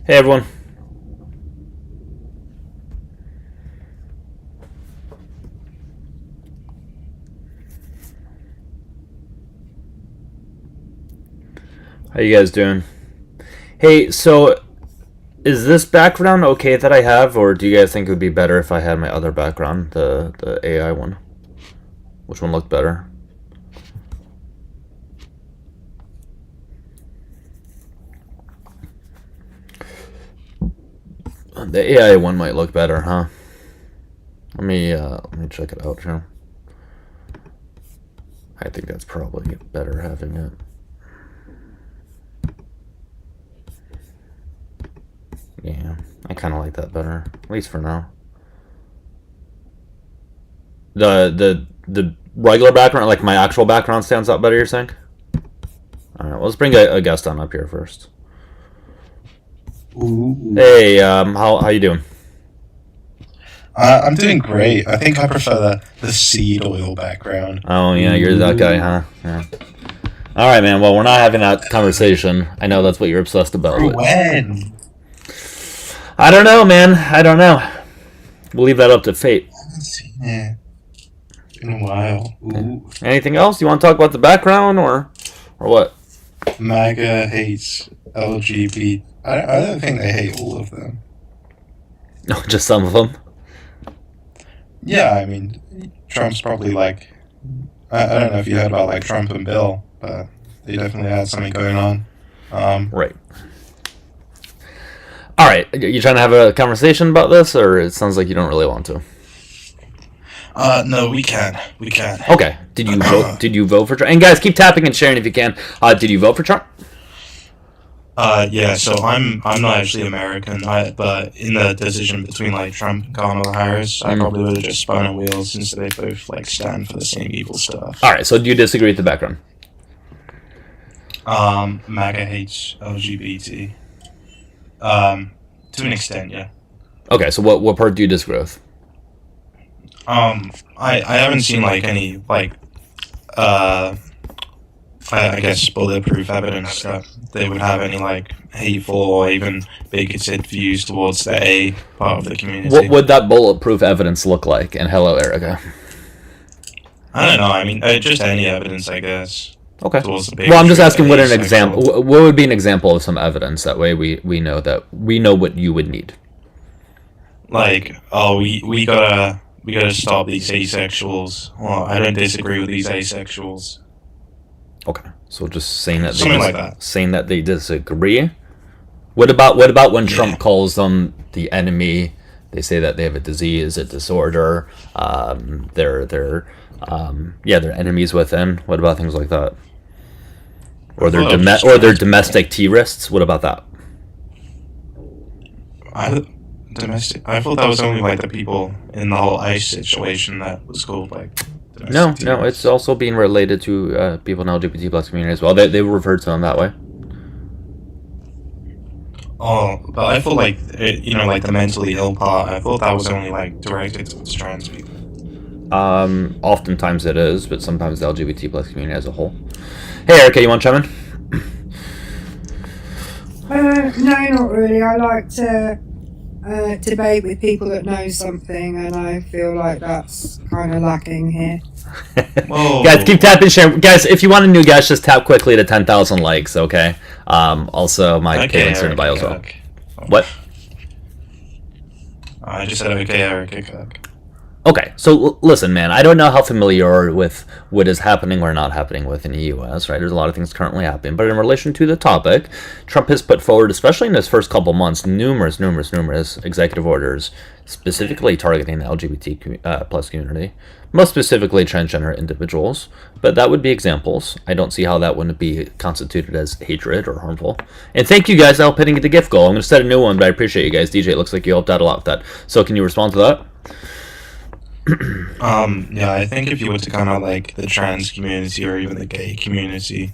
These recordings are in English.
Hey everyone. How you guys doing? Hey, so is this background okay that I have, or do you guys think it would be better if I had my other background, the AI one? Which one looked better? The AI one might look better, huh? Let me check it out here. I think that's probably better having it. Yeah, I kind of like that better, at least for now. The regular background, like my actual background, stands out better. You're saying? All right, well, let's bring a guest on up here first. Ooh. Hey, how you doing? I'm doing great. I think I prefer the seed oil background. Oh yeah, you're that guy, huh? Yeah. All right, man. Well, we're not having that conversation. I know that's what you're obsessed about. For when? I don't know, man. I don't know. We'll leave that up to fate. I haven't seen it. It's been a while. Ooh. Anything else? You want to talk about the background or what? MAGA hates LGBT. I don't think they hate all of them. No, just some of them. Yeah, I mean, Trump's probably like. I don't know if you heard about like Trump and Bill, but they definitely had something going on. Right. All right. You trying to have a conversation about this, or it sounds like you don't really want to? No, we can. We can. Okay. Did you vote? Did you vote for Trump? And guys, keep tapping and sharing if you can. Did you vote for Trump? Yeah, so I'm not actually American, but in the decision between like Trump and Kamala Harris, I probably would have just spun a wheel since they both like stand for the same evil stuff. All right. So do you disagree with the background? MAGA hates LGBT. To an extent, yeah. Okay. So what part do you disagree with? I haven't seen like any like I guess bulletproof evidence that they would have any like hateful or even bigoted views towards the A part of the community. What would that bulletproof evidence look like? And hello, Erica. I don't know. I mean, just any evidence, I guess. Okay. Well, I'm just asking what an example. What would be an example of some evidence? That way, we know what you would need. Like, oh, we gotta stop these asexuals. Well, I don't disagree with these asexuals. Okay, so just saying that something like that. Saying that they disagree. What about when Trump calls them the enemy? They say that they have a disease, a disorder. They're enemies within. What about things like that? Or they're domestic terrorists. What about that? Domestic. I thought that was only like the people in the whole ICE situation that was called like. No, it's also being related to people in the LGBT plus community as well. They were referred to them that way. Oh, but I thought like like the mentally ill part. I thought that was only like directed towards trans people. Oftentimes it is, but sometimes the LGBT plus community as a whole. Hey, Erica, you want to chime in? No, not really. I like to debate with people that know something, and I feel like that's kind of lacking here. Guys, keep tapping, share. Guys, if you want a new guest, just tap quickly to 10,000 likes, okay? Also, my links are in the bio as well. What? I just said okay, Erica. Okay, so listen, man, I don't know how familiar you are with what is happening or not happening within the U.S., right? There's a lot of things currently happening, but in relation to the topic, Trump has put forward, especially in his first couple months, numerous executive orders specifically targeting the LGBT plus community, most specifically transgender individuals, but that would be examples. I don't see how that wouldn't be constituted as hatred or harmful. And thank you guys for helping hitting the gift goal. I'm going to set a new one, but I appreciate you guys. DJ, it looks like you helped out a lot with that. So can you respond to that? Yeah, I think if you were to come out like the trans community or even the gay community,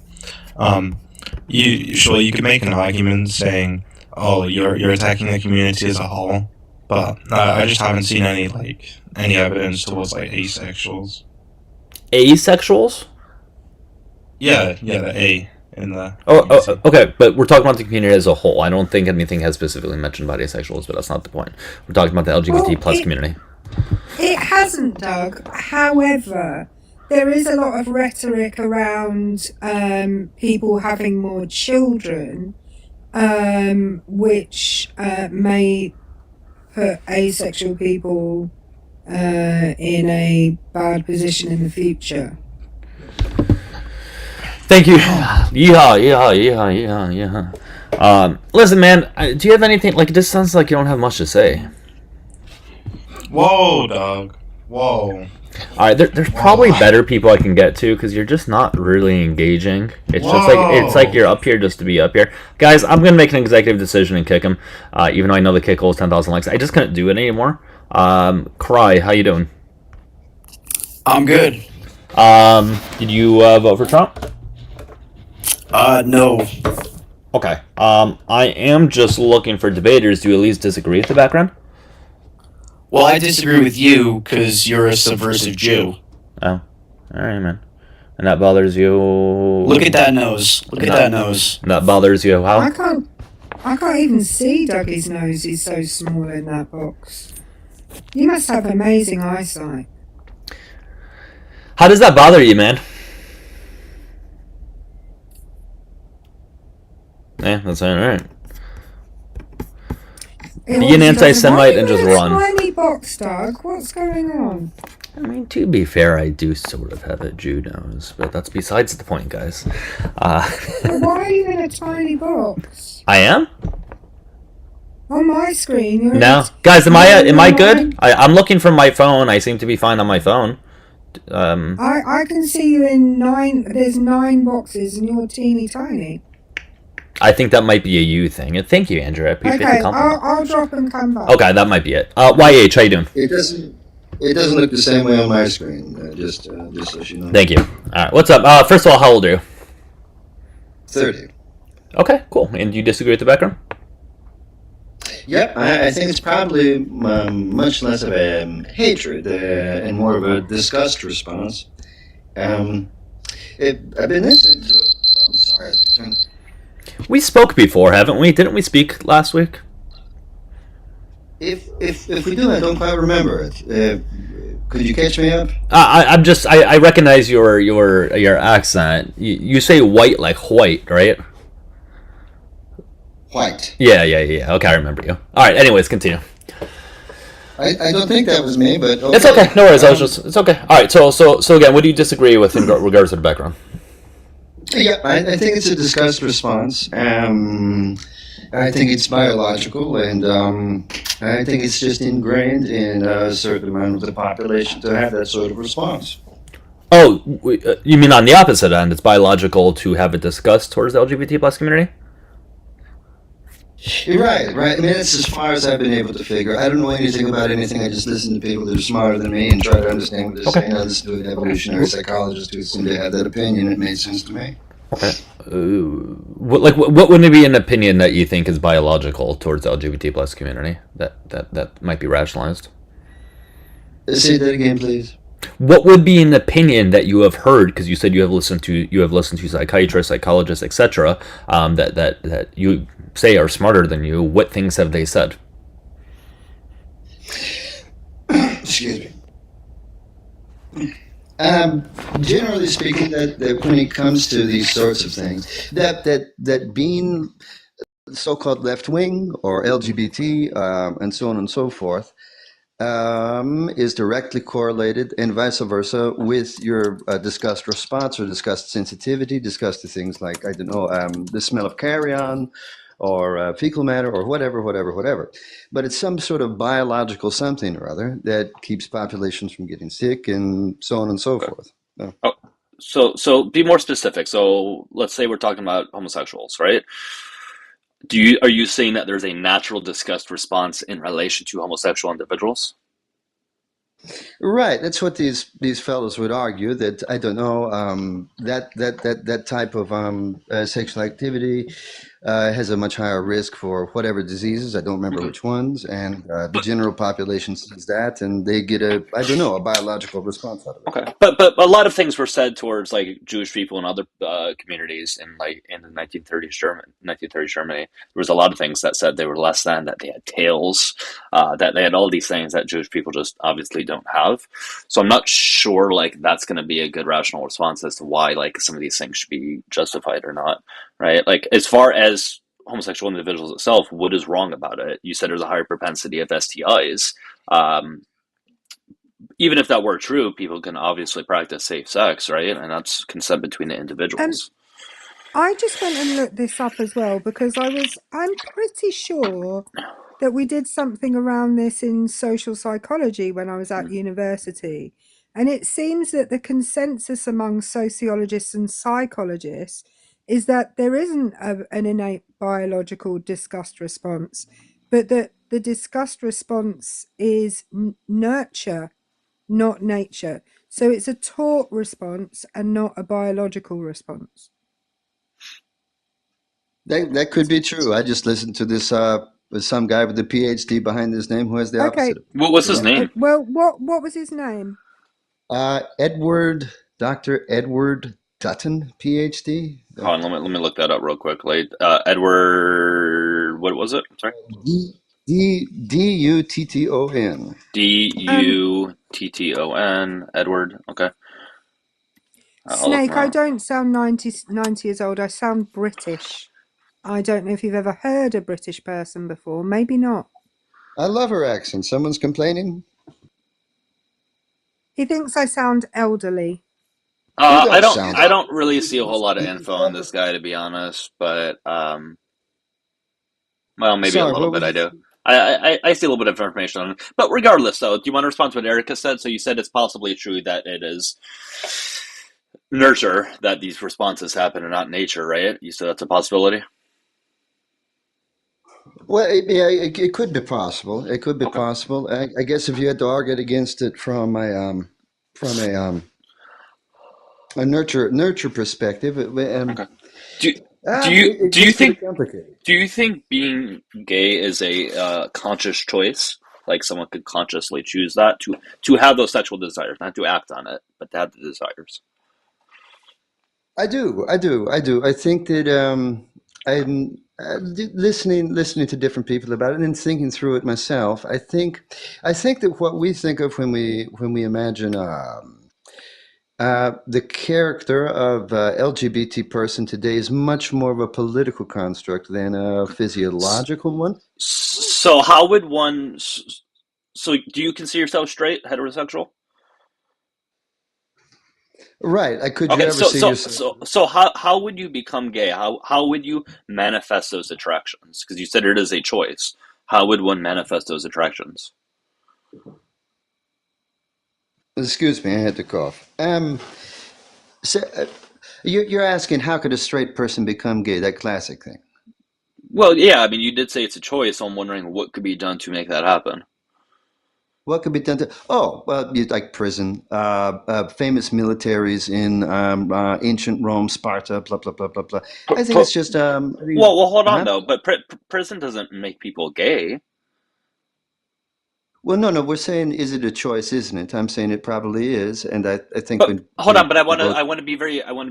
you could make an argument saying, "Oh, you're attacking the community as a whole," but I just haven't seen any evidence towards like asexuals. Asexuals? Yeah, the A in the Oh, community. okay, but we're talking about the community as a whole. I don't think anything has specifically mentioned about asexuals, but that's not the point. We're talking about the LGBT Well, plus community. it hasn't, Doug. However, there is a lot of rhetoric around people having more children, which may put asexual people in a bad position in the future. Thank you. Yeehaw, yeehaw, yeehaw, yeehaw. Listen, man, do you have anything? Like, this sounds like you don't have much to say. Whoa, dog. Whoa. All right, there's probably Whoa. better people I can get to because you're just not really engaging. It's just it's like Whoa. you're up here just to be up here, guys. I'm gonna make an executive decision and kick him, even though I know the kick goal is 10,000 likes. I just couldn't do it anymore. Cry, how you doing? I'm good. Did you vote for Trump? No. Okay. I am just looking for debaters to at least disagree with the background. Well, I disagree with you because you're a subversive Jew. Oh, all right, man. And that bothers you? Look at that nose. Look at that nose. And that bothers you? I How? can't even see Dougie's nose. He's so small in that box. You must have amazing eyesight. How does that bother you, man? Yeah, that's all right. Be an anti-Semite and just run. Tiny box, Doug. What's going on? I mean, to be fair, I do sort of have a Jew nose, but that's besides the point, guys. Well, why are you in a tiny box? I am? On my screen, you're No. Guys, am I good? I'm looking from my phone. I seem to be fine on my phone. I can see you in 9. There's 9 boxes, and you're teeny tiny. I think that might be a you thing. And thank you, Andrew. I appreciate Okay, the compliment. I'll drop and come back. Okay, that might be it. YH, how you doing? It doesn't look the same way on my screen. Just so you know. Thank you. All right, what's up? First of all, how old are you? 30. Okay, cool. And do you disagree with the background? Yep, I think it's probably much less of a hatred and more of a disgust response. I've been listening to. I'm sorry. We spoke before, haven't we? Didn't we speak last week? If we do, I don't quite remember it. Could you catch me up? I recognize your accent. You say white like white, right? White. Yeah. Okay, I remember you. All right. Anyways, continue. I don't think that was me, but okay. It's okay. No worries. It's okay. All right. So again, what do you disagree with in regards to the background? Yeah, I think it's a disgust response. I think it's biological, and I think it's just ingrained in a certain amount of the population to have that sort of response. Oh, you mean on the opposite end? It's biological to have a disgust towards the LGBT plus community? You're right. I mean, that's as far as I've been able to figure. I don't know anything about anything. I just listen to people that are smarter than me and try to understand what they're saying. I listen to an evolutionary psychologist who seemed to have that opinion. It made sense to me. Okay. What would be an opinion that you think is biological towards the LGBT plus community that might be rationalized? Say that again, please. What would be an opinion that you have heard, because you said you have listened to psychiatrists, psychologists, etc., that you say are smarter than you? What things have they said? Excuse me. Generally speaking, that when it comes to these sorts of things, that being so-called left-wing or LGBT and so on and so forth is directly correlated, and vice versa, with your disgust response or disgust sensitivity, disgust to things like, I don't know, the smell of carrion or fecal matter or whatever. But it's some sort of biological something or other that keeps populations from getting sick and so on and so forth. No. Oh, so be more specific. So let's say we're talking about homosexuals, right? Are you saying that there's a natural disgust response in relation to homosexual individuals? Right, that's what these fellows would argue, that I don't know, that type of sexual activity has a much higher risk for whatever diseases. I don't remember Okay. which ones, and the general population sees that, and they get I don't know, a biological response out of it. Okay, but a lot of things were said towards like Jewish people and other communities in the 1930s Germany. There was a lot of things that said they were less than, that they had tails, that they had all these things that Jewish people just obviously don't have. So I'm not sure like that's going to be a good rational response as to why like some of these things should be justified or not, right? Like as far as homosexual individuals itself, what is wrong about it? You said there's a higher propensity of STIs. Um, Even if that were true, people can obviously practice safe sex, right? And that's consent between the Um, individuals. I just went and looked this up as well because I'm pretty sure that we did something around this in social psychology when I was at university. And it seems that the consensus among sociologists and psychologists is that there isn't an innate biological disgust response, but that the disgust response is nurture, not nature. So it's a taught response and not a biological response. That could be true. I just listened to this with some guy with a PhD behind his name who has the Okay, opposite What's his opinion. name? well, what was his name? Edward, Dr. Edward Dutton, PhD. Hold on, let me look that up real quick. Like Edward, what was it? I'm sorry, Dutton. Um, Dutton. Edward. Okay, I'll look him Snake, I up. don't sound 90 years old. I sound British. I don't know if you've ever heard a British person before. Maybe not. I love her accent. Someone's complaining. He thinks I sound elderly. You don't sound I it. don't really see a whole lot of info on this guy to be honest, but well, maybe a Sorry, little what bit. was I it? do. I see a little bit of information on it. But regardless, though, do you want to respond to what Erica said? So you said it's possibly true that it is nurture that these responses happen and not nature, right? You said that's a possibility? Well, yeah, it could be possible. It could be Okay. possible. I guess if you had to argue against it from a nurture perspective, Okay. Do it do you gets pretty think complicated. being gay is a conscious choice? Like someone could consciously choose that to have those sexual desires, not to act on it, but to have the desires. I do. I think that I'm listening to different people about it and then thinking through it myself. I think that what we think of when we imagine the character of LGBT person today is much more of a political construct than a physiological one. So how would one? So do you consider yourself straight, heterosexual? Right. Could you Okay, ever see yourself? so how would you become gay? How would you manifest those attractions? Because you said it is a choice. How would one manifest those attractions? Excuse me, I had to cough. So, you're asking how could a straight person become gay? That classic thing. Well, yeah, I mean, you did say it's a choice, so I'm wondering what could be done to make that happen. What could be done to? Oh, well, you like prison, famous militaries in ancient Rome, Sparta, blah blah blah blah blah. Pr- I think pr- it's just. I think, well, hold on huh? though. But prison doesn't make people gay. Well, no, no. We're saying, is it a choice? Isn't it? I'm saying it probably is, and I think But when hold on, when but people go, I want to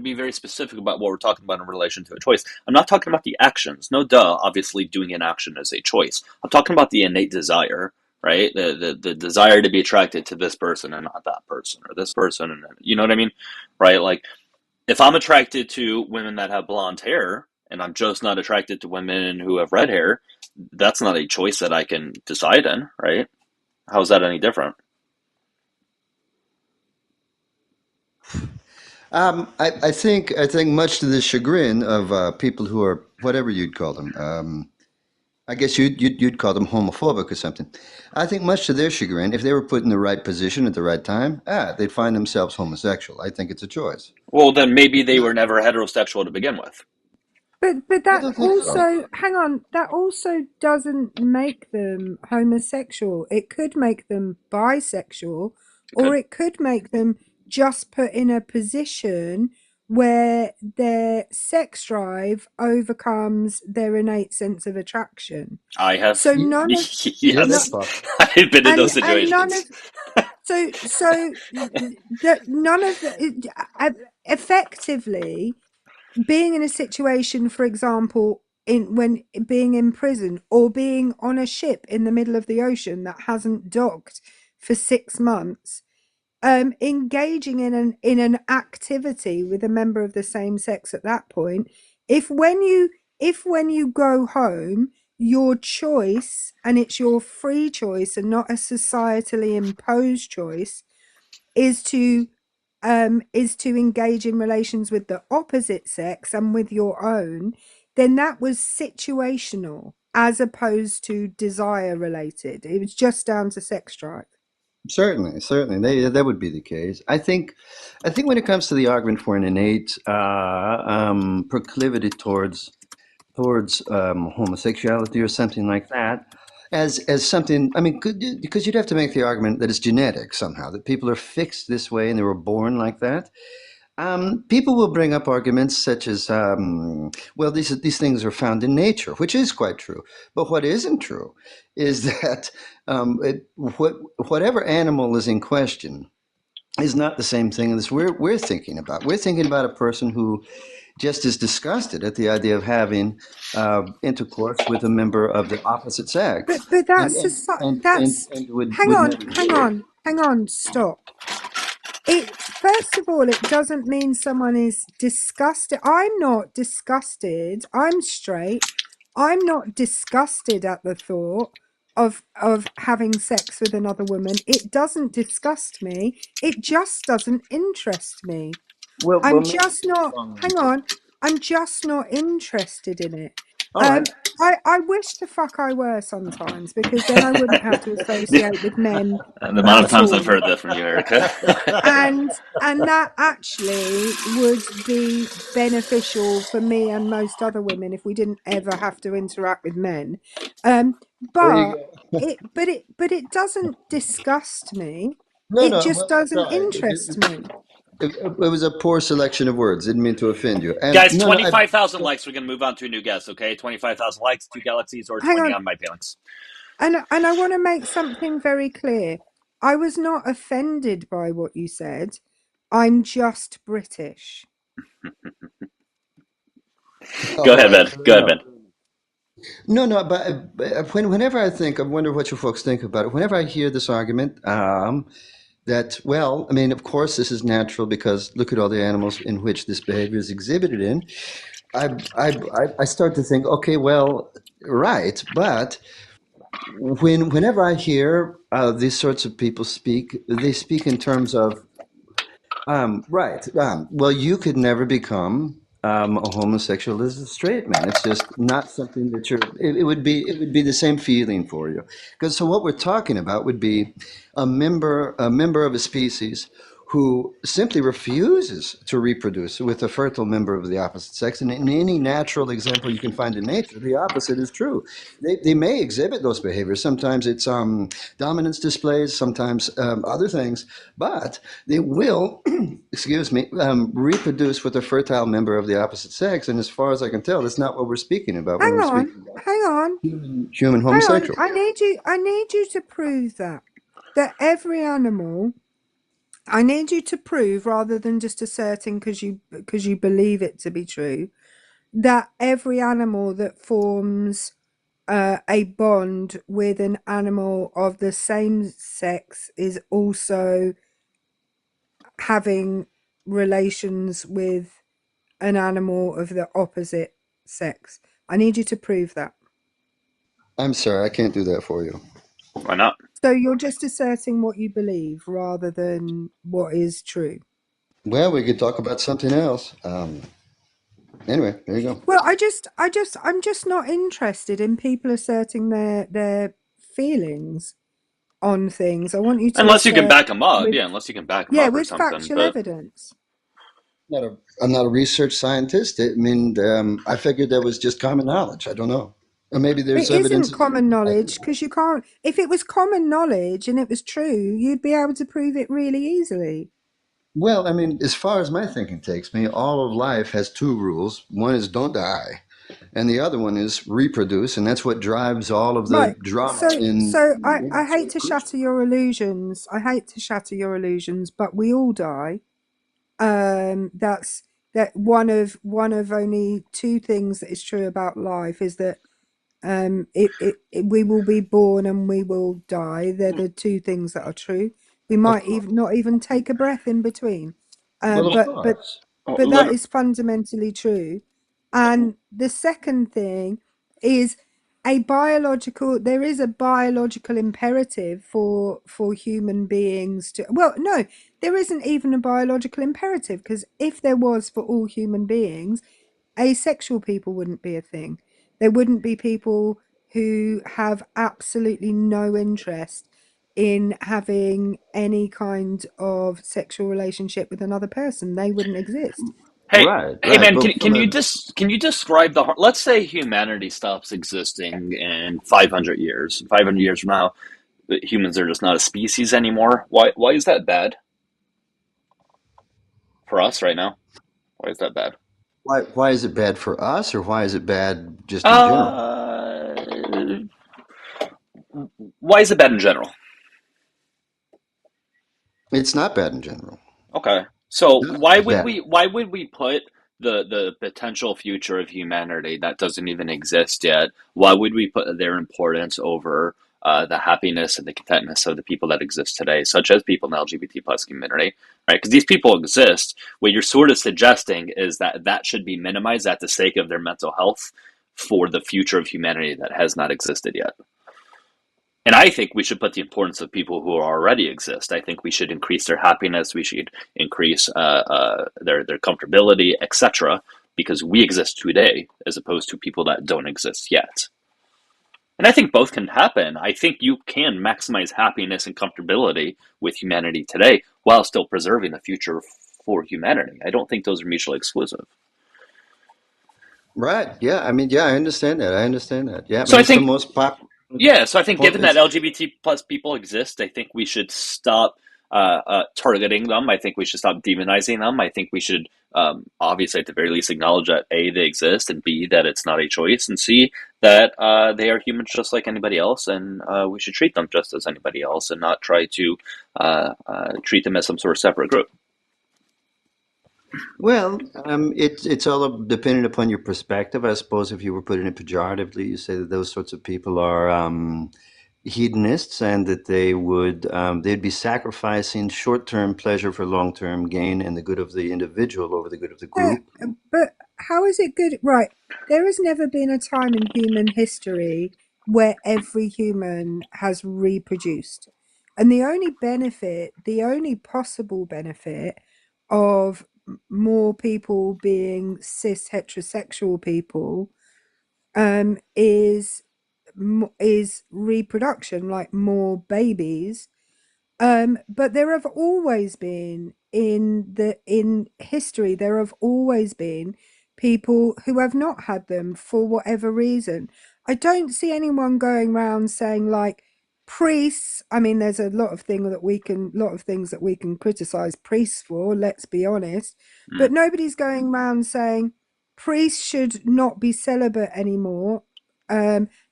be very specific about what we're talking about in relation to a choice. I'm not talking about the actions. No, duh. Obviously, doing an action is a choice. I'm talking about the innate desire, right? The desire to be attracted to this person and not that person, or this person, and you know what I mean, right? Like if I'm attracted to women that have blonde hair, and I'm just not attracted to women who have red hair, that's not a choice that I can decide in, right? How's that any different? I think much to the chagrin of people who are whatever you'd call them. I guess you'd call them homophobic or something. I think much to their chagrin, if they were put in the right position at the right time, they'd find themselves homosexual. I think it's a choice. Well, then maybe they were never heterosexual to begin with. But I that don't think so. also, hang on, that also doesn't make them homosexual. It could make them bisexual, It or could. it could make them just put in a position where their sex drive overcomes their innate sense of attraction. I have, So Yeah, none of yeah, no, that's yes, possible. I've been in those and none situations. of so that none of effectively being in a situation, for example, in when being in prison or being on a ship in the middle of the ocean that hasn't docked for 6 months, engaging in an activity with a member of the same sex at that point, if when you go home, your choice, and it's your free choice and not a societally imposed choice, is to engage in relations with the opposite sex and with your own, then that was situational as opposed to desire related. It was just down to sex drive. Certainly, certainly, that would be the case. I think when it comes to the argument for an innate proclivity towards homosexuality or something like that, as something, I mean, because you'd have to make the argument that it's genetic somehow, that people are fixed this way and they were born like that. People will bring up arguments such as, well, these things are found in nature, which is quite true. But what isn't true is that whatever animal is in question is not the same thing as we're thinking about. We're thinking about a person who just is disgusted at the idea of having intercourse with a member of the opposite sex, But and that's and and and, that's and would hang would on, never hang do it. on, hang on, stop. It first of all, it doesn't mean someone is disgusted. I'm not disgusted. I'm straight. I'm not disgusted at the thought of having sex with another woman. It doesn't disgust me. It just doesn't interest me. Well, I'm maybe just that's the not, wrong hang answer. on, I'm just not interested in it. All right. Um, I wish the fuck I were sometimes, because then I wouldn't have to associate with men And the amount of at times I've all. heard that from you, Erica. And that actually would be beneficial for me and most other women if we didn't ever have to interact with men. Um, There you but go. it doesn't disgust me. No, It no. just Well, I doesn't tried. interest me. It was a poor selection of words. Didn't mean to offend you. And Guys, no, no. 25,000 likes. We're going to move on to a new guest, okay? 25,000 likes, 2 galaxies, or Hang 20 on. on my feelings. And I want to make something very clear. I was not offended by what you said. I'm just British. Go All ahead, right. Ben. Fair Go ahead, enough. Ben. No, no. But whenever I think, I wonder what you folks think about it. Whenever I hear this argument, that, well, I mean, of course, this is natural because look at all the animals in which this behavior is exhibited in. I start to think, okay, well, right, but whenever I hear these sorts of people speak, they speak in terms of right. Well, you could never become a homosexual as a straight man. It's just not something that you're. It would be the same feeling for you. Because so what we're talking about would be a member of a species who simply refuses to reproduce with a fertile member of the opposite sex. And in any natural example you can find in nature, the opposite is true. They may exhibit those behaviors. Sometimes it's dominance displays, sometimes other things, but they will, excuse me, reproduce with a fertile member of the opposite sex. And as far as I can tell, that's not what we're speaking about when Hang we're on, speaking about hang on, human hang on. homosexual. I need you to prove that every animal. I need you to prove, rather than just asserting because you believe it to be true, that every animal that forms a bond with an animal of the same sex is also having relations with an animal of the opposite sex. I need you to prove that. I'm sorry, I can't do that for you. Why not? So you're just asserting what you believe rather than what is true. Well, we could talk about something else. Anyway, there you go. Well, I'm just not interested in people asserting their feelings on things. I want you to Unless you can assert back them up. with, Yeah, unless you can back them yeah, up or with something. factual But evidence. I'm not a research scientist. I mean, I figured that was just common knowledge. I don't know. Or maybe It there's isn't evidence. common I knowledge, don't know. because you can't. If it was common knowledge and it was true, you'd be able to prove it really easily. Well, I mean, as far as my thinking takes me, all of life has two rules. One is don't die, and the other one is reproduce, and that's what drives all of the Right. drama So so in I sort hate of to creatures. shatter your illusions. I hate to shatter your illusions, but we all die. That's that one of only two things that is true about life is that we will be born and we will die. They're the two things that are true. We Of might even course. not even take a breath in between. Well, of But course. that Let, is fundamentally true. And the second thing is there is a biological imperative for human beings to, well, no, there isn't even a biological imperative, because if there was for all human beings, asexual people wouldn't be a thing. There wouldn't be people who have absolutely no interest in having any kind of sexual relationship with another person. They wouldn't exist. hey, Right, hey, right. man, Well, from a can you describe the? Let's say humanity stops existing in 500 years. 500 years from now, humans are just not a species anymore. Why is that bad for us right now? Why is that bad? why is it bad for us, or why is it bad just in general? Uh, why is it bad in general? It's not bad in general. Okay. So Not bad. why would we put the potential future of humanity that doesn't even exist yet? Why would we put their importance over the happiness and the contentness of the people that exist today, such as people in the LGBT plus community, right? Because these people exist. What you're sort of suggesting is that that should be minimized at the sake of their mental health for the future of humanity that has not existed yet. And I think we should put the importance of people who already exist. I think we should increase their happiness. We should increase their comfortability, etc. Because we exist today, as opposed to people that don't exist yet. And I think both can happen. I think you can maximize happiness and comfortability with humanity today while still preserving the future for humanity. I don't think those are mutually exclusive. Right. Yeah. I mean, yeah, I understand that. I understand that. Yeah. I So mean, I it's the think most pop. Yeah, so I think given that It's LGBT plus people exist, I think we should stop targeting them. I think we should stop demonizing them. I think we should obviously at the very least acknowledge that A, they exist, and B, that it's not a choice, and C, that they are humans just like anybody else, and we should treat them just as anybody else, and not try to treat them as some sort of separate group. well, it's all dependent upon your perspective. I suppose if you were putting it pejoratively, you say that those sorts of people are hedonists, and that they'd be sacrificing short-term pleasure for long-term gain and the good of the individual over the good of the Yeah, group. but how is it good? Right, there has never been a time in human history where every human has reproduced. And the only possible benefit of more people being cis heterosexual people, is reproduction, like more babies. But there have always been in history, there have always been people who have not had them for whatever reason. I don't see anyone going around saying like priests. I mean, there's a lot of things that we can criticize priests for, let's be honest. Mm. But nobody's going around saying priests should not be celibate anymore,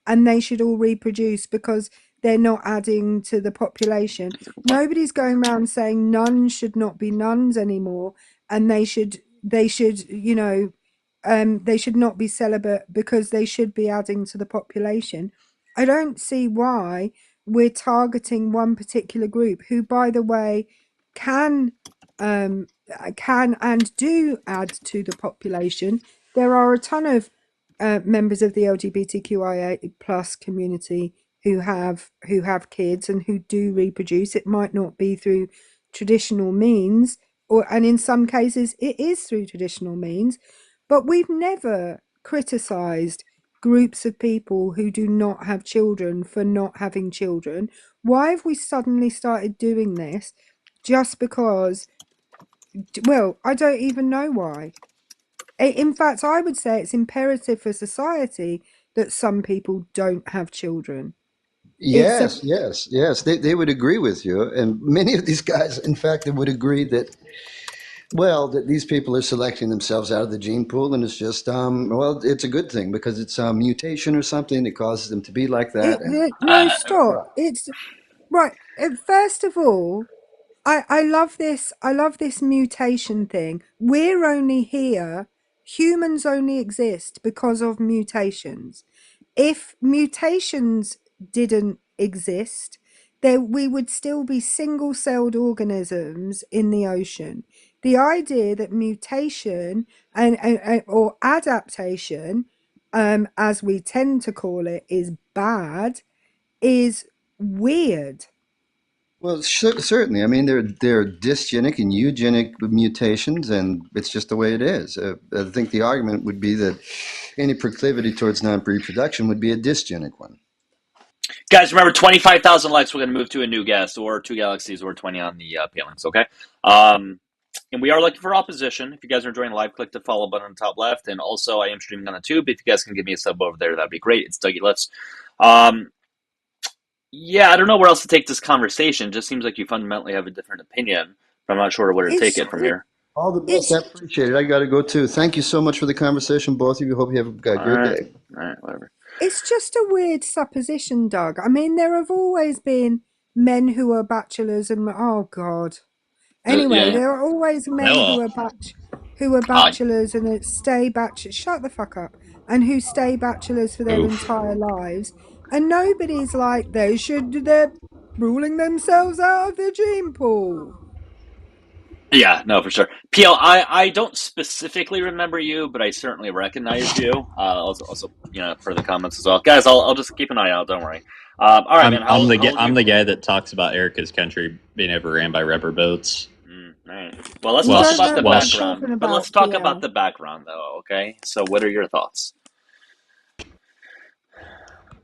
and they should all reproduce because they're not adding to the population. Nobody's going around saying nuns should not be nuns anymore, and they should not be celibate because they should be adding to the population. I don't see why we're targeting one particular group who, by the way, can um, can and do add to the population. There are a ton of members of the LGBTQIA plus community who have kids and who do reproduce. It might not be through traditional means, and in some cases it is through traditional means, but we've never criticized groups of people who do not have children for not having children. Why have we suddenly started doing this just because? Well, I don't even know why. In fact, I would say it's imperative for society that some people don't have children. It's a Yes. They would agree with you. And many of these guys, in fact, they would agree that, well, that these people are selecting themselves out of the gene pool. And it's just, well, it's a good thing because it's a mutation or something that causes them to be like that. And no, right. stop. It's right. First of all, I love this. I love this mutation thing. We're only here. Humans only exist because of mutations. If mutations didn't exist, then we would still be single-celled organisms in the ocean. The idea that mutation and or adaptation, as we tend to call it, is bad is weird. Well, certainly. I mean, they're dysgenic and eugenic mutations, and it's just the way it is. I think the argument would be that any proclivity towards non-reproduction would be a dysgenic one. Guys, remember 25,000 likes. We're going to move to a new guest or two galaxies or 20 on the palings, okay? And we are looking for opposition. If you guys are enjoying the live, click the follow button on the top left. And also, I am streaming on the tube. If you guys can give me a sub over there, that'd be great. It's Dougielifts. Yeah, I don't know where else to take this conversation. It just seems like you fundamentally have a different opinion. I'm not sure where to take it from here. All the best. I appreciate it. I got to go too. Thank you so much for the conversation, both of you. Hope you have a great day. All right, whatever. It's just a weird supposition, Doug. I mean, there have always been men who are bachelors and oh god. Anyway, there are always men who are bachelors and stay bachelors. Shut the fuck up. And who stay bachelors for their entire lives. And nobody's like they're ruling themselves out of the gene pool. Yeah, no, for sure. PL, I don't specifically remember you, but I certainly recognize you. Also, for the comments as well, guys. I'll just keep an eye out. Don't worry. All right, man. I'm the guy that talks about Erica's country being overran by rubber boats. All right. Well, let's talk about the background. But let's talk about the background, though. Okay. So, what are your thoughts?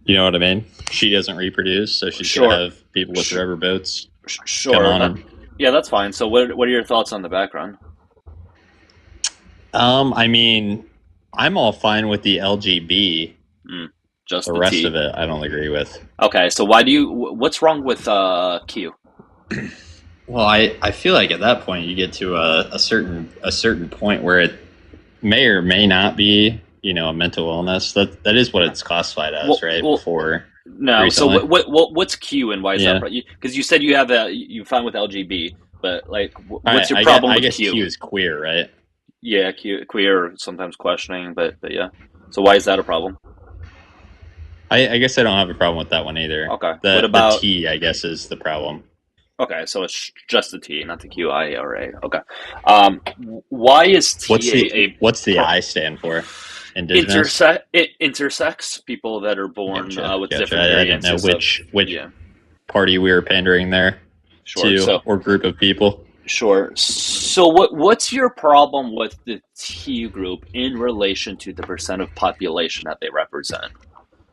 You know what I mean? She doesn't reproduce, so she's gonna have people with rubber boats. Sure. Come on her. Yeah, that's fine. So, what are your thoughts on the background? I mean, I'm all fine with the LGB. Just the rest of it, I don't agree with. Okay, so what's wrong with Q? Well, I feel like at that point you get to a certain point where it may or may not be, a mental illness. That is what it's classified as, right? Before. No. Recently. So what's Q and why is that? Because you said you have you found with LGB, but like, what's your problem with Q? Q is queer, right? Yeah, queer, sometimes questioning, but yeah. So why is that a problem? I guess I don't have a problem with that one either. Okay. What about the T? I guess is the problem. Okay, so it's just the T, not the Q, I, or A. Okay. Why is T what's the I stand for? Indigenous? Intersex, people that are born with different variants. I didn't know which party we were pandering there to, or group of people. Sure. So what's your problem with the T group in relation to the percent of population that they represent?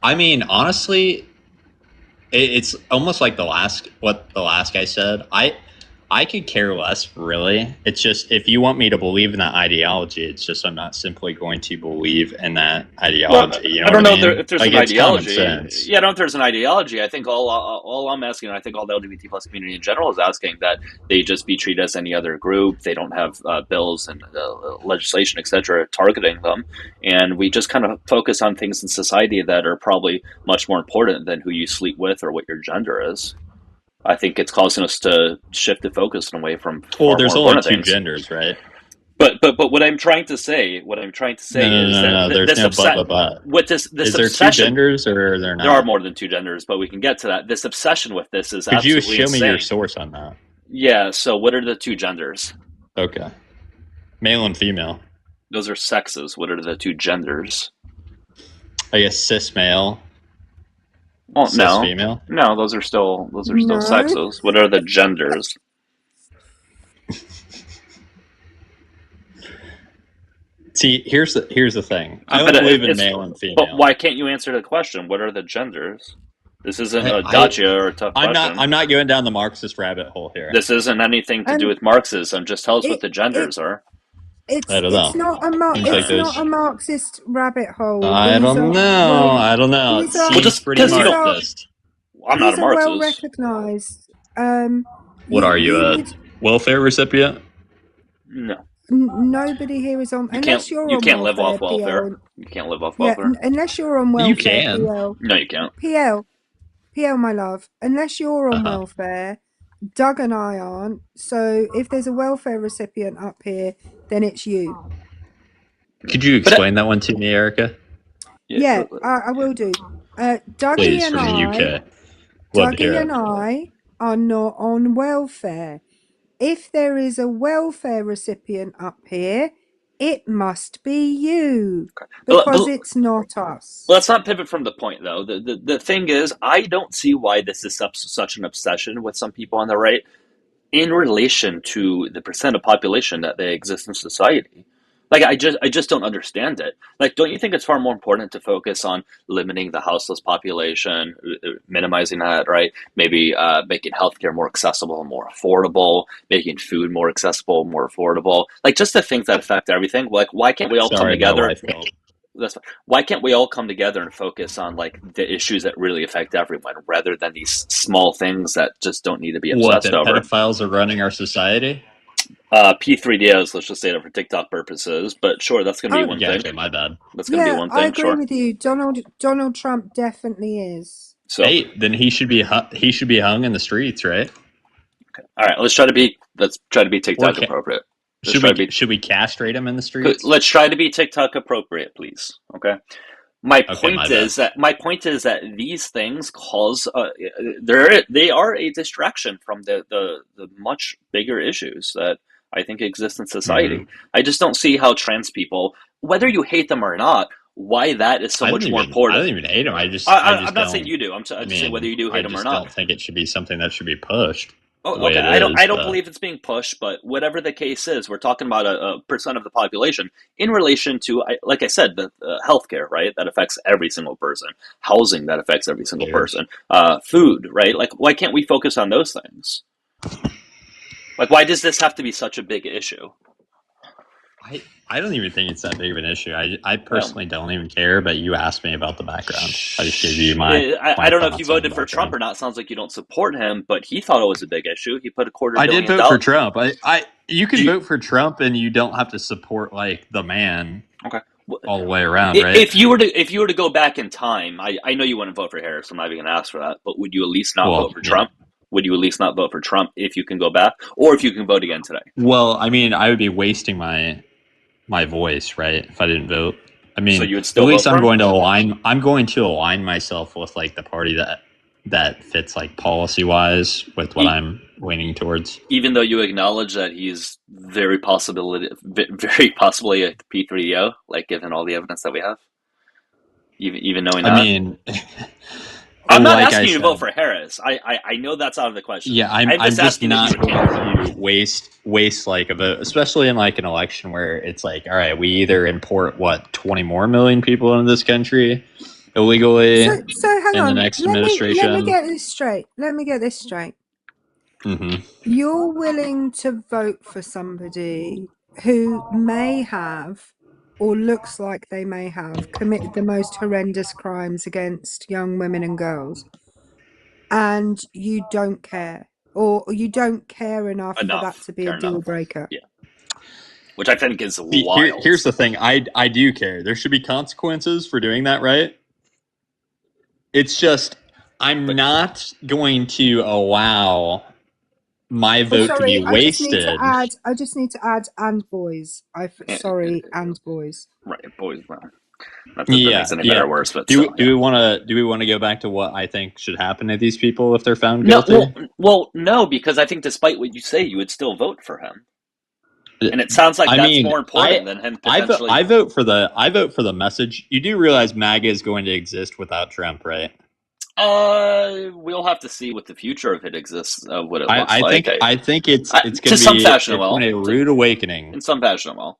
I mean, honestly, it's almost like what the last guy said. I could care less, really. It's just, if you want me to believe in that ideology, it's just I'm not simply going to believe in that ideology. Well, I don't know if there's an ideology. Yeah, I don't know if there's an ideology. I think all I'm asking, and I think all the LGBT plus community in general is asking, that they just be treated as any other group. They don't have bills and legislation, etc., targeting them. And we just kind of focus on things in society that are probably much more important than who you sleep with or what your gender is. I think it's causing us to shift the focus away from. Well, there's only two genders, right? But what I'm trying to say, is that there's no but. With this is there obsession, two genders or are there not? There are more than two genders, but we can get to that. This obsession with this is Could absolutely you show insane. me your source on that? Yeah. So what are the two genders? Okay, male and female. Those are sexes. What are the two genders? I guess cis male. Well, no, female? No, those are still sexes. What are the genders? See, here's the thing. I don't believe in male and female. But why can't you answer the question? What are the genders? This isn't a gotcha or a tough question. I'm not going down the Marxist rabbit hole here. This isn't anything to do with Marxism. Just tell us what the genders are. I don't know. It's not a Marxist rabbit hole. I don't know. It's pretty Marxist. I'm not a He's a well Marxist. recognized. What are you, you a would welfare recipient? No, nobody here is on unless you're you on can't live welfare, off welfare. PL. You can't live off Yeah, welfare. unless you're on You welfare, can. PL. No, you can't. PL, my love. Unless you're on Uh-huh. welfare, Doug and I aren't. So if there's a welfare recipient up here, then it's you. Could you explain that one to me, Erica? Yeah, I will do. Dougie Please, and from the I, UK. Love to hear Dougie it. and I are not on welfare. If there is a welfare recipient up here, it must be you because it's not us. Let's not pivot from the point, though. The thing is, I don't see why this is such an obsession with some people on the right in relation to the percent of population that they exist in society. Like, I just don't understand it. Like, don't you think it's far more important to focus on limiting the houseless population, minimizing that, right? Maybe making healthcare more accessible and more affordable, making food more accessible, more affordable. Like, just the things that affect everything. Like, why can't we all come Sorry, my together? wife called. That's why can't we all come together and focus on like the issues that really affect everyone rather than these small things that just don't need to be What, obsessed that over. pedophiles are running our society? P3DOs, let's just say that for TikTok purposes, but sure, that's going to be one Yeah, thing. okay, my bad. That's going to be Yeah, one I thing, agree sure. with you. Donald Trump definitely is. So, Hey, then he should be hung in the streets, right? all right, let's try to be TikTok appropriate. Should we castrate him in the streets? Let's try to be TikTok appropriate, please. Okay. My Okay, point my is bad. that these things cause they are a distraction from the much bigger issues that I think exist in society. I just don't see how trans people, whether you hate them or not, why that is so much more important. I don't even hate him. I'm not saying you do. I'm just saying whether you do hate them or I not. don't think it should be something that should be pushed. Oh, the way okay. it is, I don't believe it's being pushed, but whatever the case is, we're talking about a percent of the population in relation to, like I said, the healthcare, right? That affects every single person. Housing that affects every single person. Food, right? Like, why can't we focus on those things? Like, why does this have to be such a big issue? I don't even think it's that big of an issue. I personally don't even care, but you asked me about the background. I just gave you my I don't know if you voted for Trump or not. Sounds like you don't support him, but he thought it was a big issue. He put $250 million. I did vote for Trump. You can vote for Trump and you don't have to support like the man. Okay. All the way around, right? If you were to go back in time, I know you wouldn't vote for Harris. I'm not even going to ask for that. But would you at least not vote for Trump? Would you at least not vote for Trump if you can go back, or if you can vote again today? Well, I mean, I would be wasting my voice, right? If I didn't vote. I mean, so you would still at least vote for I'm going to align myself with like the party that fits like policy wise with what I'm leaning towards. Even though you acknowledge that he's very possibly a P3O, like given all the evidence that we have, even knowing that. I mean, I'm not asking you to vote for Harris. I know that's out of the question. Yeah, I'm just not going to waste like a vote, especially in like an election where it's like, all right, we either import 20 more million people into this country illegally so hang on. the next administration. Let me get this straight. Mm-hmm. You're willing to vote for somebody who may have, or looks like they may have, committed the most horrendous crimes against young women and girls, and you don't care, or you don't care enough for that to be a deal breaker. Yeah. Which I think is wild. Here's the thing. I do care. There should be consequences for doing that, right? It's just I'm not going to allow my vote to be wasted. I just need to add and boys. And boys. Right, boys. Well, not that makes any better or worse, but do we want to go back to what I think should happen to these people if they're found guilty? No, because I think despite what you say, you would still vote for him. And it sounds like that's more important than him potentially. I vote for the message. You do realize MAGA is going to exist without Trump, right? We'll have to see what the future of it exists. What it looks like. I think it's going to be some fashion. A rude awakening. In some fashion, well.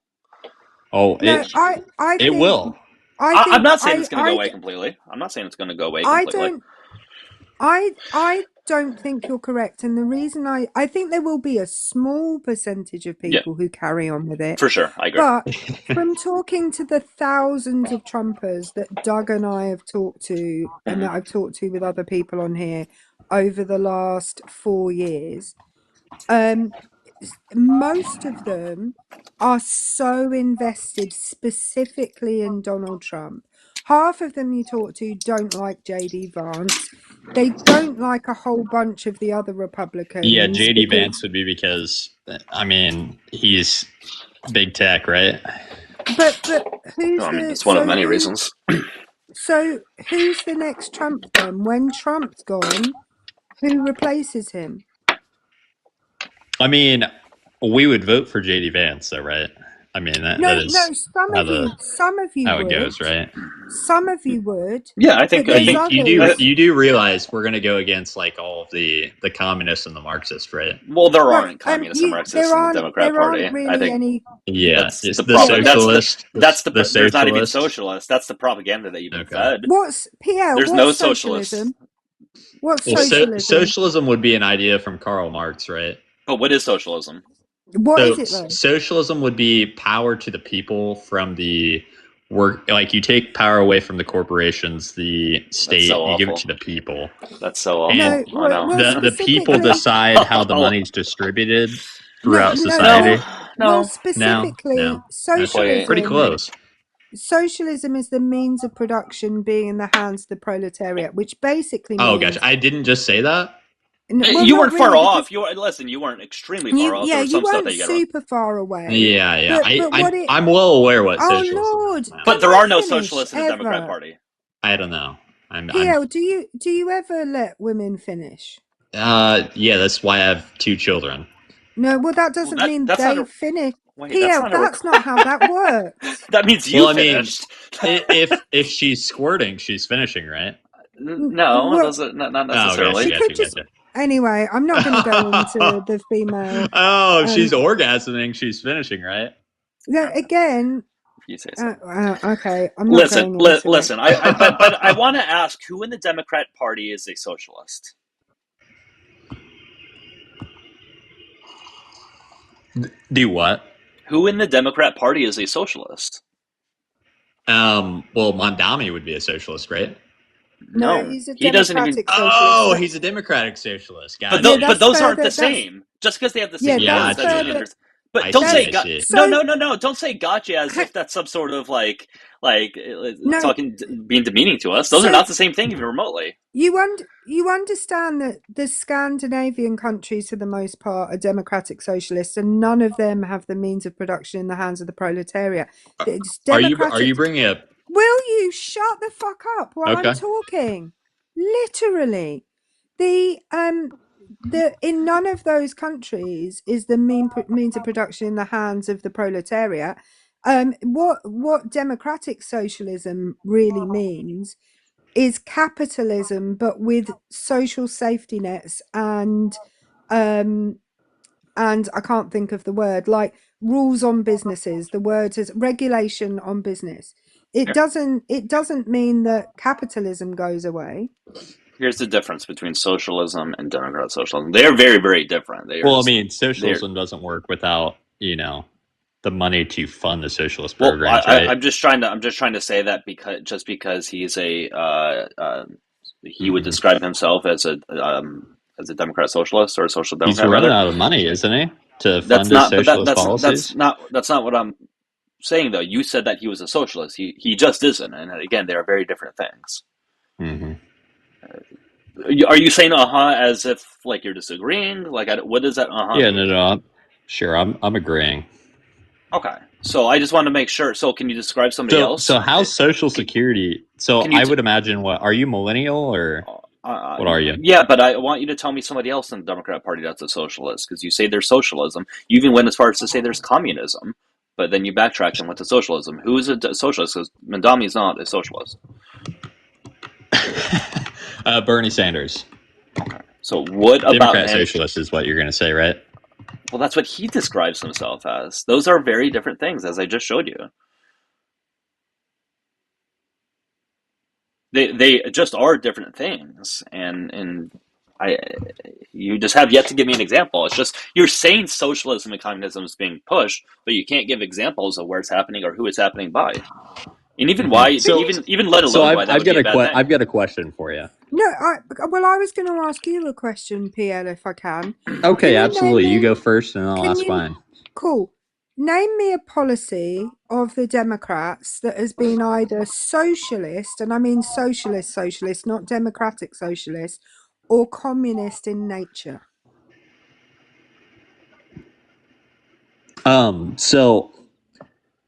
Oh, no, it will. I'm not saying it's going to go away completely. I'm not saying it's going to go away completely. don't think you're correct. And the reason I think there will be a small percentage of Yeah. people who carry on with it. For sure, I agree. But from talking to the thousands of Trumpers that Doug and I have talked to, and that I've talked to with other people on here over the last 4 years, most of them are so invested specifically in Donald Trump. Half of them you talk to don't like JD Vance. They don't like a whole bunch of the other Republicans. Yeah, JD because- Vance would be because, I mean, he's big tech, right? But who's I mean, the it's one of so many who- reasons. So who's the next Trump then? When Trump's gone, who replaces him? I mean, we would vote for JD Vance, though, right? I mean, that No, is some how of you how would. it goes, right? Some of you would. Yeah, I think But I there's think others. you do realize we're going to go against like all of the communists and the Marxists, right? Well, there Well, aren't communists and Marxists there in the aren't Democrat there Party. aren't really I think any. Yeah, that's it's the the problem. socialist. That's the there's not even socialist. socialist. That's the propaganda that you've been Okay. fed. What's PL? There's What's no socialism? socialists. What's Well, socialism? socialism would be an idea from Karl Marx, right? But what is socialism? What So is it though? socialism would be power to the people from the work. Like you take power away from the corporations, the state, so you give it awful. to the people. That's so awful. No, And I well, know. the people specifically- decide how the money's distributed throughout No, society. No. Well, specifically, No. socialism. Pretty close. Socialism is the means of production being in the hands of the proletariat, which basically Oh, means. gotcha. I didn't just say that. Well, you not weren't far really, off. because You weren't extremely far off. There was you some stuff weren't that you got wrong. super far away. Yeah. But what I'm well aware what Oh socialism Lord! is now. But Can there I are no finish socialists in the Democrat ever? Party. I don't know. I'm PL, do you ever let women finish? yeah, that's why I have 2 children. No, well that doesn't mean that's they not a- finish. Wait, PL, that's not how that works. That means you Well, I mean, finished. if she's squirting, she's finishing, right? No, Well- it doesn't, not necessarily. She could just- Anyway, I'm not going to go into the female. Oh, if she's orgasming, she's finishing, right? No, again. You say so. Okay, I'm not Listen. going into it. But I want to ask, who in the Democrat Party is a socialist? Do what? Who in the Democrat Party is a socialist? Well, Mondami would be a socialist, right? No, he's a he doesn't even. democratic socialist. Oh, he's a democratic socialist. Got But, it. Yeah, but those that's aren't the further- that's- same. Just because they have the same. Yeah, goals, that's doesn't mean further- there's- But I don't see, say I gotcha. see. No. Don't say gotcha as if that's some sort of like being demeaning to us. Those So- are not the same thing even remotely. You understand that the Scandinavian countries, for the most part, are democratic socialists, and none of them have the means of production in the hands of the proletariat. It's Are you democratic- bringing up? Will you shut the fuck up while Okay. I'm talking? Literally, in none of those countries is the means of production in the hands of the proletariat. What democratic socialism really means is capitalism, but with social safety nets and I can't think of the word, like rules on businesses. The word is regulation on business. It doesn't mean that capitalism goes away. Here's the difference between socialism and democrat socialism. They are very, very different. Well, I mean, socialism doesn't work without the money to fund the socialist programs. Right? I'm just trying to say that because he's he would describe himself as a democrat socialist or a social democrat. He's running rather. out of money, isn't he, to fund That's his not. socialist policies? That's not what I'm saying. Though you said that he was a socialist. He just isn't. And again, they are very different things. Mm-hmm. Are you saying as if like you're disagreeing? Like what is that Yeah, no. Sure, I'm agreeing. Okay, so I just want to make sure. So can you describe somebody else? So how's Social Security? So Can you I would imagine, what are you, millennial or what are you? Yeah, but I want you to tell me somebody else in the Democrat Party that's a socialist, because you say there's socialism. You even went as far as to say there's communism, but then you backtracked and went to socialism. Who is a socialist? Because Mandami is not a socialist. Bernie Sanders. So what about Democrat socialist is what you're going to say, right? Well, that's what he describes himself as. Those are very different things, as I just showed you. They just are different things, and You just have yet to give me an example. It's just you're saying socialism and communism is being pushed, but you can't give examples of where it's happening or who it's happening by, and even why, even let alone why that would be a bad thing. I've got a question for you. No, I was going to ask you a question, PL, if I can. Okay, Can you absolutely. name You me- go first, and I'll Can ask you? mine. Cool. Name me a policy of the Democrats that has been either socialist, and I mean socialist, not democratic socialist, or communist in nature. So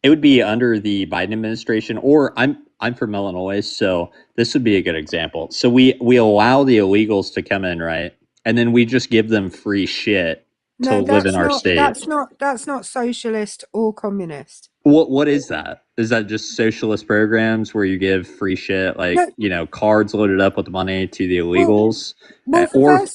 it would be under the Biden administration, or I'm from Illinois, so this would be a good example. So we allow the illegals to come in, right? And then we just give them free shit to No, live in our state. that's not socialist or communist. What is that? Is that just socialist programs where you give free shit, like cards loaded up with money to the illegals,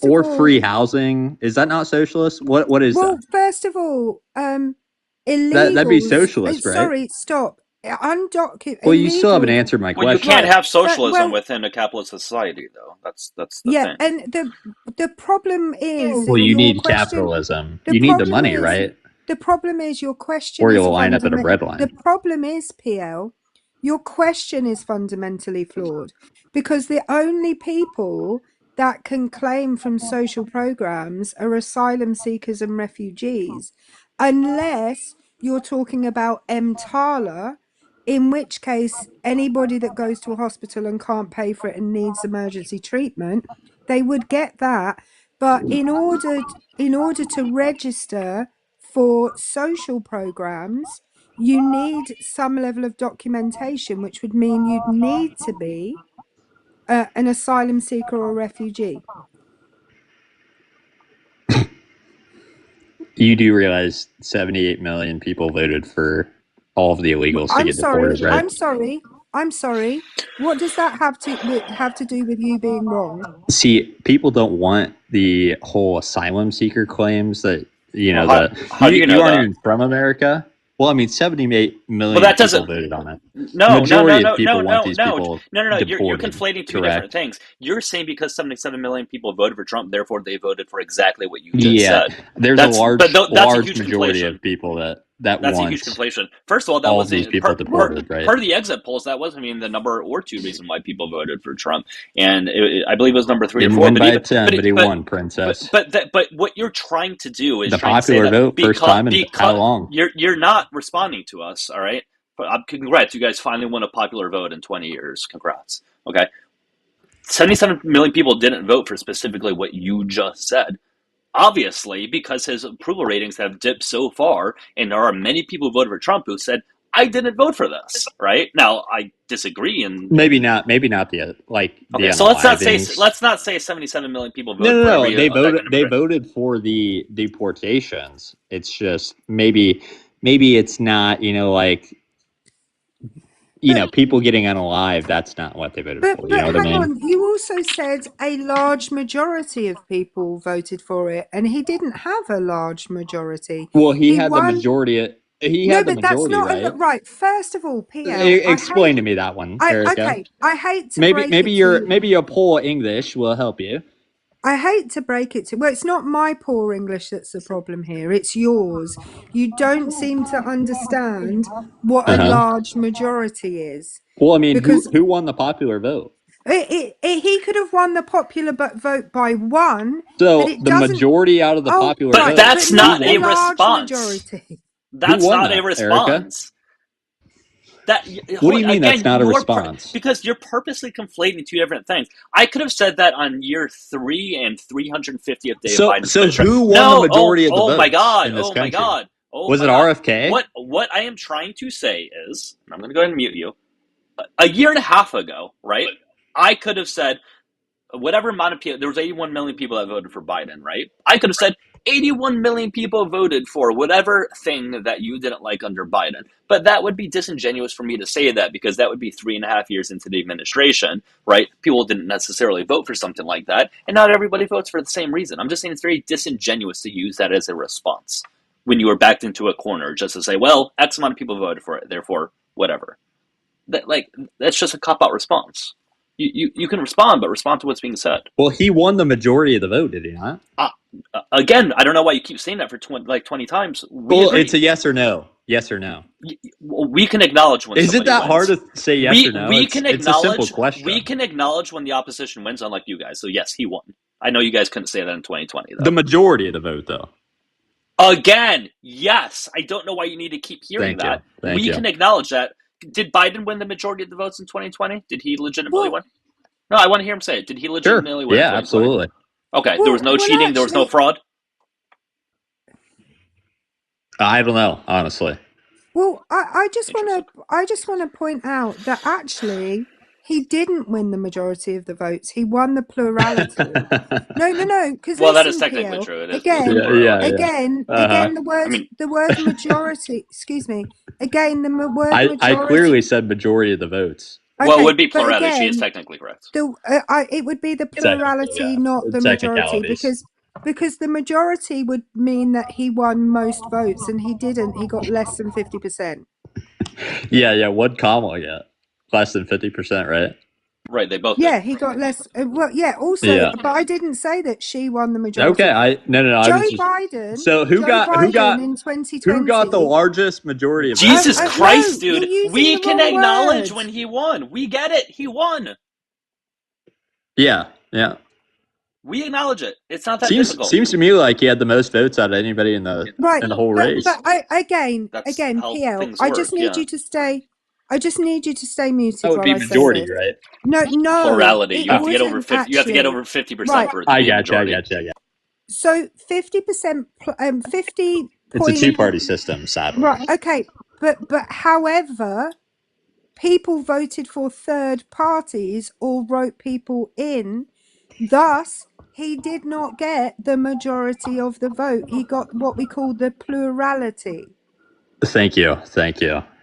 or free housing? Is that not socialist? What is that? Well, first of all, illegals. That'd be socialist, right? Sorry, stop. Undocumented. Well, you still haven't answered my question. Well, you can't have socialism within a capitalist society, though. That's the thing. And the problem is. Well, you need capitalism. You need the money, right? The problem is your question. Or you'll line up at a bread line. The problem is, PL, your question is fundamentally flawed because the only people that can claim from social programs are asylum seekers and refugees, unless you're talking about EMTALA, in which case anybody that goes to a hospital and can't pay for it and needs emergency treatment, they would get that. But in order to register for social programs, you need some level of documentation, which would mean you'd need to be an asylum seeker or a refugee. You do realize 78 million people voted for all of the illegals to get deported, right? I'm sorry. What does that have to do with you being wrong? See, people don't want the whole asylum seeker claims that you aren't even from America. Well, I mean, 78 million people voted on it. No. You're conflating two different things. You're saying because 77 million people voted for Trump, therefore they voted for exactly what you just said. There's a large majority of people that's a huge conflation. First of all, that was people deported, right? Part of the exit polls. That wasn't even the number or two reason why people voted for Trump, and I believe it was number 3 or 4. But he won, princess. But what you're trying to do is the popular vote first time in how long? You're not responding to us, all right? But congrats, you guys finally won a popular vote in 20 years. Congrats. Okay, 77 million people didn't vote for specifically what you just said. Obviously, because his approval ratings have dipped so far, and there are many people who voted for Trump who said, I didn't vote for this. Right now, I disagree, and maybe not the okay. So let's not say 77 million people voted. No. They voted for the deportations. It's just maybe it's not people getting unalive. That's not what they voted for. But hang on, you also said a large majority of people voted for it, and he didn't have a large majority. Well, he had the majority. That's not right. First of all, PL, explain to me that one, Erica. Okay, I hate to maybe your poor English will help you. I hate to break it to you. Well, it's not my poor English that's the problem here. It's yours. You don't seem to understand what a large majority is. Well, I mean, who won the popular vote? He could have won the popular vote by one. So the majority out of the popular vote. But that's not a response. Majority. That's not a response. What do you mean that's not a response? Because you're purposely conflating two different things. I could have said that on year 3 and 350th day of Biden's So who won the majority of the votes my God, in this country? My God. Was it RFK? What I am trying to say is, and I'm going to go ahead and mute you, a year and a half ago, right, I could have said, whatever amount of people, there was 81 million people that voted for Biden, right? I could have said 81 million people voted for whatever thing that you didn't like under Biden. But that would be disingenuous for me to say that because that would be 3.5 years into the administration, right? People didn't necessarily vote for something like that. And not everybody votes for the same reason. I'm just saying it's very disingenuous to use that as a response when you were backed into a corner just to say, well, X amount of people voted for it, therefore, whatever. That's just a cop-out response. You can respond, but respond to what's being said. Well, he won the majority of the vote, did he not? Again, I don't know why you keep saying that for 20 times. Well, it's a yes or no. Yes or no. We can acknowledge when Is it somebody that wins. hard to say yes or no? We can It's a simple acknowledge. question. We can acknowledge when the opposition wins, unlike you guys. So yes, he won. I know you guys couldn't say that in 2020, though. The majority of the vote, though. Again, yes. I don't know why you need to keep hearing Thank you. that. Thank We you. can acknowledge that. Did Biden win the majority of the votes in 2020? Did he legitimately Well- win? No, I want to hear him say it. Did he Sure. legitimately win? Yeah, in 2020? absolutely. Okay, there was no Well, cheating. There was no actually- fraud. I don't know, honestly. Well, I just want to point out that actually he didn't win the majority of the votes. He won the plurality. No, because Well, that listen, is technically PL, true. It is again, Yeah. again, Uh-huh. again, the word, I mean- the word majority. Excuse me. Again, the word I majority. clearly said majority of the votes. Well, it would be but plurality. She is again, technically correct. it would be the plurality, yeah. not the majority, Technicalities. because the majority would mean that he won most votes, and he didn't. He got less than 50%. Yeah. What'd Kamala get? Less than 50%, right? Right, they both Yeah, did. he got less. Well, yeah. Also, Yeah. but I didn't say that she won the majority. Okay, no. I Joe was just, Biden. so Joe Biden in 2020. who got the largest majority of Jesus votes? Christ, no, dude. you're using We the can wrong acknowledge word. when he won. We get it. He won. Yeah. We acknowledge it. It's not that difficult. Seems to me like he had the most votes out of anybody in the whole race. But again, That's how PL, things I just work, need yeah. you to stay. I just need you to stay muted That would while be I say majority, this. right? No, Plurality. it You have to get over wouldn't 50. You have to get actually. over 50% Right. for it to I be a gotcha. majority. So 50%, 50. It's a two-party system, sadly. Right. Okay. But however, people voted for third parties or wrote people in. Thus, he did not get the majority of the vote. He got what we call the plurality. Thank you.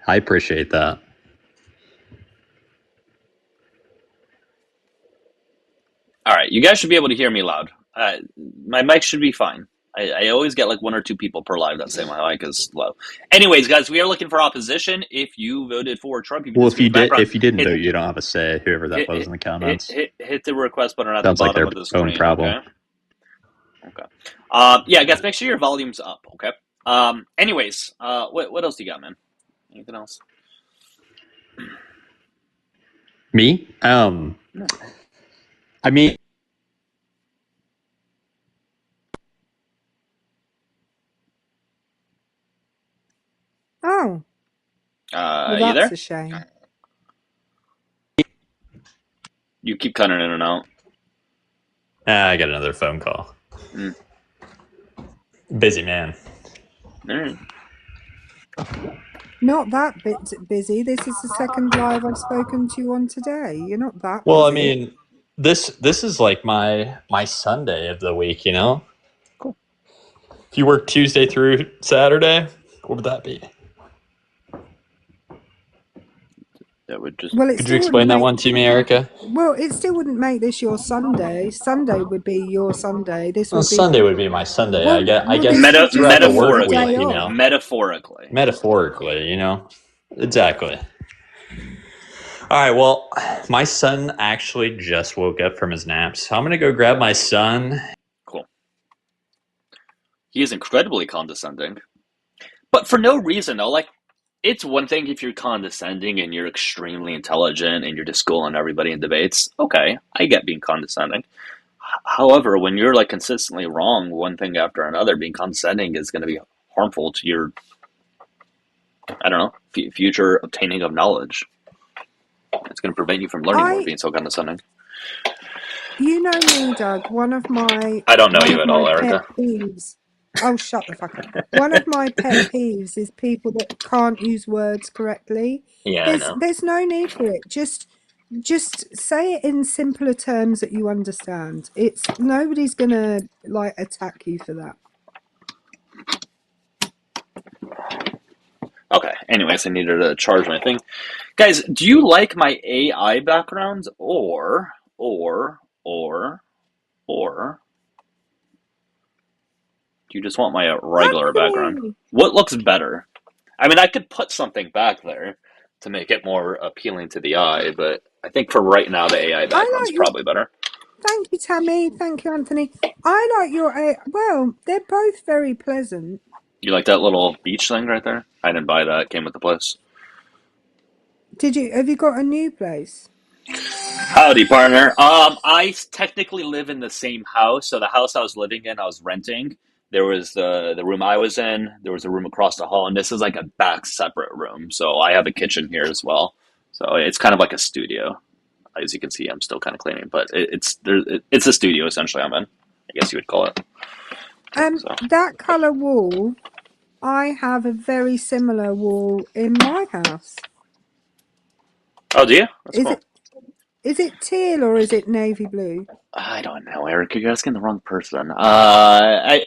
I appreciate that. All right, you guys should be able to hear me loud. My mic should be fine. I always get like 1 or 2 people per live that say my mic is low. Anyways, guys, we are looking for opposition. If you voted for Trump, Well, if you didn't vote, you don't have a say. Whoever that was in the comments. Hit the request button at Sounds the like bottom their of the screen. own problem. Okay. Yeah, guys, make sure your volume's up. Okay. Anyways, what else do you got, man? Anything else? Me? I mean, Oh, well, You that's there? a shame. You keep cutting in and out. I got another phone call. Busy man. All right. Not that bit busy. This is the second live I've spoken to you on today. You're not that Well, I busy. mean, this is like my Sunday of the week, you know? Cool. If you work Tuesday through Saturday, what would that be? That would just. Well, it Could still you explain wouldn't that one to me, Erica? Well, it still wouldn't make this your Sunday. Sunday would be your Sunday. This Well, would be Sunday would be my Sunday. Well, I guess this would just throughout the be work your week, day you off. know? Metaphorically, you know? Exactly. All right, well, my son actually just woke up from his nap, so I'm going to go grab my son. Cool. He is incredibly condescending, but for no reason though. Like, it's one thing if you're condescending and you're extremely intelligent and you're just schooling everybody in debates. Okay, I get being condescending. However, when you're like consistently wrong one thing after another, being condescending is going to be harmful to your, I don't know, future obtaining of knowledge. It's going to prevent you from learning more being so condescending. You know me, Doug. One of my I don't know you at all, pet Erica. peeves. Oh, shut the fuck up. One of my pet peeves is people that can't use words correctly. Yeah, I know. There's no need for it. Just say it in simpler terms that you understand. It's nobody's gonna like attack you for that. Okay, anyways, I needed to charge my thing. Guys, do you like my AI backgrounds or do you just want my regular background? What looks better? I mean, I could put something back there to make it more appealing to the eye, but I think for right now, the AI I background's like your. probably better. Thank you, Tammy. Thank you, Anthony. I like your. Well, they're both very pleasant. You like that little beach thing right there? I didn't buy that. It came with the place. Did you? Have you got a new place? Howdy, partner. I technically live in the same house. So the house I was living in, I was renting. There was the room I was in. There was a room across the hall, and this is like a back separate room. So I have a kitchen here as well. So it's kind of like a studio. As you can see, I'm still kind of cleaning, but it's a studio essentially. I'm in. I guess you would call it. So. That color wall. I have a very similar wall in my house. Oh, do you? That's Is cool. it? Is it teal or is it navy blue? I don't know, Eric. You're asking the wrong person. I'm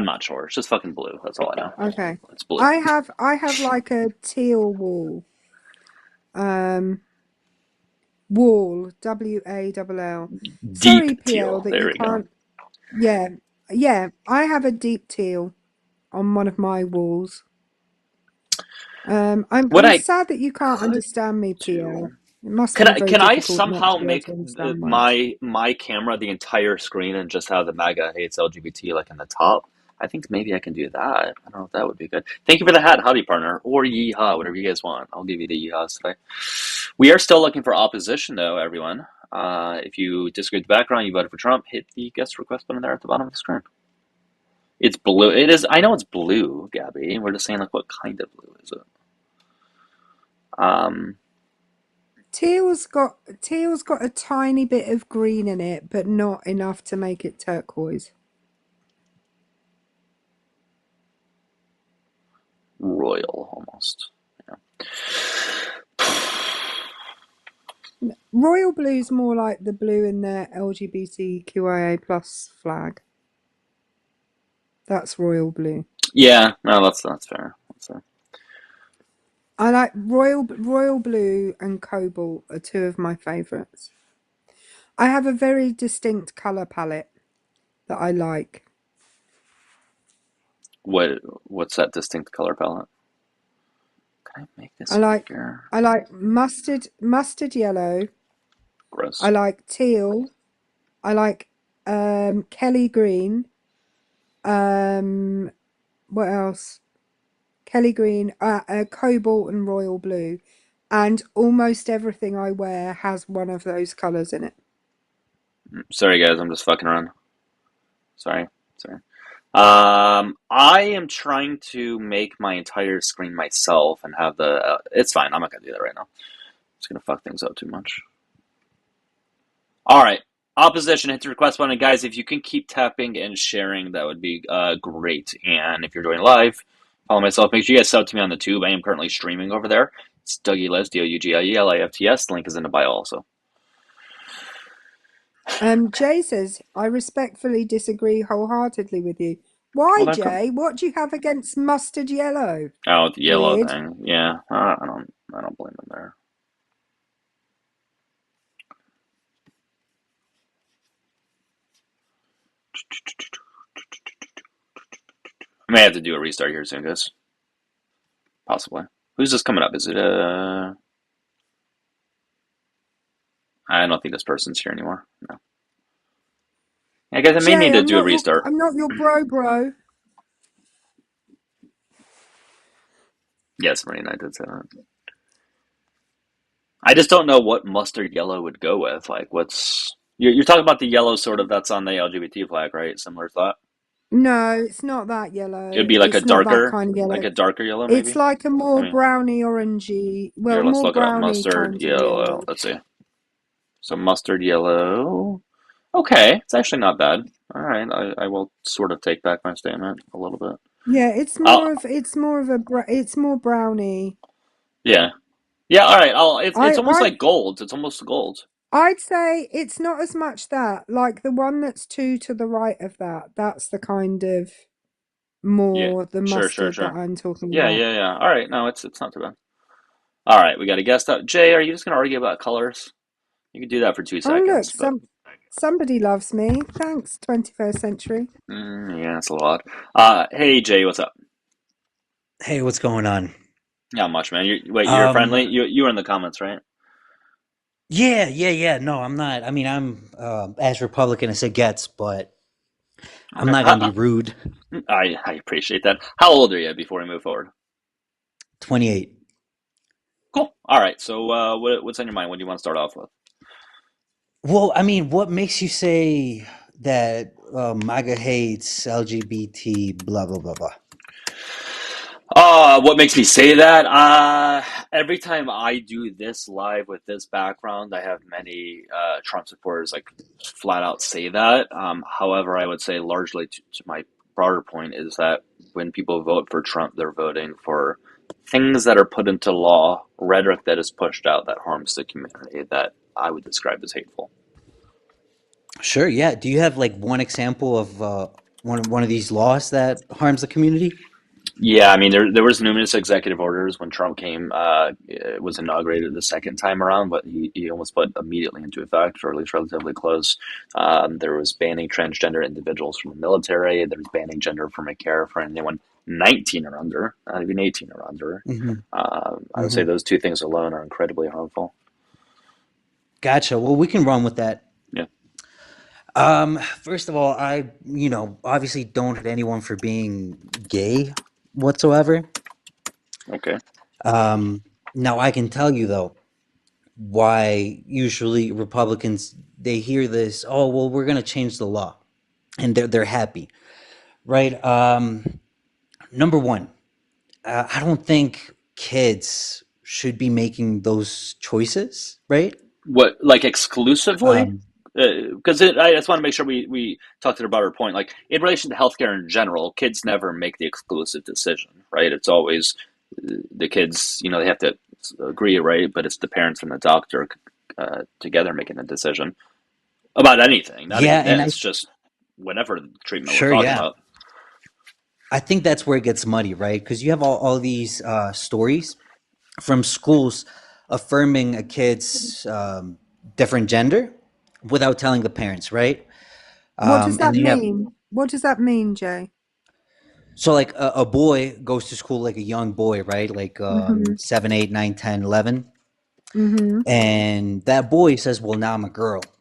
not sure. It's just fucking blue. That's all I know. Okay. It's blue. I have like a teal wall. Wall, WALL. Deep Sorry, PL, teal. that There you we go. can't. Yeah, yeah. I have a deep teal on one of my walls. I'm sad that you can't understand me, PL. It must be very Can I difficult not somehow to be able make to understand words. my camera the entire screen and just have the MAGA hates LGBT like in the top? I think maybe I can do that. I don't know if that would be good. Thank you for the hat, howdy partner, or yeehaw, whatever you guys want. I'll give you the yeehaws today. We are still looking for opposition, though, everyone. If you disagree with the background, you voted for Trump, hit the guest request button there at the bottom of the screen. It's blue. It is. I know it's blue, Gabby. We're just saying like what kind of blue is it? Teal's got a tiny bit of green in it, but not enough to make it turquoise. Royal, almost. Yeah. Royal blue's more like the blue in their LGBTQIA plus flag. That's royal blue. Yeah, no, that's fair. That's fair. I like royal blue and cobalt are two of my favourites. I have a very distinct colour palette that I like. What's that distinct color palette? Can I make this bigger? I like mustard yellow. Gross. I like teal. I like Kelly green. What else? Kelly green, cobalt and royal blue. And almost everything I wear has one of those colours in it. Sorry, guys, I'm just fucking around. Sorry. I am trying to make my entire screen myself and have the. It's fine. I'm not gonna do that right now. It's gonna fuck things up too much. All right. Opposition, hit the request button. Guys, if you can keep tapping and sharing, that would be great. And if you're doing live, follow myself. Make sure you guys sub to me on the tube. I am currently streaming over there. It's Dougielifts, Dougielifts. The link is in the bio also. Jay says, I respectfully disagree wholeheartedly with you. Why, Jay? What do you have against mustard yellow? Oh, the yellow Weird. thing. Yeah, I don't blame them there. I may have to do a restart here soon, guys. Possibly. Who's this coming up? Is it I don't think this person's here anymore. No. I guess I may need to do a restart. I'm not your bro. Yes, Marina, I did say that. I just don't know what mustard yellow would go with. Like, what's you're talking about the yellow sort of that's on the LGBT flag, right? Similar to that. No, it's not that yellow. It'd be like it's a darker, kind of yellow. like a darker yellow, maybe. It's like a more browny orangey. Well, here, let's more look up browny mustard kind of yellow. Let's see. So mustard yellow. Okay, it's actually not bad. All right, I will sort of take back my statement a little bit. Yeah, it's more browny. Yeah. All right. It's almost like gold. It's almost gold. I'd say it's not as much that. Like the one that's two to the right of that. That's the kind of more the mustard that I'm talking about. Yeah. All right. No, it's not too bad. All right, we got a guest up. Jay, are you just gonna argue about colors? You can do that for 2 seconds. Oh look, somebody loves me. Thanks, 21st century. Yeah, that's a lot. Hey Jay, what's up? Hey, what's going on? Not much, man. Wait, you're Um, friendly. You were in the comments, right? yeah, yeah, yeah. No, I'm not. I mean, I'm as Republican as it gets, but I'm Okay. not gonna be rude. I appreciate that. How old are you before we move forward? 28. Cool. All right. So, what's on your mind? What do you want to start off with? Well, I mean, what makes you say that MAGA hates LGBT, blah blah blah blah? What makes me say that? Every time I do this live with this background, I have many Trump supporters like flat out say that. However, I would say largely to my broader point is that when people vote for Trump, they're voting for things that are put into law, rhetoric that is pushed out that harms the community that I would describe as hateful. Sure, yeah. Do you have like one example of one of these laws that harms the community? Yeah, I mean, there was numerous executive orders when Trump came was inaugurated the second time around, but he almost put immediately into effect, or at least relatively close. There was banning transgender individuals from the military. There was banning gender affirming care for anyone 19 or under, not even 18 or under. Hmm. I would say Hmm. those two things alone are incredibly harmful. Gotcha. Well, we can run with that. Yeah. First of all, obviously don't hit anyone for being gay whatsoever. Okay. Now I can tell you though why usually Republicans they hear this, oh well, we're gonna change the law, and they're happy, right? Number one, I don't think kids should be making those choices, right? What, like exclusively? Um, Because I just want to make sure we talk to the broader point. Like in relation to healthcare in general, kids never make the exclusive decision, right? It's always the kids, they have to agree, right? But it's the parents and the doctor together making the decision about anything. Not yeah, even and this, just whatever treatment we're sure, talking yeah. about. I think that's where it gets muddy, right? Because you have all these stories from schools affirming a kid's different gender without telling the parents, right? What does And that then you have mean? What does that mean, Jay? so like a boy goes to school like a young boy, right? Like Mm-hmm. 7, 8, 9, 10, 11, Mm-hmm. and that boy says, "Well, now I'm a girl."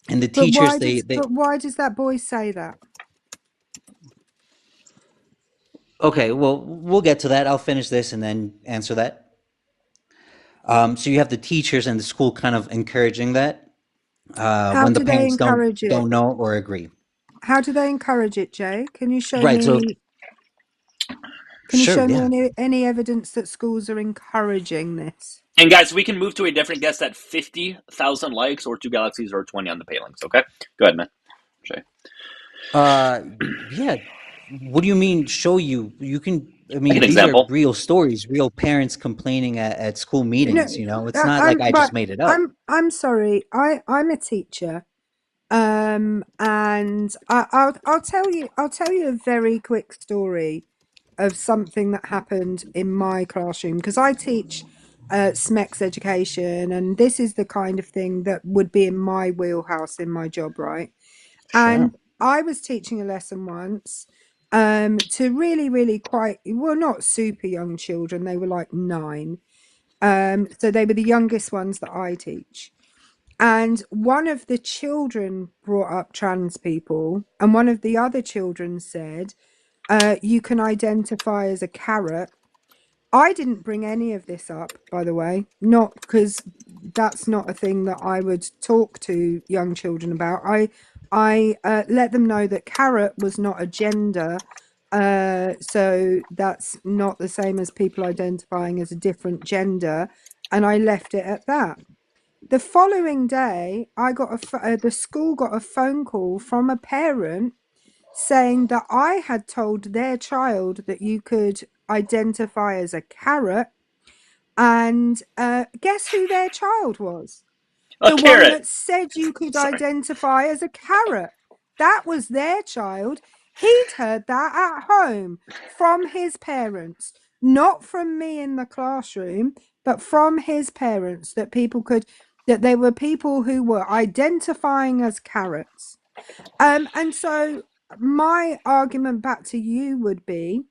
And the teachers, they But why does that boy say that? okay, well, we'll get to that. I'll finish this and then answer that. So you have the teachers and the school kind of encouraging that How when the do they parents don't encourage it? don't know or agree. How do they encourage it, Jay? Can you show Right. So me? Can you sure, show me yeah. any evidence that schools are encouraging this? And guys, we can move to a different guest at 50,000 likes or two galaxies or 20 on the pay links. Okay, go ahead, man. Shay. Uh, yeah. What do you mean? Show you? You can. I Like mean, an these are example. real stories, real parents complaining at school No, meetings. It's not like I'm I right. just made it up. I'm sorry. I'm a teacher. And I'll tell you a very quick story of something that happened in my classroom because I teach SMEX education, and this is the kind of thing that would be in my wheelhouse in my job, right? Sure. And I was teaching a lesson once to really, really quite well, not super young children. They were like 9. So they were the youngest ones that I teach. And one of the children brought up trans people, and one of the other children said, you can identify as a carrot. I didn't bring any of this up, by the way, not because that's not a thing that I would talk to young children about. I let them know that carrot was not a gender, so that's not the same as people identifying as a different gender, and I left it at that. The following day, the school got a phone call from a parent saying that I had told their child that you could identify as a carrot, and guess who their child was? A The one carrot. that said you could Sorry. identify as a carrot. That was their child. He'd heard that at home from his parents, not from me in the classroom, but from his parents, that there were people who were identifying as carrots. And so my argument back to you would be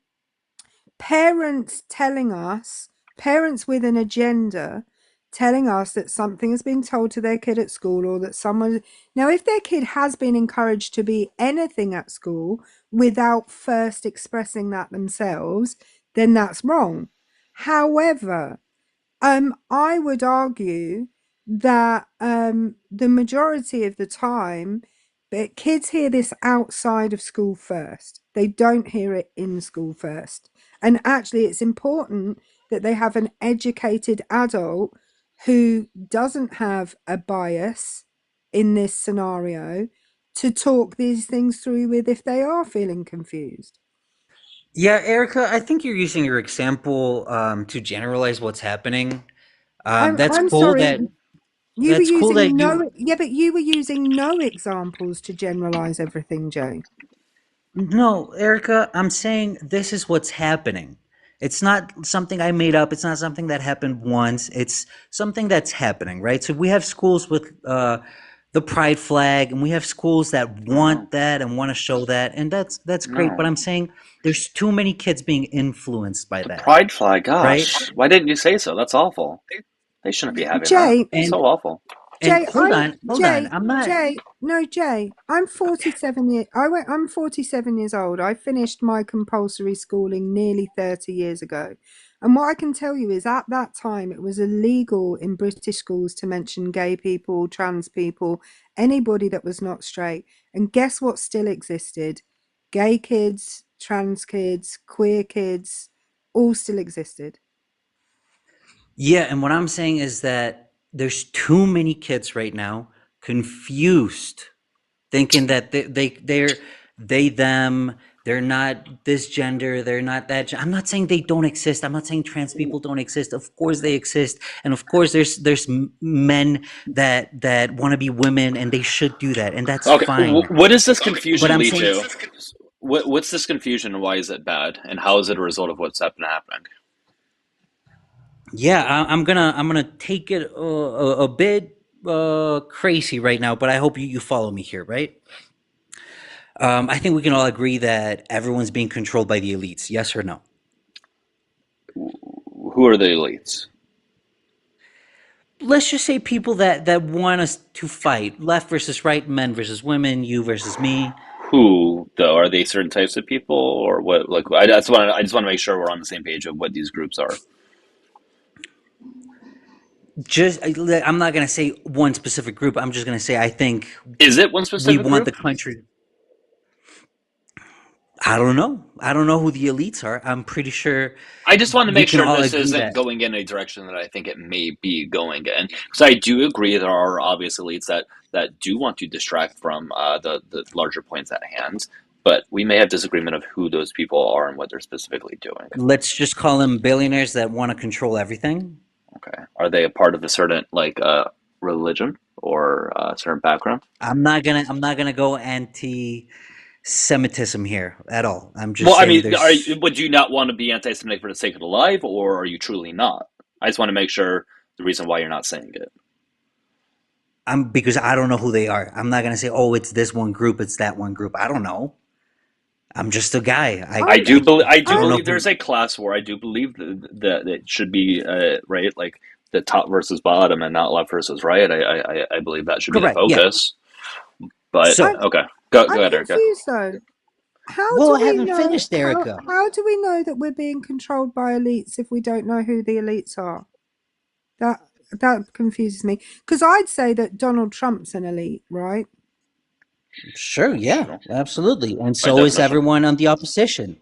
parents telling us parents with an agenda telling us that something has been told to their kid at school, or that someone, now if their kid has been encouraged to be anything at school without first expressing that themselves, then that's wrong. However, I would argue that the majority of the time, but kids hear this outside of school first. They don't hear it in school first. And actually, it's important that they have an educated adult who doesn't have a bias in this scenario to talk these things through with if they are feeling confused. Yeah, Erica, I think you're using your example to generalize what's happening. That's I'm cool sorry, that you were that's cool using that you. no, yeah, but you were using no examples to generalize everything, Joe. No, Erica, I'm saying this is what's happening. It's not something I made up. It's not something that happened once. It's something that's happening, right? So we have schools with the pride flag, and we have schools that No, want that and want to show that, and that's great. But no. I'm saying there's too many kids being influenced by The that, pride flag, right? gosh. Why didn't you say so? That's awful. They shouldn't be having that. Jay, It's And so awful. and Jay, hold on, hold on. I'm not. Jay, I'm 47 years, I'm 47 years old. I finished my compulsory schooling nearly 30 years ago. And what I can tell you is at that time, it was illegal in British schools to mention gay people, trans people, anybody that was not straight. And guess what still existed? Gay kids, trans kids, queer kids, all still existed. Yeah, and what I'm saying is that there's too many kids right now confused, thinking that they them, they're not this gender, they're not that. I'm not saying they don't exist. I'm not saying trans people don't exist. Of course they exist, and of course there's men that want to be women, and they should do that, and that's Okay, fine. what does this But confusion I'm lead saying, to? What's this confusion and why is it bad? And how is it a result of what's been happening? yeah, I'm gonna take it a bit crazy right now, but I hope you follow me here, right? I think we can all agree that everyone's being controlled by the elites. Yes or no? Who are the elites? Let's just say people that want us to fight, left versus right, men versus women, you versus me. Who though? Are they certain types of people or what? Like, I just want to make sure we're on the same page of what these groups are. I'm not gonna say one specific group. I'm just gonna say I think Is it one we specific want group? the country. I don't know. I don't know who the elites are. I'm pretty sure I just want to we make can sure all this agree isn't that. going in a direction that I think it may be going in. Because I do agree there are obvious elites that do want to distract from the larger points at hand, but we may have disagreement of who those people are and what they're specifically doing. Let's just call them billionaires that want to control everything. Okay, are they a part of a certain religion or a certain background? I'm not gonna go anti-Semitism here at all. I'm Well, just I saying mean, there's. would you not want to be anti-Semitic for the sake of the life, or are you truly not? I just want to make sure the reason why you're not saying it. I'm because I don't know who they are. I'm not gonna say, oh, it's this one group, it's that one group. I don't know. I'm just a guy. I I'm, do believe I don't know there's who. a class war. I do believe that it should be right, like the top versus bottom, and not left versus right. I believe that should be the Correct. Yeah. focus. But I'm, So, okay, go I'm ahead, Erica. confused though. How well, do I we haven't know finished, Erica. how do we know that we're being controlled by elites if we don't know who the elites are? That that confuses me. Because I'd say that Donald Trump's an elite, right? Sure. That's Yeah. true Absolutely. And by so is definition. everyone on the opposition,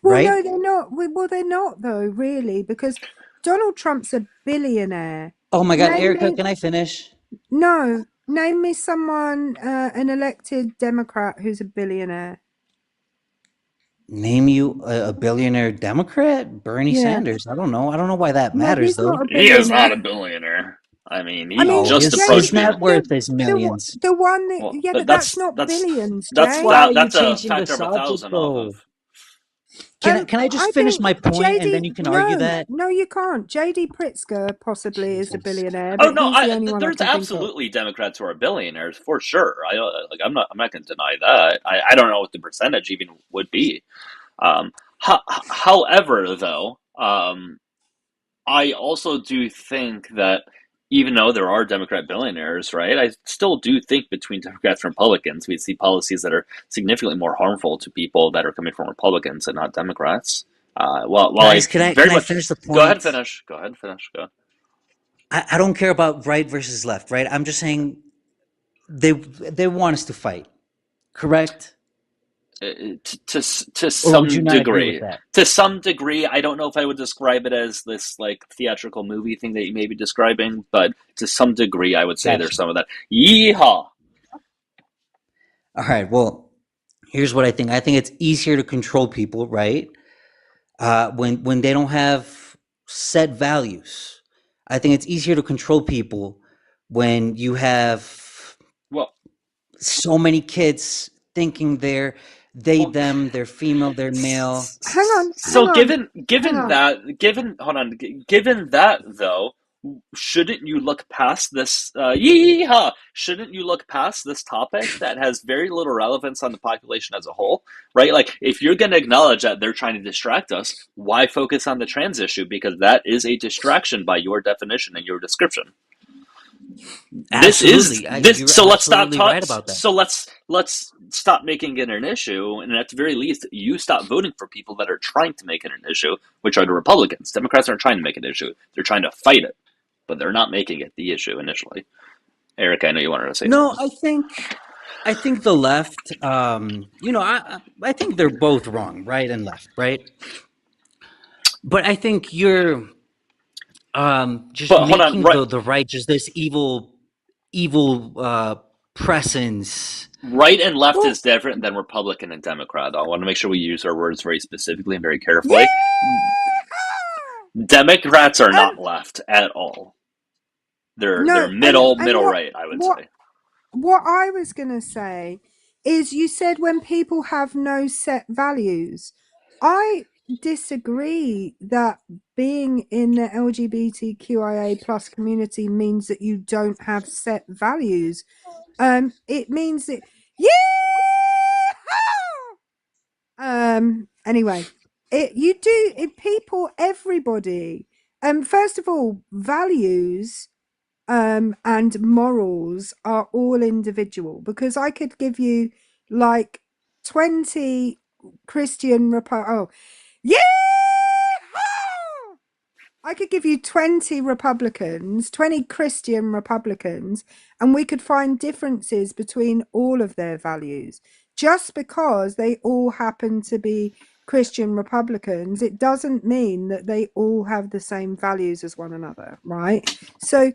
Well, right? no, they're not. Well, they're not though, really, because Donald Trump's a billionaire. Oh my God, Name Erica, me can I finish? no, name me someone, an elected Democrat who's a billionaire. Name you a billionaire Democrat? Bernie Yeah, Sanders. I don't know. I don't know why that no, matters he's though. not a He is not a billionaire. billionaire. I mean, I he mean, Oh, just Jay, his approached being. net worth is millions. the one that, Well, yeah, that, but that's that's not that's billions, that's Jay. Why are you that's a changing the factor of a subject thousand off though? of. Can I I just finish think my point and then JD, you can argue no, that? no, you can't. JD Pritzker possibly is a Jesus. billionaire, Oh but no, he's the only one I there's can think of. absolutely Democrats who are billionaires for sure. I'm not going to deny that. I don't know what the percentage even would be. However, though, I also do think that even though there are Democrat billionaires, right, I still do think between Democrats and Republicans, we see policies that are significantly more harmful to people that are coming from Republicans and not Democrats. While I Guys, can very I much finish the go ahead, point? finish. Go ahead, finish. Go. I don't care about right versus left, right? I'm just saying they want us to fight, correct? To Or would you some not agree with degree. that? To some degree, I don't know if I would describe it as this like theatrical movie thing that you may be describing, but to some degree, I would say there's Gotcha. some of that. Yeehaw! All right. Well, here's what I think. I think it's easier to control people, right? When they don't have set values. I think it's easier to control people when you have Well, so many kids thinking they, well, them, they're female, they're male. so Hang given on. that given hold on given that though, shouldn't you look past this? Yeehaw! Shouldn't you look past this topic that has very little relevance on the population as a whole? Right? Like, if you're going to acknowledge that they're trying to distract us, why focus on the trans issue? Because that is a distraction by your definition and your description. This is Absolutely. this. You're So let's stop absolutely talk. right about that. So let's stop making it an issue, and at the very least, you stop voting for people that are trying to make it an issue, which are the Republicans. Democrats aren't trying to make it an issue; they're trying to fight it, but they're not making it the issue initially. Eric, I know you wanted to say No, something. I think the left, I think they're both wrong, right and left, right? But I think you're just But hold on, making right, the right just this evil presence. right and left Well, is different than Republican and Democrat. I want to make sure we use our words very specifically and very yeah. carefully. Democrats are Um, not left at all. They're no, and middle right, I would what say. what I was gonna say is you said when people have no set values. I disagree that being in the LGBTQIA plus community means that you don't have set values. It means that yeah. Anyway, you do it, people, everybody. First of all, values and morals are all individual, because I could give you like 20 oh yeah, I could give you 20 Republicans, 20 Christian Republicans, and we could find differences between all of their values. Just because they all happen to be Christian Republicans, it doesn't mean that they all have the same values as one another, right? So,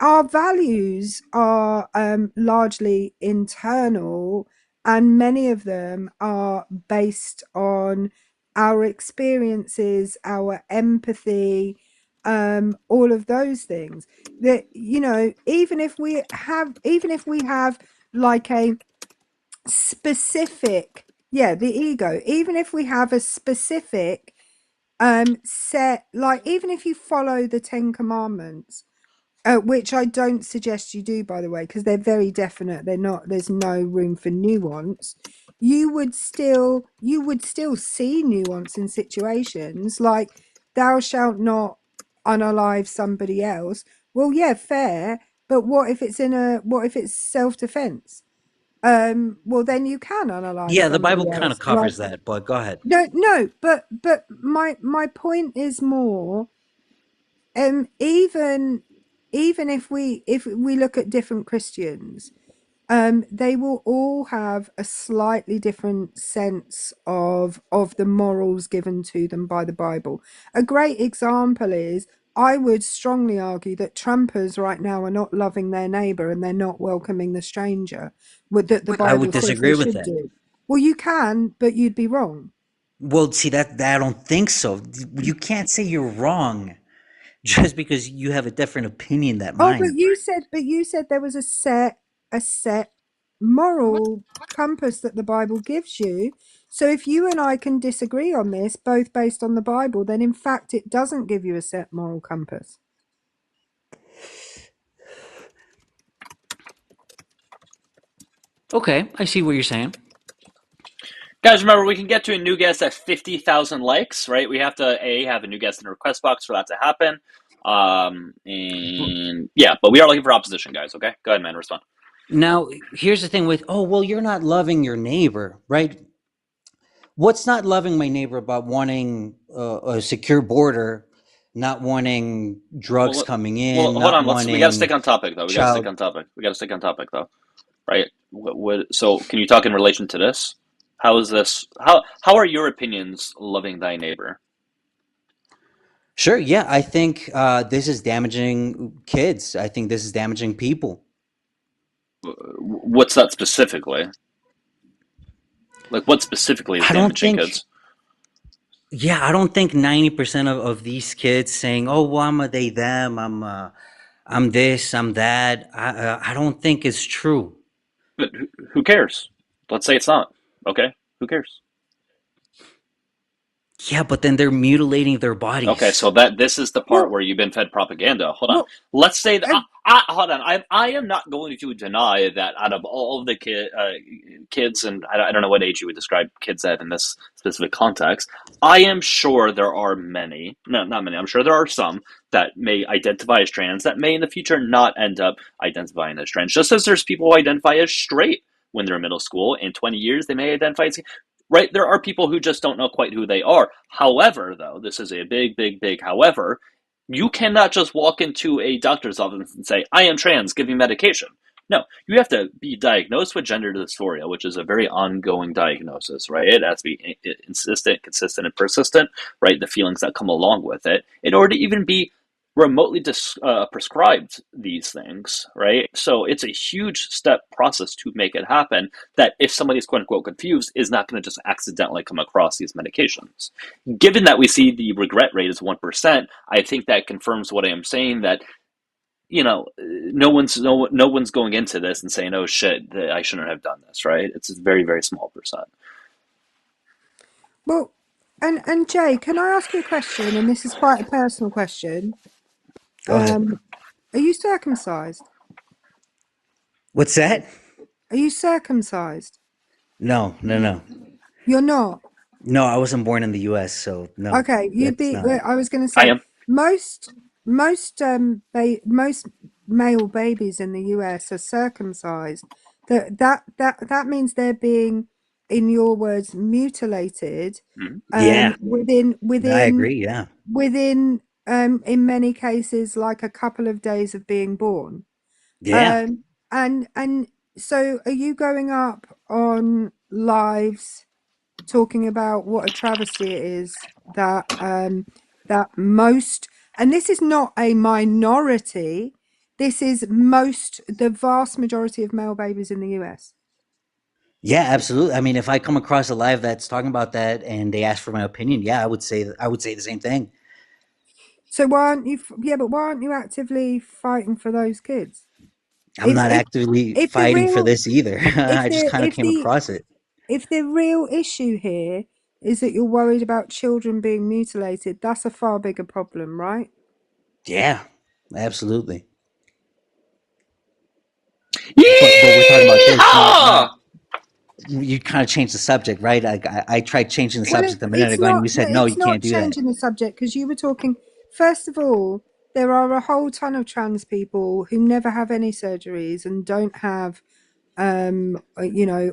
our values are largely internal, and many of them are based on our experiences, our empathy, all of those things. That, even if we have like a specific, yeah, the ego, even if we have a specific set, like even if you follow the Ten Commandments, which I don't suggest you do, by the way, because they're very definite. They're not. There's no room for nuance. You would still see nuance in situations like thou shalt not unalive somebody else. Well, yeah, fair. But what if it's self-defense? Well, then you can unalive Yeah, the somebody Bible kind of else. Like, covers that, but go ahead. no, but my point is more, even if we look at different Christians, they will all have a slightly different sense of the morals given to them by the Bible. A great example is, I would strongly argue that Trumpers right now are not loving their neighbor and they're not welcoming the stranger, that the I would Bible says they disagree with should that. do. Well, you can, but you'd be wrong. Well, see that I don't think so. You can't say you're wrong just because you have a different opinion than Oh, mine. but you said there was a set moral compass that the Bible gives you. So if you and I can disagree on this, both based on the Bible, then in fact it doesn't give you a set moral compass. Okay, I see what you're saying. Guys, remember, we can get to a new guest at 50,000 likes, right? We have to, have a new guest in the request box for that to happen. And yeah, but we are looking for opposition, guys, okay? Go ahead, man, respond. Now, here's the thing with, oh, well, you're not loving your neighbor, right? What's not loving my neighbor about wanting a secure border, not wanting drugs Well, coming well, in, hold not on. We got to stick wanting on topic, though. We got to stick child. on topic. Right? So, can you talk in relation to this? How is this? How are your opinions loving thy neighbor? Sure, yeah, I think this is damaging kids. I think this is damaging people. What's that specifically? Like, what specifically is I don't damaging think, kids? yeah, I don't think 90% of these kids saying, "Oh, well, I'm a they them, I'm this, I'm that." I don't think it's true. But who cares? Let's say it's not. Okay, who cares? Yeah, but then they're mutilating their Okay, bodies. so that this is the part Well, where you've been fed propaganda. Hold on. well, Let's say that. uh, Hold on. I am not going to deny that out of all of the kids, and I don't know what age you would describe kids at in this specific context. I am sure there are many, no, not many. I'm sure there are some that may identify as trans that may in the future not end up identifying as trans. Just as there's people who identify as straight when they're in middle school. In 20 years, they may identify as right? There are people who just don't know quite who they are. However, though, this is a big, big, big however, you cannot just walk into a doctor's office and say, I am trans, give me medication. No, you have to be diagnosed with gender dysphoria, which is a very ongoing diagnosis, right? It has to be insistent, consistent, and persistent, right? The feelings that come along with it, in order to even be remotely prescribed these things, right? So it's a huge step process to make it happen that if somebody's quote unquote confused is not going to just accidentally come across these medications. Given that we see the regret rate is 1%, I think that confirms what I am saying that no one's going into this and saying, "Oh shit, I shouldn't have done this." Right? It's a very very small percent. well, and Jay, can I ask you a question? And this is quite a personal question. Go ahead. Are you circumcised? What's that? Are you circumcised? No, no, no. You're not. No, I wasn't born in the US, so no, Okay, you'd that's be. not. I was going to I say am. most most male babies in the US are circumcised. That means they're being, in your words, mutilated. Mhm. Yeah, Within I agree. Yeah. in many cases like a couple of days of being born. Yeah. And so are you going up on lives talking about what a travesty it is that that most, and this is not a minority, this is the vast majority of male babies in the US. Yeah, absolutely. I mean, if I come across a live that's talking about that and they ask for my opinion, yeah, I would say the same thing. So why aren't you yeah, but why aren't you actively fighting for those kids? I'm not If actively if the fighting for real this either. if I just the kind of if came the across it. if the real issue here is that you're worried about children being mutilated, that's a far bigger problem, right? Yeah, absolutely. But we're talking about this, not Yeehaw! you kind of changed the subject, right? I tried changing the Well, subject a minute ago and you said no, it's you not can't do that. changing the subject because you were talking. First of all, there are a whole ton of trans people who never have any surgeries and don't have,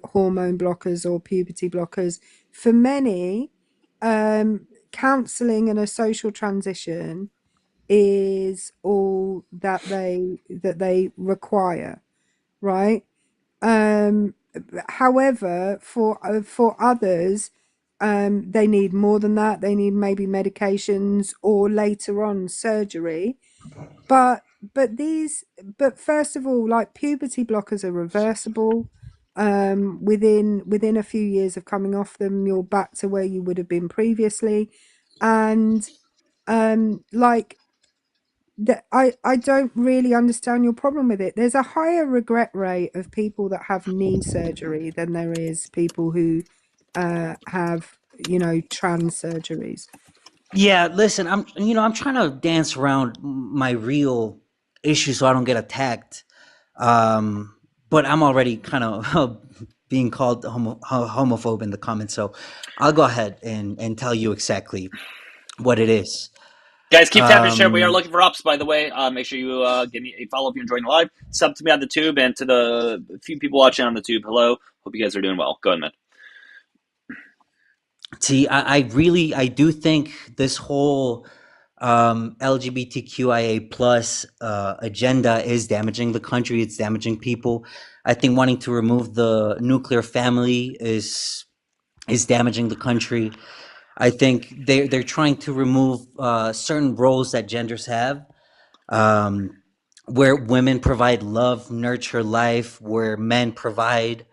hormone blockers or puberty blockers. For many, counselling and a social transition is all that they require, right? Um, However, for others, they need more than that. They need maybe medications or later on surgery. But but first of all, like puberty blockers are reversible. Within a few years of coming off them, you're back to where you would have been previously, and like that I don't really understand your problem with it. There's a higher regret rate of people that have knee surgery than there is people who have, trans surgeries. Yeah, listen, I'm trying to dance around my real issue so I don't get attacked. But I'm already kind of being called homophobe in the comments. So I'll go ahead and tell you exactly what it is. Guys, keep tapping share. We are Um, looking for ups, by the way. Make sure you give me a follow if you're enjoying the live. Sub to me on the tube, and to the few people watching on the tube, hello. Hope you guys are doing well. Go ahead, man. See, I do think this whole LGBTQIA plus agenda is damaging the country. It's damaging people. I think wanting to remove the nuclear family is damaging the country. I think they're trying to remove certain roles that genders have, um, where women provide love, nurture, life, where men provide.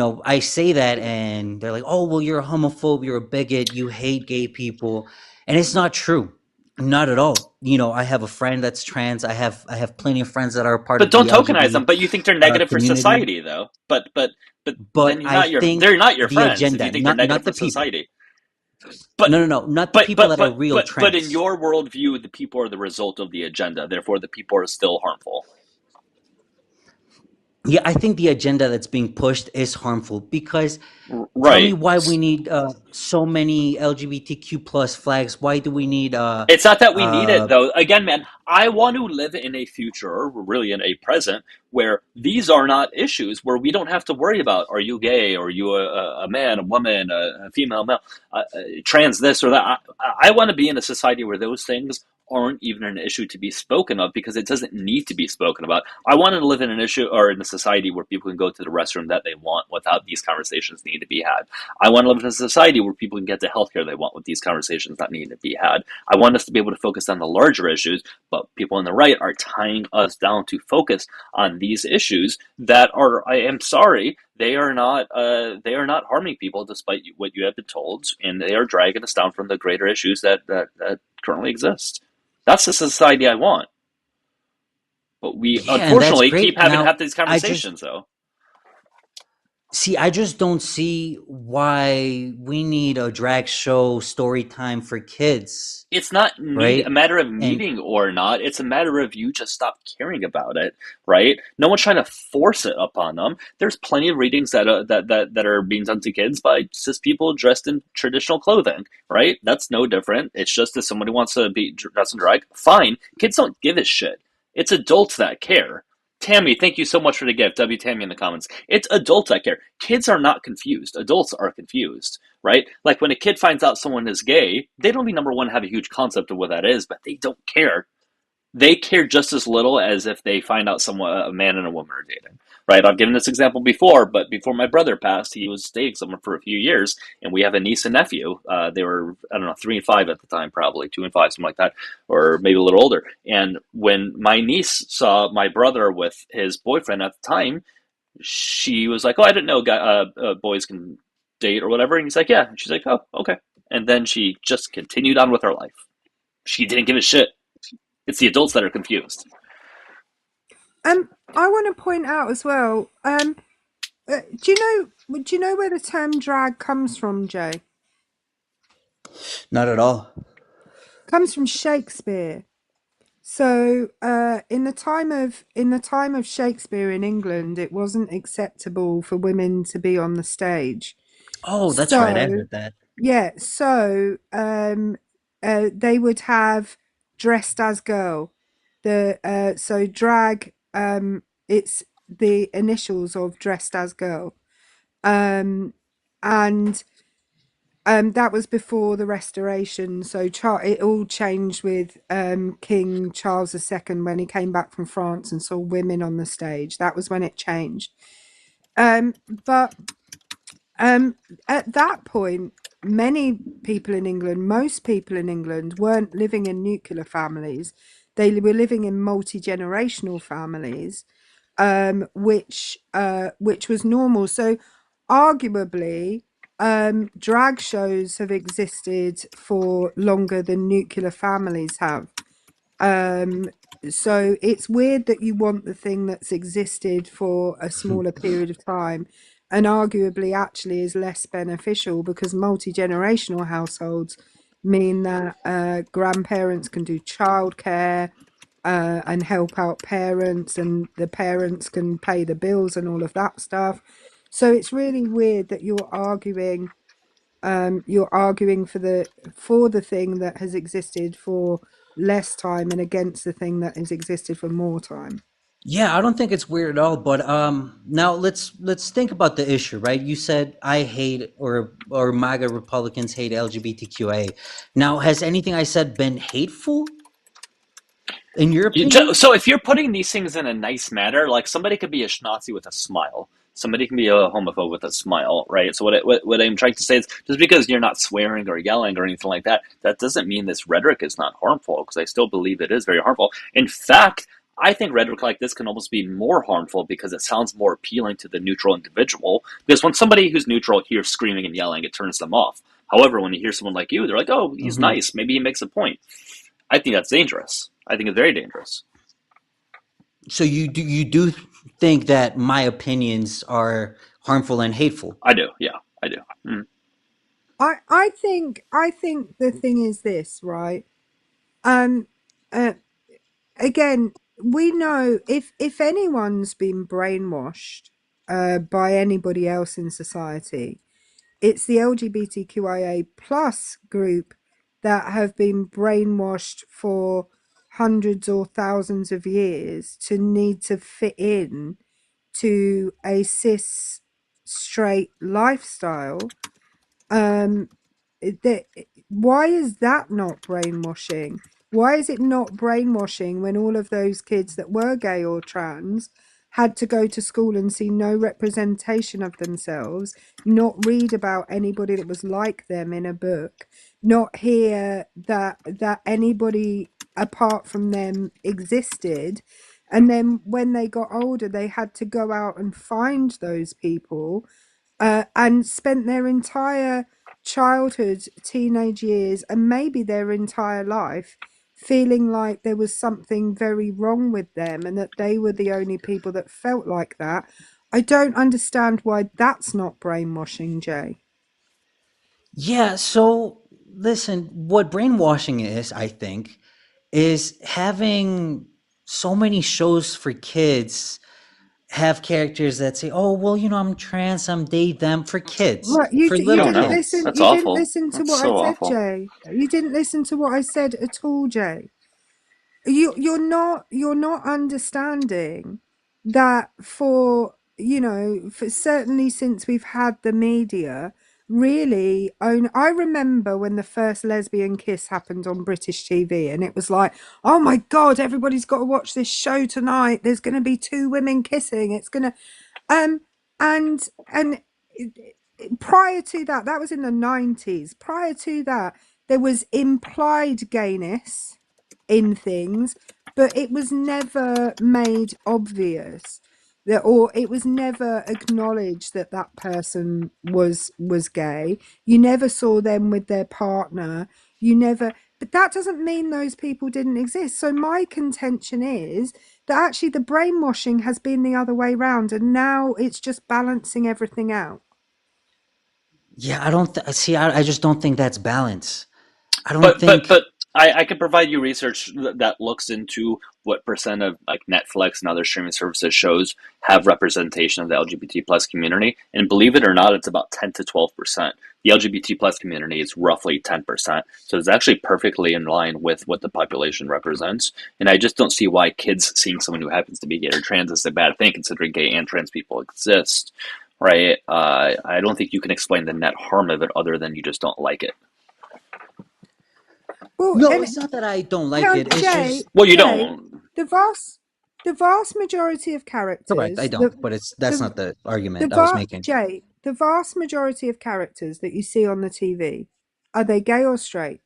And I say that, and they're like, "Oh, well, you're a homophobe, you're a bigot, you hate gay people," and it's not true, not at all. I have a friend that's trans. I have plenty of friends that are part But of the don't tokenize them. LGBT But you think they're negative for community. society, though. But then But you're I not your. think They're not your the friends if you agenda, think they're negative not for the people. society. But No, no, no, not the but people but that are but real but in trans. your worldview, the people are the result of the agenda. Therefore, the people are still harmful. Yeah, I think the agenda that's being pushed is harmful because tell me Right. why we need so many LGBTQ plus flags. Why do we need It's not that we need it, uh, though. Again, man, I want to live in a future, or really in a present, where these are not issues, where we don't have to worry about are you gay, or are you a man, a woman, a female, male, trans, this or that. I want to be in a society where those things aren't even an issue to be spoken of because it doesn't need to be spoken about. I want to live in an issue or in a society where people can go to the restroom that they want without these conversations need to be had. I want to live in a society where people can get the healthcare they want with these conversations not needing to be had. I want us to be able to focus on the larger issues, but people on the right are tying us down to focus on these issues that are, I am sorry, they are not harming people despite what you have been told, and they are dragging us down from the greater issues that currently exist. That's the society I want. But we yeah, and that's unfortunately keep great. having to Now, have these I just conversations, though. see, I just don't see why we need a drag show story time for kids, It's not a right? matter of And needing or not. It's a matter of you just stop caring about it, right? No one's trying to force it upon them. There's plenty of readings that are being done to kids by cis people dressed in traditional clothing, right? That's no different. It's just if somebody wants to be dressed in drag, fine. Kids don't give a shit. It's adults that care. Tammy, thank you so much for the gift. W Tammy in the comments. It's adults that care. Kids are not confused. Adults are confused, right? Like when a kid finds out someone is gay, they don't be number one have a huge concept of what that is, but they don't care. They care just as little as if they find out someone, a man and a woman are dating, right? I've given this example before, but before my brother passed, he was dating someone for a few years, and we have a niece and nephew. They were, I don't know, 3 and 5 at the time, probably 2 and 5, something like that, or maybe a little older. And when my niece saw my brother with his boyfriend at the time, she was like, "Oh, I didn't know boys can date or whatever." And he's like, "Yeah." And she's like, "Oh, okay." And then she just continued on with her life. She didn't give a shit. It's the adults that are confused. I want to point out as well. Do you know where the term drag comes from, Jay? not at all. Comes from Shakespeare. So, in the time of Shakespeare in England, it wasn't acceptable for women to be on the stage. Oh, that's right. I So, heard that. yeah, so they would have dressed as girl. So drag, it's the initials of dressed as girl. Um, and that was before the Restoration. So it all changed with King Charles II when he came back from France and saw women on the stage. That was when it changed. But at that point, many people in England, most people in England, weren't living in nuclear families. They were living in multi-generational families, which was normal. So, arguably, drag shows have existed for longer than nuclear families have. Um, so it's weird that you want the thing that's existed for a smaller period of time and arguably actually is less beneficial because multi-generational households mean that grandparents can do childcare. and help out parents, and the parents can pay the bills and all of that stuff. So it's really weird that you're arguing for the thing that has existed for less time and against the thing that has existed for more time. Yeah, I don't think it's weird at all. But now let's think about the issue, right? You said I hate or MAGA Republicans hate LGBTQA. Now, has anything I said been hateful in your opinion? So if you're putting these things in a nice manner, like somebody could be a schnazi with a smile. Somebody can be a homophobe with a smile, right? So what I'm trying to say is, just because you're not swearing or yelling or anything like that, that doesn't mean this rhetoric is not harmful, because I still believe it is very harmful. In fact, I think rhetoric like this can almost be more harmful because it sounds more appealing to the neutral individual. Because when somebody who's neutral hears screaming and yelling, it turns them off. However, when you hear someone like you, they're like, oh, he's Hmm. nice. Maybe he makes a point. I think that's dangerous. I think it's very dangerous. So you do think that my opinions are harmful and hateful? I do. Yeah, I do. Mm. I think the thing is this, right? Um, uh, Again, we know if anyone's been brainwashed by anybody else in society, it's the LGBTQIA plus group that have been brainwashed for hundreds or thousands of years to need to fit in to a cis straight lifestyle. um why is that not brainwashing? Why is it not brainwashing when all of those kids that were gay or trans had to go to school and see no representation of themselves, not read about anybody that was like them in a book, not hear that anybody apart from them existed, and then when they got older they had to go out and find those people, and spent their entire childhood, teenage years, and maybe their entire life feeling like there was something very wrong with them and that they were the only people that felt like that. I don't understand why that's not brainwashing, Jay. Yeah, so listen, what brainwashing is, I think, is having so many shows for kids have characters that say, "Oh, well, I'm trans, I'm they them," for kids, Right, you for you little Oh didn't no, kids. listen. that's You didn't awful. listen to That's what I so said, awful. Jay. You didn't listen to what I said at all, Jay. You're not understanding that for certainly since we've had the media really own. I remember when the first lesbian kiss happened on British TV, and it was like, oh my god, everybody's got to watch this show tonight, there's going to be two women kissing, it's going to um and prior to that, that was in the 90s. Prior to that, there was implied gayness in things, but it was never made obvious that, or it was never acknowledged that that person was gay. You never saw them with their partner. You never, but that doesn't mean those people didn't exist. So my contention is that actually the brainwashing has been the other way round, and now it's just balancing everything out. Yeah, I don't see. I just don't think that's balance. I don't But but think. but I can provide you research that looks into what percent of like Netflix and other streaming services shows have representation of the LGBT plus community, and believe it or not, it's about 10 to 12%. The LGBT plus community is roughly 10%, so it's actually perfectly in line with what the population represents. And I just don't see why kids seeing someone who happens to be gay or trans is a bad thing, considering gay and trans people exist, right? I don't think you can explain the net harm of it other than you just don't like it. Well, No, and it's not that I don't like now, it. It's Jay, just Well, you Jay, don't. the vast majority of correct. I characters, don't. But that's the not the the argument I was va- making. Jay, the vast majority of characters that you see on the TV, are they gay or straight?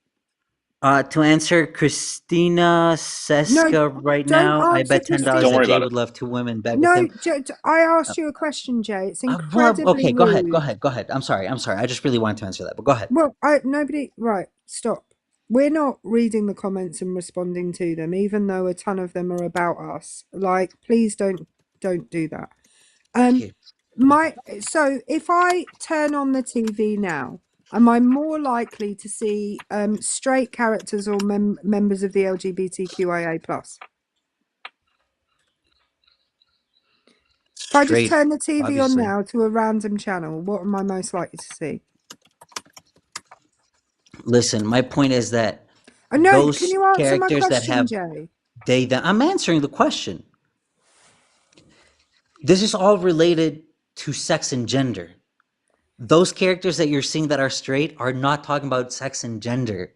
To answer Christina No, Seska right don't now, I answer bet $10 Don't Christine. that worry Jay about it. would love two women bed with No, him. I asked you a question, Jay. It's Well, incredibly okay, go ahead, go rude. ahead, go ahead. I'm sorry, I'm sorry. I just really wanted to answer that, but go ahead. Well, I nobody right, stop. We're not reading the comments and responding to them, even though a ton of them are about us. Like, please don't do that. Um Okay. my so if I turn on the TV now, am I more likely to see straight characters or members of the LGBTQIA plus? If I just straight, turn the TV on obviously. now to a random channel, what am I most likely to see? Listen, my point is that Oh, no, can those you answer my characters that question, have Jay? they them, I'm answering the question. This is all related to sex and gender. Those characters that you're seeing that are straight are not talking about sex and gender.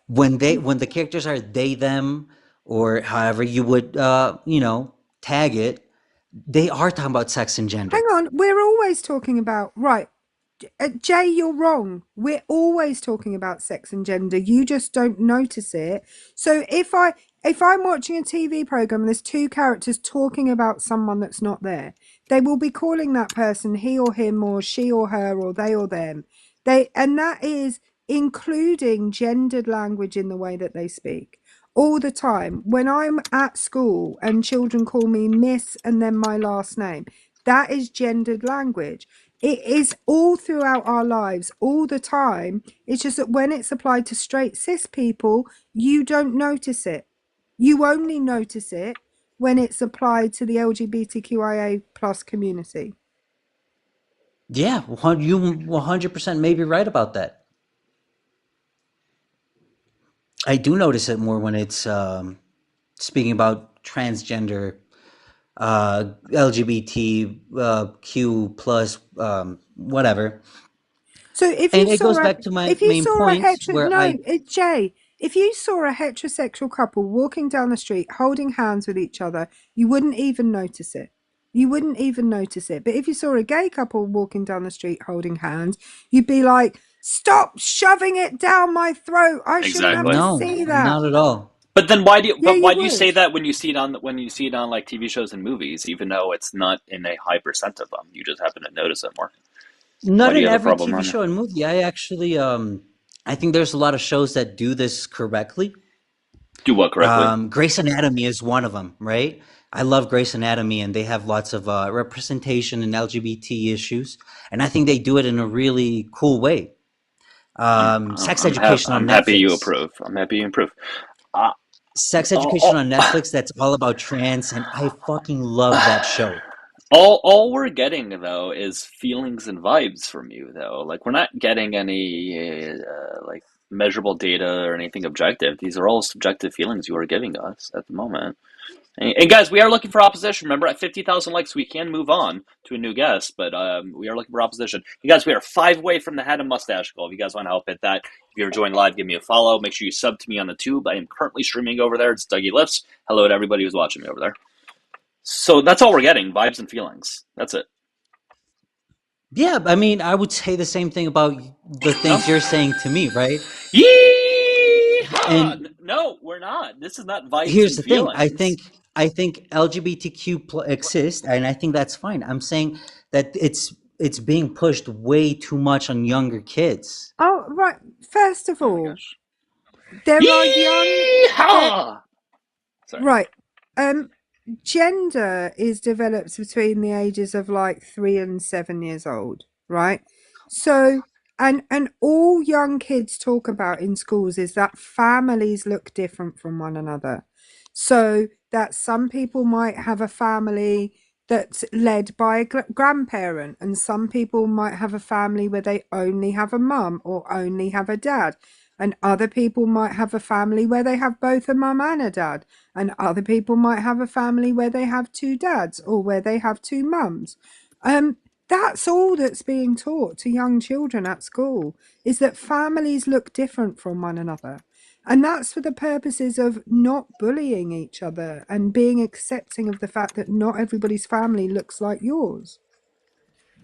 When the characters are they them or however you would tag it, they are talking about sex and Hang gender. on, we're always talking about, right, Jay, you're wrong. We're always talking about sex and gender. You just don't notice it. So if I'm watching a TV program and there's two characters talking about someone that's not there, they will be calling that person he or him or she or her or they or them. And that is including gendered language in the way that they speak. All the time. When I'm at school and children call me Miss and then my last name, that is gendered language. It is all throughout our lives, all the time. It's just that when it's applied to straight cis people, you don't notice it. You only notice it when it's applied to the LGBTQIA plus community. Yeah, you 100% may be right about that. I do notice it more when it's speaking about transgender, LGBT, Q plus, whatever. So if And you it goes saw a back to my main hetero, points where no, Jay, if you saw a heterosexual couple walking down the street holding hands with each other, you wouldn't even notice it. You wouldn't even notice it. But if you saw a gay couple walking down the street holding hands, you'd be like, "Stop shoving it down my throat! I shouldn't have to Exactly. no, see that." not at all. But then why do you? Yeah, But you why do you say would. that when you see it on like TV shows and movies, even though it's not in a high percent of them? You just happen to notice it more. Why Not do in you have a every problem TV on it? show and movie. I actually, I think there's a lot of shows that do this correctly. Do what correctly? Grey's Anatomy is one of them, right? I love Grey's Anatomy, and they have lots of representation in LGBT issues, and I think they do it in a really cool way. Sex Education on I'm happy you Netflix. approve. I'm happy you approve. Uh, Sex Education all, on Netflix. That's all about trans, and I fucking love that show. all we're getting though is feelings and vibes from you though. Like we're not getting any like measurable data or anything objective. These are all subjective feelings you are giving us at the moment. And guys, we are looking for opposition. Remember, at 50,000 likes, we can move on to a new guest, but we are looking for opposition. You guys, we are 5 away from the head and mustache goal. If you guys want to help hit that, if you're joining live, give me a follow. Make sure you sub to me on the tube. I am currently streaming over there. It's Dougielifts. Hello to everybody who's watching me over there. So that's all we're getting, vibes and feelings. That's it. Yeah, I mean, I would say the same thing about the things you're saying to me, right? Yeehaw! And No, we're not. This is not vibes here's and the thing. feelings. I think exists, and I think that's fine. I'm saying that it's being pushed way too much on younger kids. Oh, right. First of Oh my all, gosh. there are young. There, Yeehaw! Sorry. right. Gender is developed between the ages of like 3 and 7 years old, right? So, and all young kids talk about in schools is that families look different from one another. So that some people might have a family that's led by a grandparent, and some people might have a family where they only have a mum or only have a dad, and other people might have a family where they have both a mum and a dad, and other people might have a family where they have two dads or where they have two mums. That's all that's being taught to young children at school, is that families look different from one another. And that's for the purposes of not bullying each other and being accepting of the fact that not everybody's family looks like yours.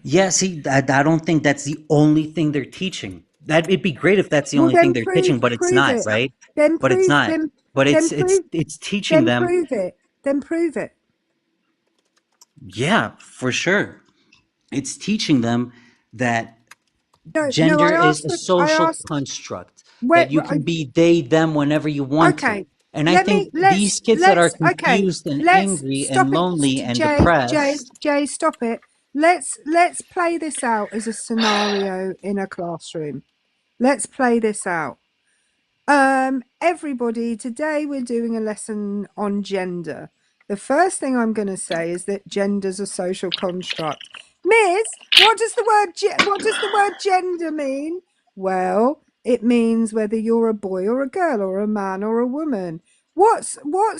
Yeah, see, I don't think that's the only thing they're teaching. That it'd be great if that's the Well, only thing then they're teaching, but it's prove not, it. right? Then But it's prove, not. But then prove, it's teaching then them. prove it. Then prove it. Yeah, for sure. It's teaching them that No, gender is a I social asked, construct, where, that you can be they, them whenever you want to. okay, And I think these kids that are confused and let's angry and stop it. lonely and depressed. Jay, stop it. Let's play this out as a scenario in a classroom. Let's play this out. Everybody, today we're doing a lesson on gender. The first thing I'm going to say is that gender's a social construct. Miss, what does the word gender mean? Well, it means whether you're a boy or a girl or a man or a woman. What's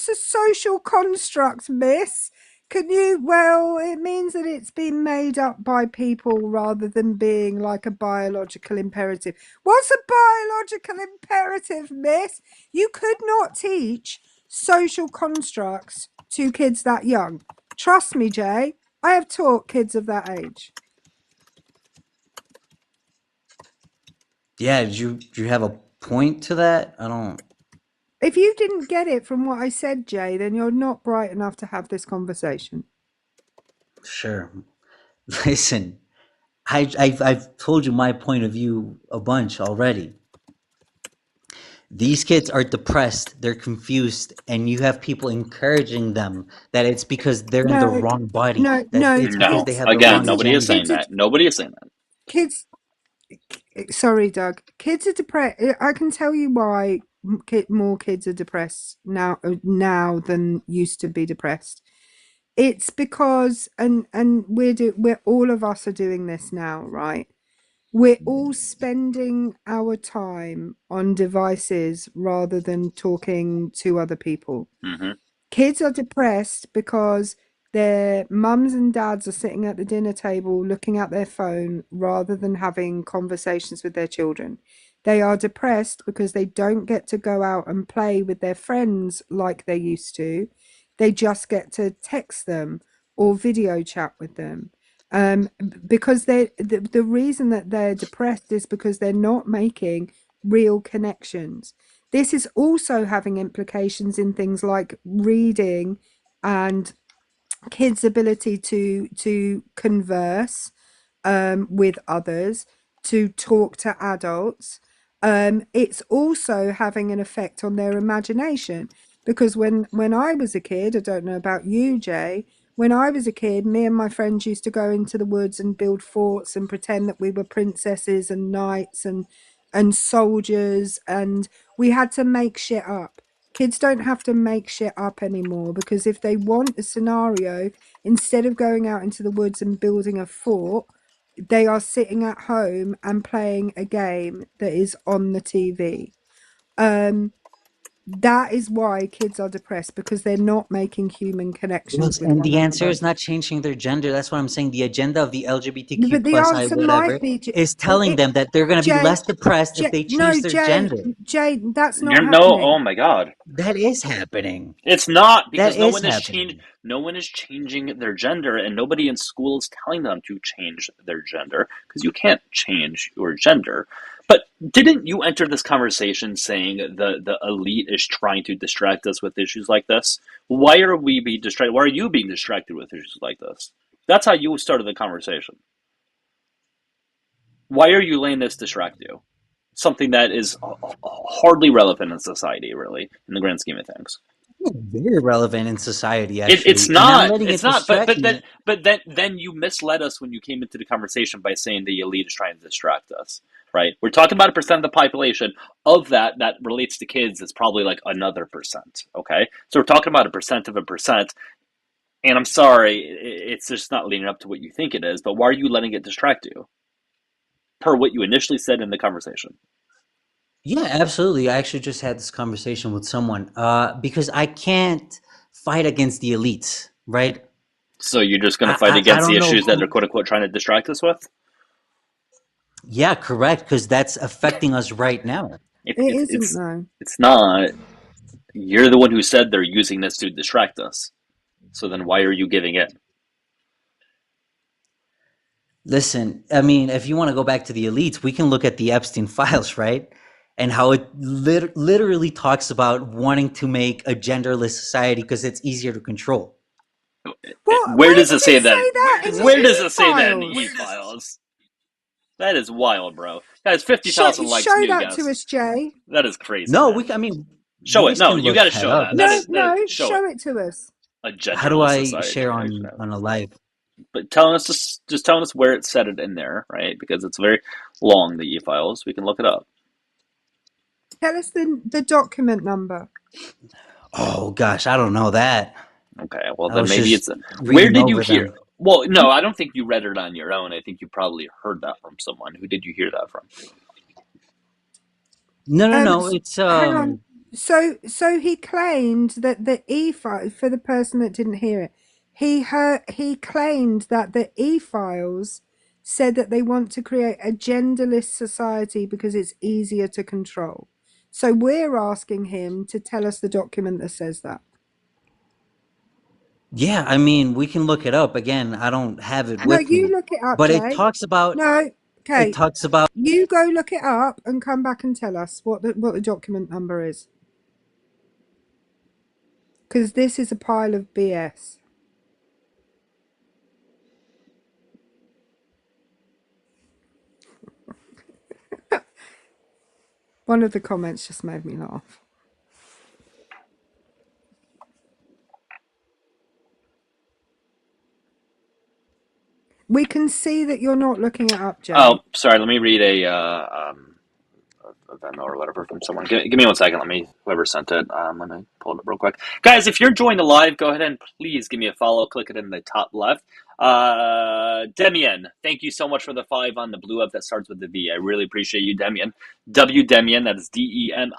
a social construct, miss? Well, it means that it's been made up by people rather than being like a biological imperative. What's a biological imperative, miss? You could not teach social constructs to kids that young. Trust me, Jay, I have taught kids of that age. Yeah, do you have a point to that? I don't. If you didn't get it from what I said, Jay, then you're not bright enough to have this conversation. Sure. Listen, I've told you my point of view a bunch already. These kids are depressed, they're confused, and you have people encouraging them that it's because they're in the No, wrong body, no, that no. it's because No, they have the again, Kids wrong are nobody is gender. saying that. Nobody is saying that. kids. Sorry, Doug. Kids are depressed. I can tell you why more kids are depressed now than used to be depressed. It's because we're all of us are doing this now, right? We're all spending our time on devices rather than talking to other people. Hmm. Kids are depressed because their mums and dads are sitting at the dinner table looking at their phone rather than having conversations with their children. They are depressed because they don't get to go out and play with their friends like they used to. They just get to text them or video chat with them. Because the reason that they're depressed is because they're not making real connections. This is also having implications in things like reading and kids' ability to converse with others, to talk to adults. It's also having an effect on their imagination because when I was a kid, I don't know about you, Jay. When I was a kid, me and my friends used to go into the woods and build forts and pretend that we were princesses and knights and soldiers, and we had to make shit up. Kids don't have to make shit up anymore because if they want a scenario, instead of going out into the woods and building a fort, they are sitting at home and playing a game that is on the TV. That is why kids are depressed, because they're not making human connections Yes, with and one the answer another. is not changing their gender. That's what I'm saying. The agenda of the LGBTQ But the plus I answer whatever might be is telling it, them that they're going to be Jay. less depressed if they change No, their gender. Jay, that's not You're no. Oh happening. my God. That is happening. It's not, That because is happening. no one is changing their gender, and nobody in school is telling them to change their gender, because you can't change your gender. But didn't you enter this conversation saying the elite is trying to distract us with issues like this? Why are we being distracted? Why are you being distracted with issues like this? That's how you started the conversation. Why are you letting this distract you? Something that is hardly relevant in society, really, in the grand scheme of things. Very relevant in society, It's actually. And I'm not. letting It's it not. distract me. Then you misled us when you came into the conversation by saying the elite is trying to distract us. Right? We're talking about a percent of the population. Of that relates to kids. It's probably like another percent. Okay, so we're talking about a percent of a percent. And I'm sorry, it's just not leading up to what you think it is. But why are you letting it distract you? Per what you initially said in the conversation. Yeah, absolutely. I actually just had this conversation with someone because I can't fight against the elites, right? So you're just going to fight I against the don't know issues that they're who. quote unquote trying to distract us with? Yeah, correct, because that's affecting us right now. It isn't though. It's not. You're the one who said they're using this to distract us. So then why are you giving in? Listen, I mean, if you want to go back to the elites, we can look at the Epstein files, right? And how it literally talks about wanting to make a genderless society because it's easier to control. What? Where Where does it does say it that? say that in Where the does it say that in the e-files? e-files? That is wild, bro. That is 50,000 likes, Show new that to guest. us, Jay. That is crazy, No, man. I mean, you Show it. guys No, can you look got to that show up. that. That No, is It's that. no, Show it. show it to us. A how do genderless I society. share on a live? But telling us just telling us where it said it in there, right? Because it's very long, the e-files. We can look it up. Tell us the document number. Oh gosh, I don't know that. Okay, well I then was maybe just it's. Where reading did you over hear? them. Well, no, I don't think you read it on your own. I think you probably heard that from someone. Who did you hear that from? No, no, no. S- It's Hang on. So he claimed that the E file, for the person that didn't hear it, he claimed that the E files said that they want to create a genderless society because it's easier to control. So we're asking him to tell us the document that says that. yeah. I mean, we can look it up again. I don't have it No, with you me, look it up, but it Jay. talks about No, it okay. talks about. You go look it up and come back and tell us what the document number is. Because this is a pile of BS. One of the comments just made me laugh. We can see that you're not looking it up, Jay. Oh, sorry. Let me read a memo or whatever from someone. Give me 1 second. Let me whoever sent it. Let me pull it up real quick, guys. If you're joining the live, go ahead and please give me a follow. Click it in the top left. Demian, thank you so much for the 5 on the blue up that starts with the V. I really appreciate you, Demian. W Demian, that is Demian.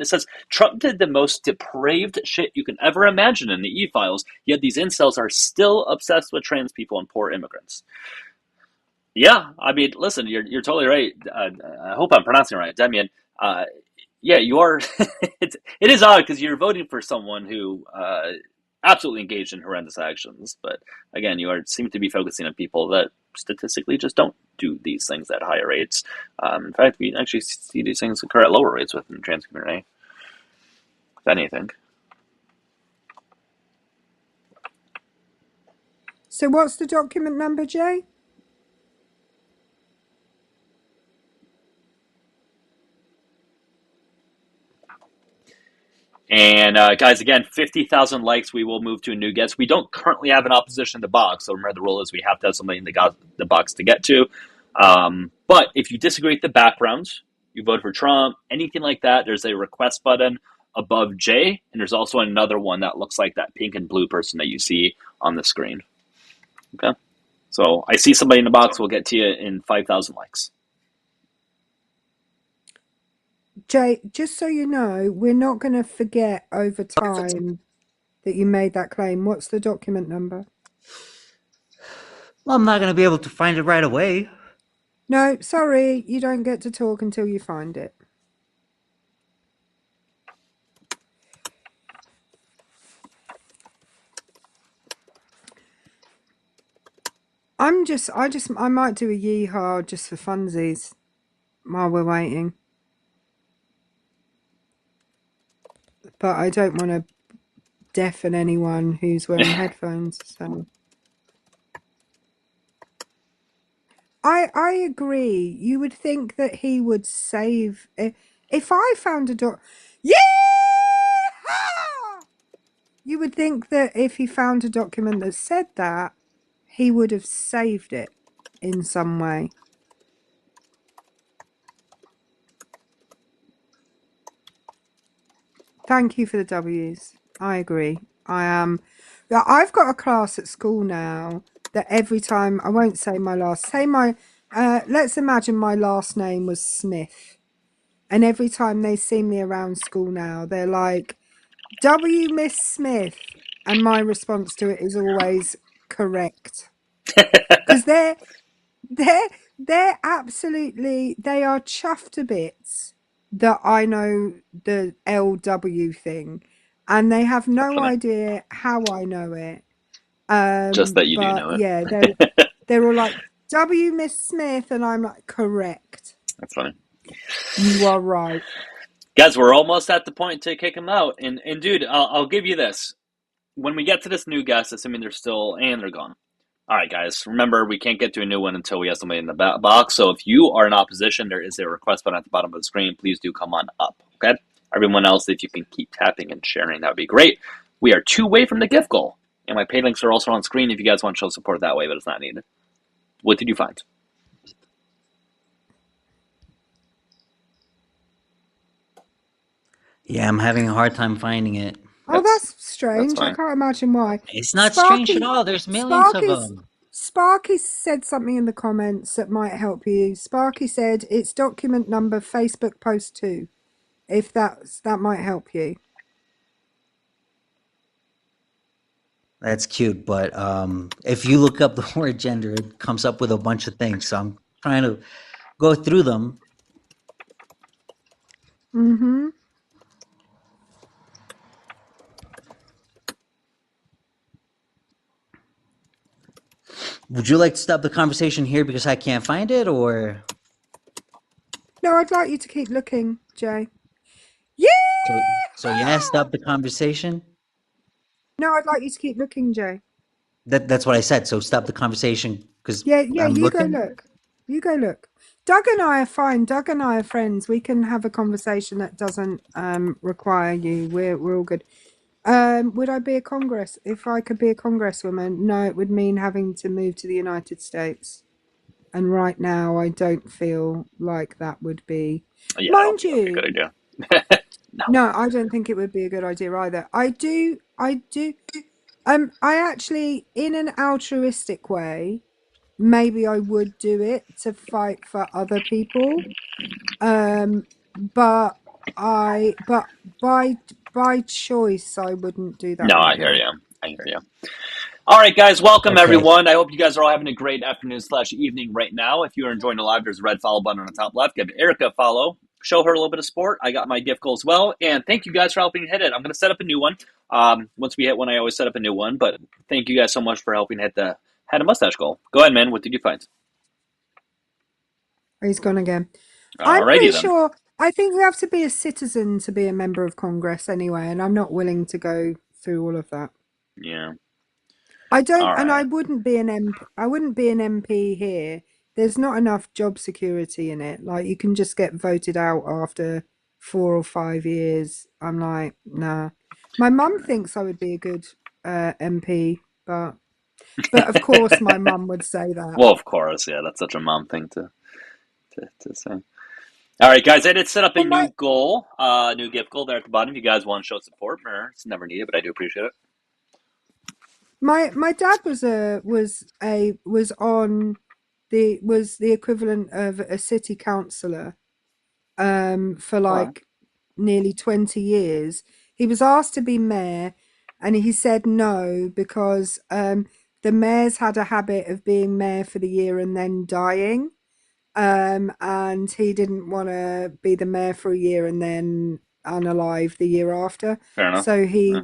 It says Trump did the most depraved shit you can ever imagine in the E files. Yet these incels are still obsessed with trans people and poor immigrants. Yeah, I mean, listen, you're totally right. I hope I'm pronouncing it right, Demian. Uh, yeah, you are. It is odd because you're voting for someone who absolutely engaged in horrendous actions, but again, seem to be focusing on people that statistically just don't do these things at higher rates. In fact, we actually see these things occur at lower rates within the trans community, if anything. So what's the document number, Jay? And guys, again, 50,000 likes. We will move to a new guest. We don't currently have an opposition in the box, so remember the rule is we have to have somebody in the box to get to. But if you disagree with the backgrounds, you vote for Trump, anything like that, there's a request button above J, and there's also another one that looks like that pink and blue person that you see on the screen. Okay, so I see somebody in the box. We'll get to you in 5,000 likes. Jay, just so you know, we're not going to forget over time that you made that claim. What's the document number? Well, I'm not gonna be able to find it right away. No, sorry, you don't get to talk until you find it. I might do a yeehaw just for funsies while we're waiting. But I don't want to deafen anyone who's wearing headphones, so. I agree. You would think that he would save if I found a yeah. You would think that if he found a document that said that, he would have saved it in some way. Thank you for the W's. I agree. I've got a class at school now that every time, I won't say my last, let's imagine my last name was Smith. And every time they see me around school now, they're like, W Miss Smith. And my response to it is always correct. Because they're absolutely, they are chuffed to bits that I know the LW thing. And they have no idea how I know it. Just that you do But know it. yeah, they're all like, W Miss Smith. And I'm like, correct. That's funny. You are right. Guys, we're almost at the point to kick them out. And dude, I'll give you this. When we get to this new guest, assuming they're still, and they're gone. All right, guys, remember, we can't get to a new one until we have somebody in the box. So if you are in opposition, there is a request button at the bottom of the screen. Please do come on up, okay? Everyone else, if you can keep tapping and sharing, that would be great. We are 2 away from the gift goal. And my pay links are also on screen if you guys want to show support that way, but it's not needed. What did you find? Yeah, I'm having a hard time finding it. Oh, that's strange. I fine. can't imagine why. It's not strange at Sparky, all. There's millions of Sparky's, them. Sparky said something in the comments that might help you. Sparky said it's document number Facebook post 2. If that might help you. That's cute, but if you look up the word gender, it comes up with a bunch of things. So I'm trying to go through them. Mm-hmm. Would you like to stop the conversation here because I can't find it, or No, I'd like you to keep looking, Jay. Yeah. so yeah, stop the conversation? No, I'd like you to keep looking, Jay. That's what I said. So stop the conversation because Yeah, I'm you go looking. look. You go look. Doug and I are fine. Doug and I are friends. We can have a conversation that doesn't require you. We're all good. Would I be a congress if I could be a congresswoman? No, it would mean having to move to the United States. And right now I don't feel like that would be, Yeah, I don't mind think that'd be a good you. idea. No, I don't think it would be a good idea either. I do I actually, in an altruistic way, maybe I would do it to fight for other people. But but by choice, I wouldn't do that No, I right hear now. you. I hear you. All right, guys, welcome Okay. everyone. I hope you guys are all having a great afternoon/evening right now. If you are enjoying the live, there's a red follow button on the top left. Give Erica a follow. Show her a little bit of support. I got my gift goal as well. And thank you guys for helping hit it. I'm going to set up a new one. Once we hit one, I always set up a new one. But thank you guys so much for helping hit the head of mustache goal. Go ahead, man. What did you find? He's gone again. I'm pretty Alrighty then. sure. I think you have to be a citizen to be a member of Congress anyway, and I'm not willing to go through all of that. Yeah. I don't, All and I right. wouldn't be an MP. I wouldn't be an MP here. There's not enough job security in it. Like you can just get voted out after 4 or 5 years. I'm like, nah. My mum thinks I would be a good MP, but of course my mum would say that. Well, of course. Yeah, that's such a mom thing to say. All right, guys, I did set up a Well, new goal, new gift goal there at the bottom. If you guys want to show support, it's never needed, but I do appreciate it. my dad was the equivalent of a city councillor for All right. like nearly 20 years. He was asked to be mayor and he said no because the mayors had a habit of being mayor for the year and then dying. And he didn't want to be the mayor for a year and then unalive the year after. Fair enough. So Yeah. he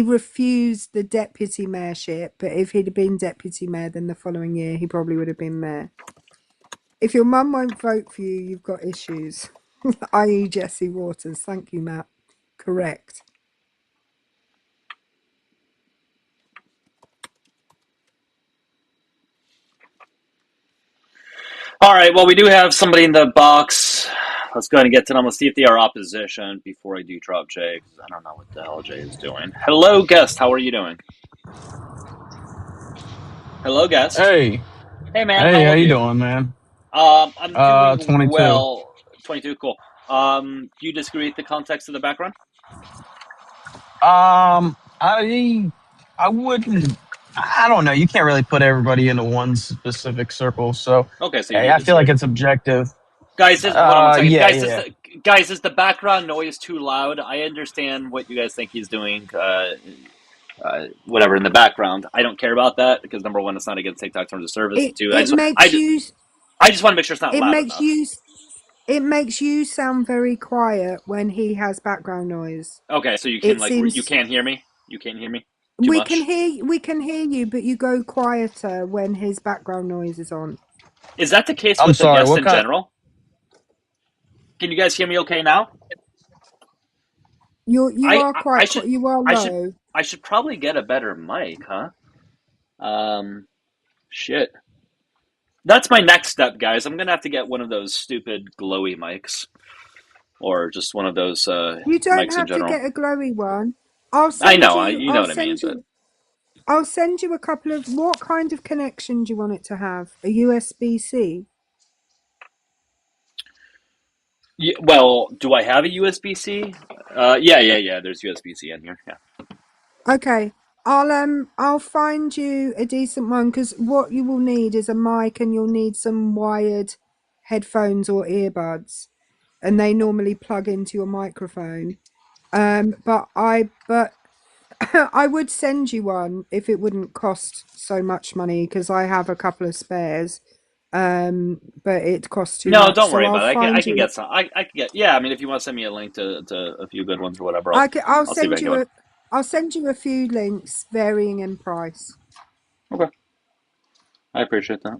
refused the deputy mayorship, but if he'd have been deputy mayor, then the following year he probably would have been mayor. If your mum won't vote for you, you've got issues. i.e. Jesse Waters. Thank you, Matt. Correct. All right, well, we do have somebody in the box. Let's go ahead and get to them. Let's see if they are opposition before I do drop Jay, because I don't know what the hell Jay is doing. Hello, guest. How are you doing? Hello, guest. Hey, Hey, man. hey, How how are you you? doing, man? I'm doing 22. well. 22, cool. Do you disagree with the context of the background? I wouldn't. I don't know. You can't really put everybody into one specific circle. So, Okay, so you hey, do I feel disagree. like it's objective. Guys, hold on one second. Yeah, Guys, yeah. is the background noise too loud? I understand what you guys think he's doing. Whatever in the background. I don't care about that because number one, it's not against TikTok terms of service, and It two, it makes you I just want to make sure it's not it loud makes enough. you it makes you sound very quiet when he has background noise. Okay, so you can It like you seems can't hear me. You can't hear me too much. we can hear you, but you go quieter when his background noise is on. Is that the case I'm with the sorry. guest What in kind? general? Can you guys hear me okay now? You are I quite should you are I should low. I should probably get a better mic, huh? Shit. That's my next step, guys. I'm gonna have to get one of those stupid glowy mics, or just one of those You don't mics in have to general. get a glowy one. I know, you know what I mean, but I'll send you a couple of what kind of connection do you want it to have? A USB-C? well, do I have a USB-C? Yeah. There's USB-C in here. Yeah. Okay. I'll find you a decent one, because what you will need is a mic, and you'll need some wired headphones or earbuds, and they normally plug into your microphone. But I would send you one if it wouldn't cost so much money, because I have a couple of spares. But it costs too No, much. don't So worry I'll about it. I find can you. get some. I can get. Yeah, I mean, if you want to send me a link to a few good ones or whatever, I'll I'll see if I send can you get I'll send you a few links varying in price. one. Okay, I appreciate that.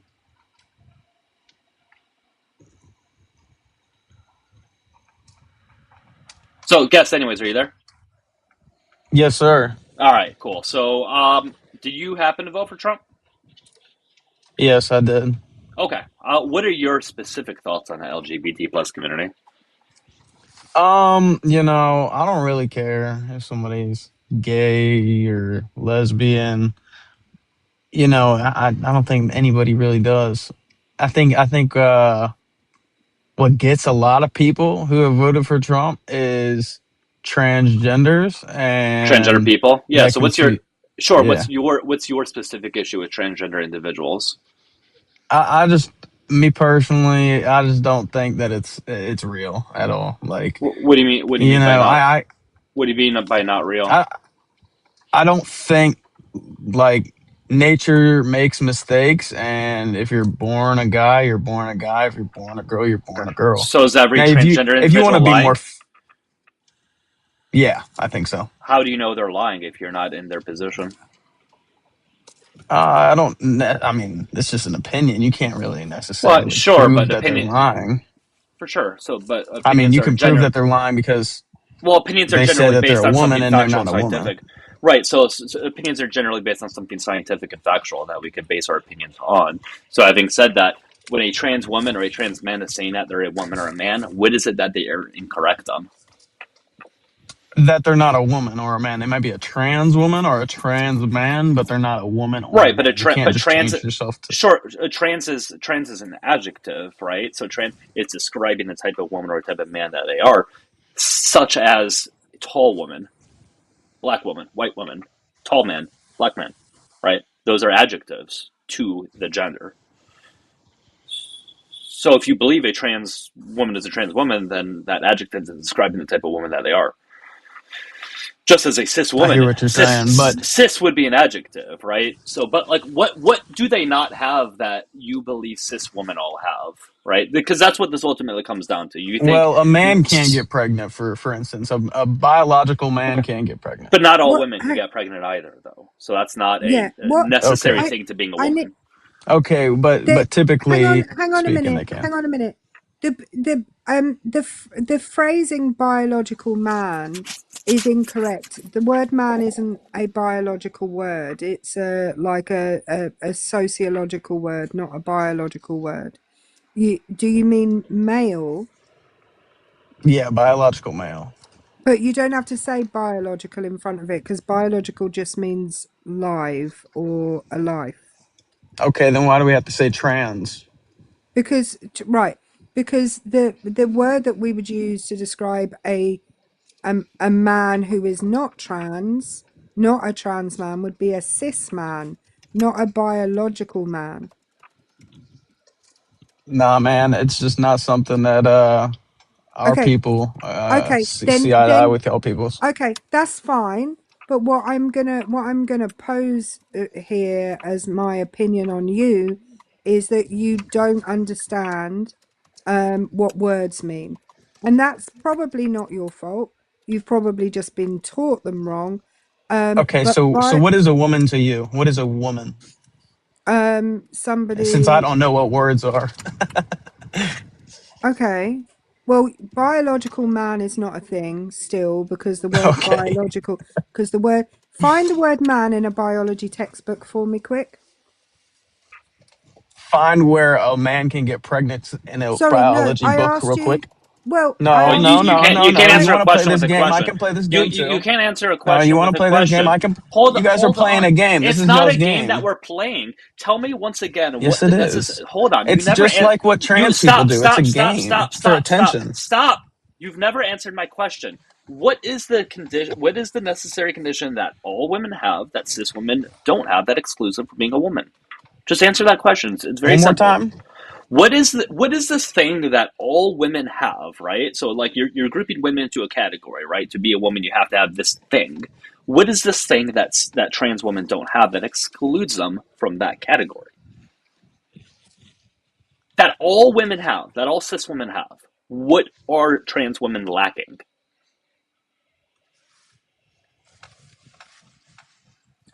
So, guess, anyways, are you there? Yes, sir. All right, cool. So, did you happen to vote for Trump? Yes, I did. Okay. What are your specific thoughts on the LGBT plus community? I don't really care if somebody's gay or lesbian. I don't think anybody really does. I think what gets a lot of people who have voted for Trump is transgenders, Transgender and people? Yeah. that So, what's your confuse. sure? Yeah, What's your specific issue with transgender individuals? I just me personally, I just don't think that it's real at all. Like, What do you mean? What do you you mean by know, not? I What do you mean by not real? I I don't think like nature makes mistakes, and if you're born a guy, you're born a guy. If you're born a girl, you're born a girl. So, is every Now, transgender if you want individual to be more, lying? yeah, I think so. How do you know they're lying if you're not in their position? I don't. I mean, it's just an opinion. You can't really Well, necessarily sure, prove but that they're opinion lying. for sure. So, but I mean, opinions you are can prove general. that they're lying because Well, opinions are they say generally that they're based a on woman something and they're factual and not a woman. scientific, right? So opinions are generally based on something scientific and factual that we can base our opinions on. So, having said that, when a trans woman or a trans man is saying that they're a woman or a man, what is it that they are incorrect on? That they're not a woman or a man. They might be a trans woman or a trans man, but they're not a woman or a Right, but man. You can't just trans, change yourself to. sure, trans is an adjective, right? So trans, it's describing the type of woman or type of man that they are, such as tall woman, black woman, white woman, tall man, black man, right? Those are adjectives to the gender. So if you believe a trans woman is a trans woman, then that adjective is describing the type of woman that they are. Just as a cis I hear woman, what you're saying, but cis would be an adjective, right? So, but like, what do they not have that you believe cis women all have, right? Because that's what this ultimately comes down to. You think, well, a man can't get pregnant. For instance, a biological man okay, can't get pregnant. but not all What? women can get pregnant either, though. So that's not Yeah. a What? necessary Okay, I thing to being a I need woman. okay, but typically hang on a speaking, minute. they can. Hang on a minute. The phrasing biological man is incorrect. The word man isn't a biological word. It's a sociological word, not a biological word. Do you mean male? Yeah, biological male. But you don't have to say biological in front of it, because biological just means live or alive. Okay, then why do we have to say trans? Because because the word that we would use to describe a man who is not trans, not a trans man, would be a cis man, not a biological man. Nah, man, it's just not something that our Okay, people okay, see eye to eye with y'all peoples. okay, that's fine. But what I'm gonna pose here as my opinion on you is that you don't understand what words mean, and that's probably not your fault. You've probably just been taught them wrong. Okay, But so by what is a woman to you? What is a woman? Since I somebody, don't know what words are. okay. Well, biological man is not a thing still, because the word Okay. biological, because the word, find the word man in a biology textbook for me quick. Find where a man can get pregnant in a Sorry, no, biology I book asked real you. quick. Well, I No, Well, asked no, you. no, no, you can't no. You answer a want to play question this with a game? I question. can play this game You too. can't answer a No, you question want with to a play this game? question. I can. You guys are playing On. a game. This It's is not a y'all's game that game. we're playing. Tell me once again Yes, what it that's is. just, hold on. You It's never just like what you trans people stop do. It's a stop stop game. stop It's for stop stop attention. stop. You've never answered my question. What is the condition? What is the necessary condition that all women have that cis women don't have that excludes them from being a woman? Just answer that question. It's very One more simple. time. What is this thing that all women have, right? So like you're grouping women into a category, right? To be a woman, you have to have this thing. What is this thing that trans women don't have that excludes them from that category? That all women have, that all cis women have. What are trans women lacking?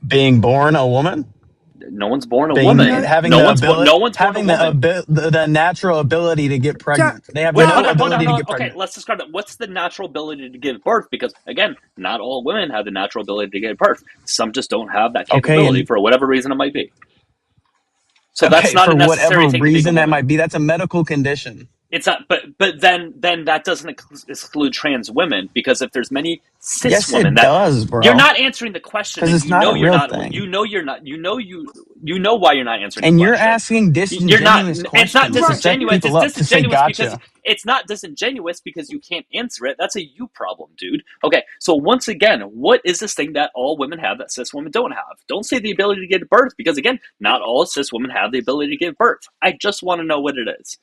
Being born a woman. No one's born a Being woman. No, having No the one's born. ability, No one's born a having woman. the natural ability to get Doug, pregnant. They have Wait, no okay, hold ability to on. get Okay, pregnant. let's describe it. What's the natural ability to give birth? Because again, not all women have the natural ability to give birth. Some just don't have that Okay, capability and for whatever reason it might be. So that's okay, not a for necessary whatever thing to being a reason that woman. might be, that's a medical condition. It's not, but then that doesn't exclude trans women, because if there's many cis Yes, women it that does, you're bro. not answering the question, Because and it's not a you're real not, thing. you know why you're not answering the And you're question. asking You're not. disingenuous It's not questions to right. set disingenuous. people It's up to say disingenuous because gotcha. it's not disingenuous because you can't answer it. That's a you problem, dude. Okay, so once again, what is this thing that all women have that cis women don't have? Don't say the ability to give birth, because again, not all cis women have the ability to give birth. I just want to know what it is.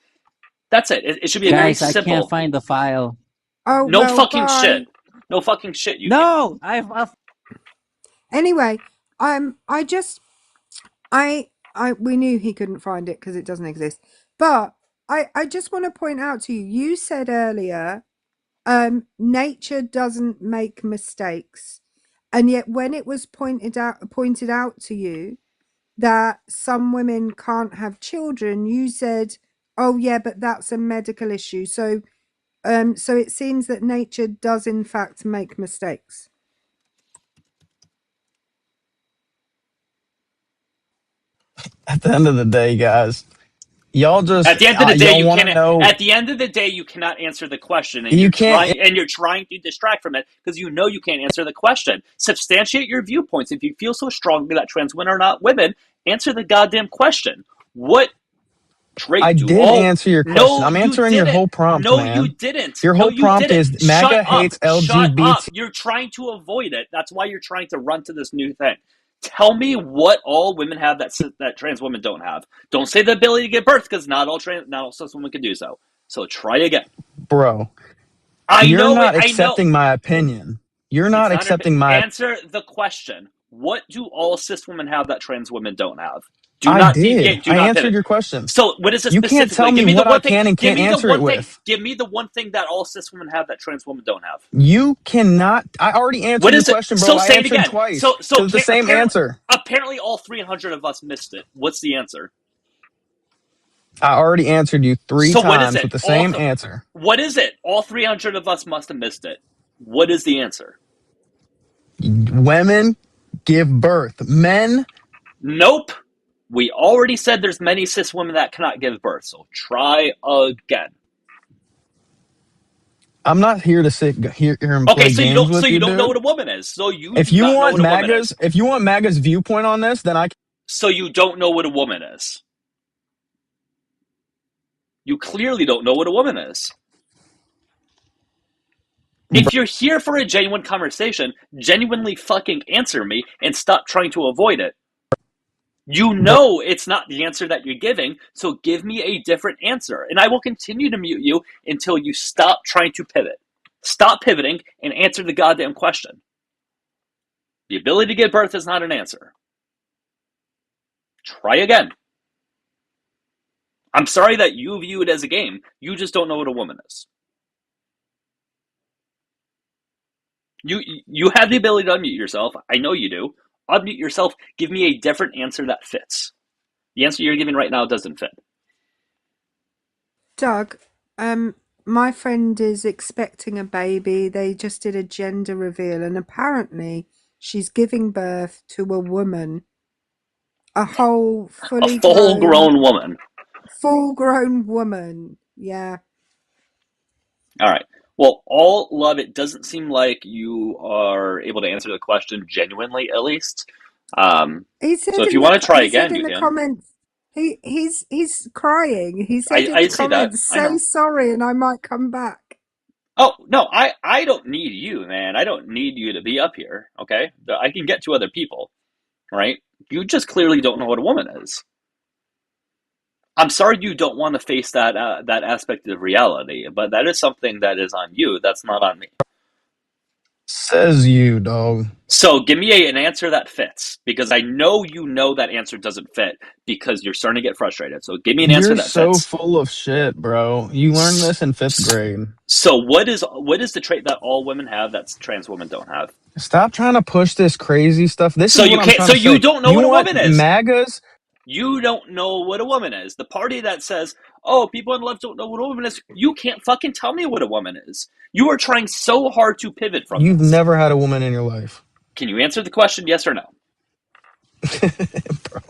That's it. It should be a very Guys, I can't simple. find the file. Oh, No well, fucking shit. bye. No fucking shit. You can't. No, I've Anyway, I just, we knew he couldn't find it because it doesn't exist. But I just want to point out to you, you said earlier, nature doesn't make mistakes. And yet when it was pointed out to you that some women can't have children, you said, oh yeah, but that's a medical issue. So so it seems that nature does in fact make mistakes. At the end of the day, guys, y'all just At the end of the day, y'all you want to can't. know. At the end of the day, you cannot answer the question, and You can't. you're trying to distract from it because you know you can't answer the question. Substantiate your viewpoints. If you feel so strongly that trans women are not women, answer the goddamn question. What I trait do did all? answer your question. No, I'm you answering your didn't. whole prompt, No, you man. didn't. Your No, whole you prompt didn't. is Shut MAGA up. hates Shut up. LGBT. You're trying to avoid it. That's why you're trying to run to this new thing. Tell me what all women have that trans women don't have. Don't say the ability to give birth, because not all cis women can do so. So try again. Bro, I you're know it. not I know. accepting my opinion. You're It's not not. accepting my. Answer the question. What do all cis women have that trans women don't have? Do I not did. deviate. Do I not answered pivot. your question. So what is it You can't specifically? tell me Give me the what I one thing. can and Give can't me the answer it one thing. with. Give me the one thing that all cis women have that trans women don't have. You cannot. I already What answered your is it? question, bro. So I say it answered again. twice So to the can't, same answer. apparently all 300 of us missed it. What's the answer? I already answered you three So what is times it? with the same answer. What is it? All 300 of us must have missed it. What is the answer? Women give birth. Men. Nope. We already said there's many cis women that cannot give birth. So try again. I'm not here to sit here and Okay, play so games with you you, don't know dude. what a woman is. So you If do you not know want what a woman MAGA's, is. if you want MAGA's viewpoint on this, then I. So you don't know what a woman is. You clearly don't know what a woman is. If you're here for a genuine conversation, genuinely fucking answer me and stop trying to avoid it. You know it's not the answer that you're giving, so give me a different answer. And I will continue to mute you until you stop trying to pivot. Stop pivoting and answer the goddamn question. The ability to give birth is not an answer. Try again. I'm sorry that you view it as a game. You just don't know what a woman is. You have the ability to unmute yourself. I know you do. Unmute yourself. Give me a different answer that fits. The answer you're giving right now doesn't fit. Doug, my friend is expecting a baby. They just did a gender reveal, and apparently she's giving birth to a woman, a whole A full-grown woman. full-grown woman. Yeah. All right. Well, all love, it doesn't seem like you are able to answer the question genuinely, at least. He said So if in you want to try he said again, in you the can. comments, he's crying. He said in I the see that. comments, I know. "So sorry, and I might come back." Oh, no, I don't need you, man. I don't need you to be up here, okay? I can get to other people, right? You just clearly don't know what a woman is. I'm sorry you don't want to face that aspect of reality, but that is something that is on you. That's not on me. Says you, dog. So give me an answer that fits, because I know you know that answer doesn't fit because you're starting to get frustrated. So give me an answer You're that so fits. full of shit, bro. You learned this in fifth grade. So what is the trait that all women have that trans women don't have? Stop trying to push this crazy stuff. This So is you what I'm can't. trying So to you say. don't know You what a want woman is. MAGAs? You don't know what a woman is. The party that says, "Oh, people on the left don't know what a woman is," you can't fucking tell me what a woman is. You are trying so hard to pivot from You've this. never had a woman in your life. Can you answer the question, yes or no? Bro.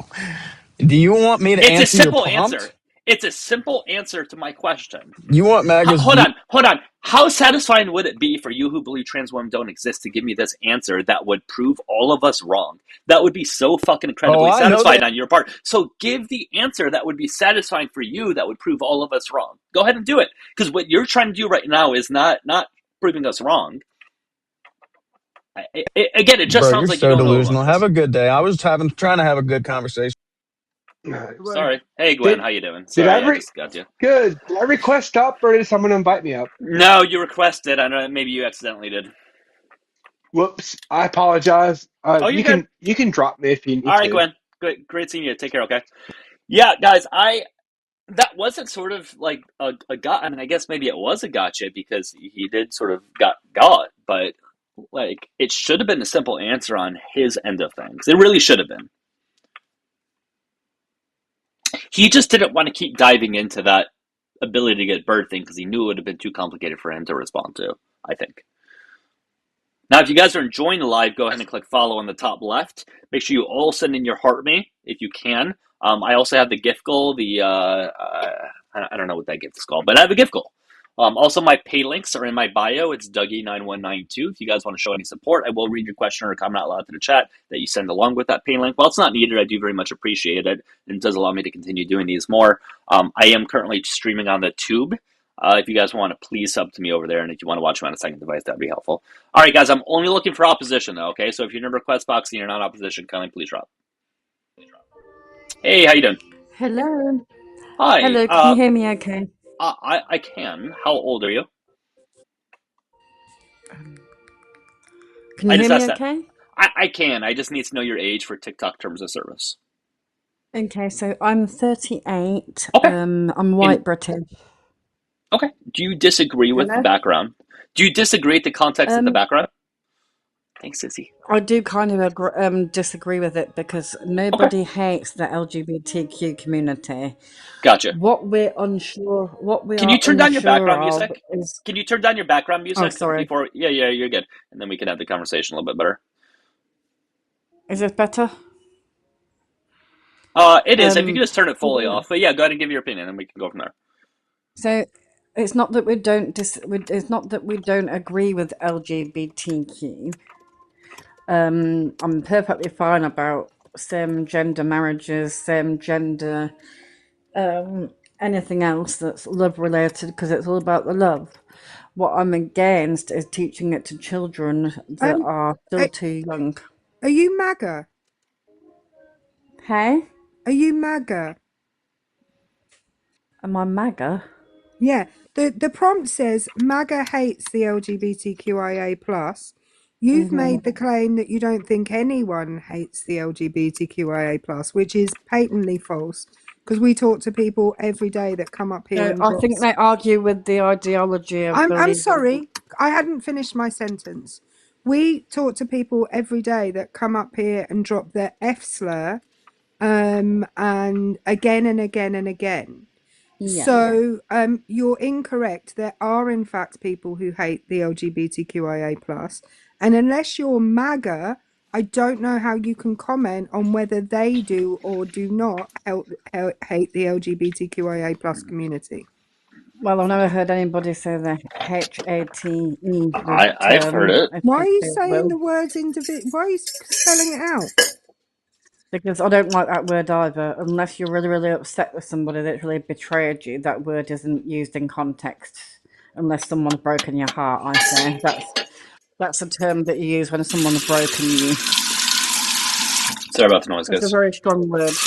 Do you want me to It's a answer your simple answer. prompt? It's a simple answer to my question. You want MAGAs? Hold on. How satisfying would it be for you who believe trans women don't exist to give me this answer that would prove all of us wrong? That would be so fucking Oh, incredibly I know satisfying that. on your part. So give the answer that would be satisfying for you that would prove all of us wrong. Go ahead and do it. Because what you're trying to do right now is not proving us wrong. Again, it just Bro, sounds you're like you so don't know what a delusional. woman Have is. a good day. I was trying to have a good conversation. Well, Sorry. Hey, Gwen, Did how you doing? did I Sorry, I re just got you. good? Did I request up or did someone invite me up? No, you requested. I know maybe you accidentally did. Whoops, I apologize. Oh, you're good. You can drop me if you All need right, to. Gwen. Great seeing you. Take care. Okay. Yeah, guys. That wasn't sort of like a got. I mean, I guess maybe it was a gotcha because he did sort of got, but like it should have been a simple answer on his end of things. It really should have been. He just didn't want to keep diving into that ability to get bird thing because he knew it would have been too complicated for him to respond to. I think. Now, if you guys are enjoying the live, go ahead and click follow on the top left. Make sure you all send in your heart me if you can. I also have the gift goal. I don't know what that gift is called, but I have a gift goal. Also, my pay links are in my bio. It's Dougie9192. If you guys want to show any support, I will read your question or comment out loud to the chat that you send along with that pay link. While it's not needed, I do very much appreciate it, and it does allow me to continue doing these more. I am currently streaming on the Tube. If you guys want to please sub to me over there, and if you want to watch me on a second device, that'd be helpful. All right, guys, I'm only looking for opposition, though, okay? So if you're in a request box and you're not opposition, kindly please drop. Hey, how you doing? Hello. Hi. Hello, can you hear me okay? I can. How old are you? Can I you just hear me asked that. okay? I can. I just need to know your age for TikTok terms of service. Okay, so I'm 38. Okay. I'm And white British. okay. Do you disagree with the Hello? background? Do you disagree with the context of the Um, background? Thanks, Sissy. I do kind of disagree with it because Okay. nobody hates the LGBTQ community. Gotcha. What we Can you are turn down your unsure background of music? is. Can you turn down your background Oh, music sorry. before? Yeah, you're good. And then we can have the conversation a little bit better. Is this better? It is. If you can just turn it fully Yeah. off. But yeah, go ahead and give your opinion, and we can go from there. So it's not that we don't it's not that we don't agree with LGBTQ. I'm perfectly fine about same gender marriages, same gender, anything else that's love related because it's all about the love. What I'm against is teaching it to children that Um, are still are, too young. are you MAGA? Hey, Are you MAGA? am I MAGA? Yeah. The prompt says MAGA hates the LGBTQIA plus. You've made the claim that you don't think anyone hates the LGBTQIA plus, which is patently false. Because we talk to people every day that come up here No, and I drop. think they argue with the ideology of I'm believing. sorry, I hadn't finished my sentence. We talk to people every day that come up here and drop their F slur, and again and again and again. Yeah. So, you're incorrect. There are, in fact, people who hate the LGBTQIA plus, and unless you're MAGA, I don't know how you can comment on whether they do or do not hate the LGBTQIA plus community. Well, I've never heard anybody say the HATE I've heard it. I Why are think you they saying will. the words individual? Why are you spelling it out? Because I don't like that word either. Unless you're really, really upset with somebody that really betrayed you, that word isn't used in context. unless someone's broken your heart. I say that's a term that you use when someone's broken you. Sorry about the noise, It's a guys. very strong word.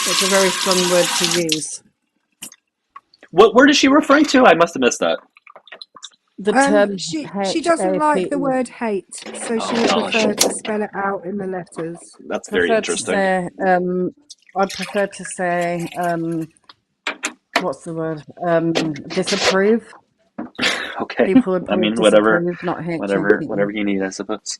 It's a very strong word to use. What word is she referring to? I must have missed that. The term She doesn't like the HATE. word hate, so she would Oh, prefer to spell it out in the letters. that's very Prefer to interesting. say, I prefer to say, what's the word? Disapprove. Okay. People would I probably mean, whatever, disapprove, not hate whatever you need, I suppose.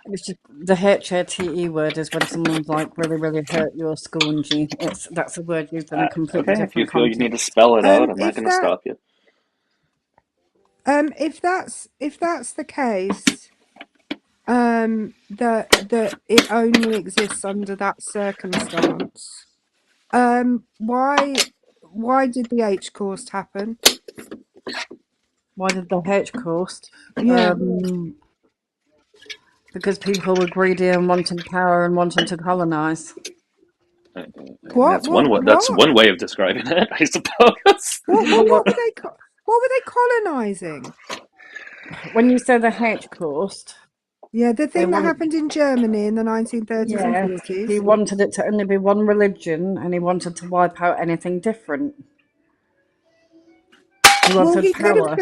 It's just the HATE word is when someone's like really, really hurt you or scorned you. That's a word used in a completely Okay, if you different feel you need to context. spell it out, I'm not If going to that stop you. if that's the case, that it only exists under that circumstance. Why did the H course happen? Why did the H cost? Yeah. Because people were greedy and wanted power and wanted to colonize. What? That's What? one way of describing it, I suppose. What were they colonizing? When you say the H cost, Yeah, the they thing that want. happened in Germany in the 1930s and Yeah, he 40s. wanted it to only be one religion, and he wanted to wipe out anything different. He Well, wanted he could have, power.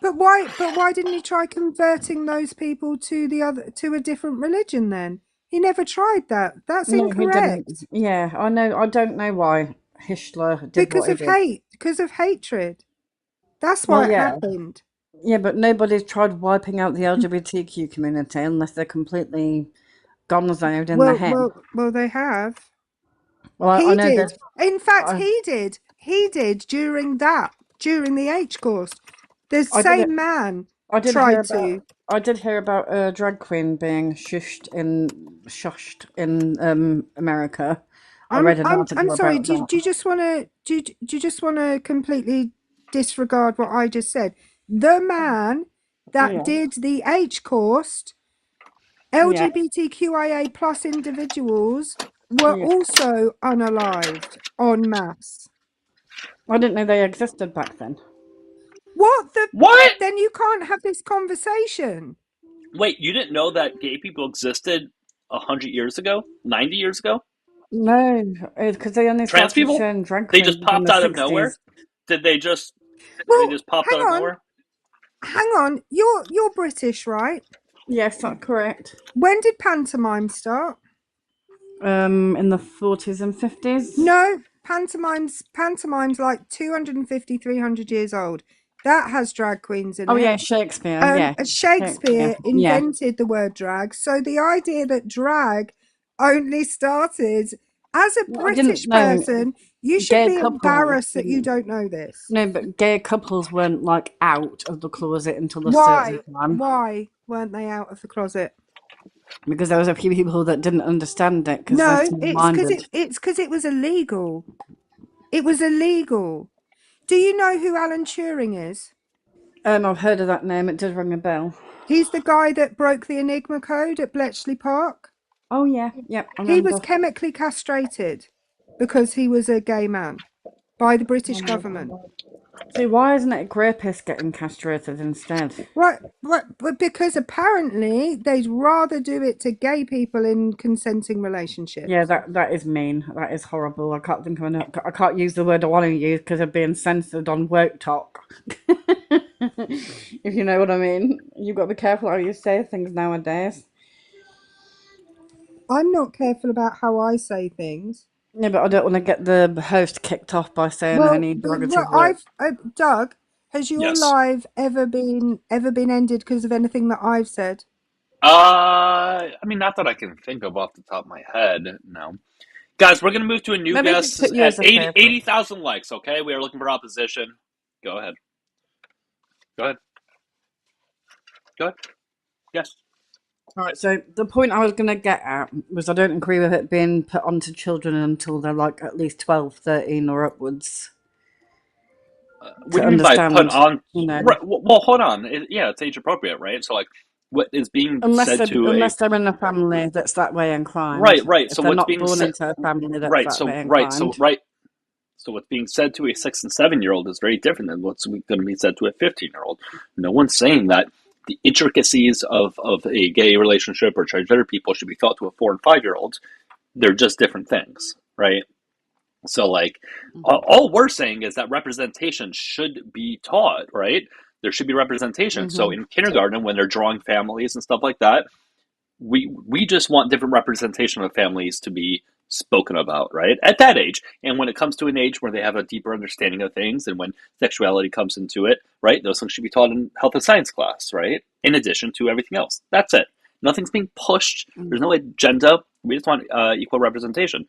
but why? But why didn't he try converting those people to to a different religion? Then he never tried that. That's No, he didn't. incorrect. Yeah, I know. I don't know why Hitler did what Because he of did. hate, because of hatred. That's Well, why it yeah, happened. yeah, but nobody's tried wiping out the LGBTQ community unless they're completely gonzoed in the head. Well, they have. Well, I He know did. there's. In fact, I, he did. He did during the H course. The I did it. same man I did hear tried about. to. I did hear about a drag queen being shushed in America. I read an I'm article sorry. about that. Do you just want to do you just want to completely disregard what I just said? The man that Yeah, did the H course, yeah, LGBTQIA plus individuals were yeah. also unalived en masse. I didn't know they existed back then. What the? What? Then you can't have this conversation. Wait, you didn't know that gay people existed 100 years ago, 90 years ago? No, because they only Trans started people? showing drag They just queens in popped the out of nowhere. 60s. Did they just? They Well, just popped out of nowhere. hang on. You're British, right? Yes, that's correct. When did pantomime start? In the 40s and 50s. No, pantomime's like 250, 300 years old. That has drag queens in Oh it. yeah, Shakespeare. Yeah, Shakespeare. Shakespeare Yeah. invented the word drag. So the idea that drag only started as a I didn't British know person, you should gay be couples. embarrassed that you don't know this. No, but gay couples weren't like out of the closet until a certain Why? time Why weren't they out of the closet? because there was a few people that didn't understand it because they're No, small-minded. it's because it was illegal. It was illegal. Do you know who Alan Turing is? I've heard of that name. It does ring a bell. He's the guy that broke the Enigma code at Bletchley Park. Oh yeah, yep, I He was remember. chemically castrated because he was a gay man by the British government. See, why isn't it rapists getting castrated instead? Right, but because apparently they'd rather do it to gay people in consenting relationships. Yeah, that is mean. That is horrible. I can't think of I can't use the word I want to use because of being censored on woke talk. If you know what I mean. You've got to be careful how you say things nowadays. I'm not careful about how I say things. Yeah, but I don't want to get the host kicked off by saying any derogative word. Doug, has your Yes. live ever been ended because of anything that I've said? I mean, not that I can think of off the top of my head. No, guys, we're gonna move to a new Maybe guest just put you at as a 80 favorite. 80,000 likes. Okay, we are looking for opposition. Go ahead. Go ahead. Go ahead. Yes. All right, so the point I was going to get at was I don't agree with it being put onto children until they're like at least 12, 13 or upwards. What To do you mean by put understand, on? you know, Right, well, hold on. Yeah, it's age appropriate, right? So, like, what is being said to a unless they're in a family that's that way inclined. right? If So they're what's not being born said? into a family that's Right. that So way right. So inclined. right. So what's being said to a 6 and 7-year-old is very different than what's going to be said to a 15-year-old. No one's saying that the intricacies of a gay relationship or transgender people should be taught to a 4 and 5-year-old. They're just different things, right? So, like, all we're saying is that representation should be taught, right? There should be representation. So, in kindergarten, when they're drawing families and stuff like that, we just want different representation of families to be spoken about, right? At that age. And when it comes to an age where they have a deeper understanding of things and when sexuality comes into it, right? Those things should be taught in health and science class, right? In addition to everything else. That's it. Nothing's being pushed. There's no agenda. We just want equal representation.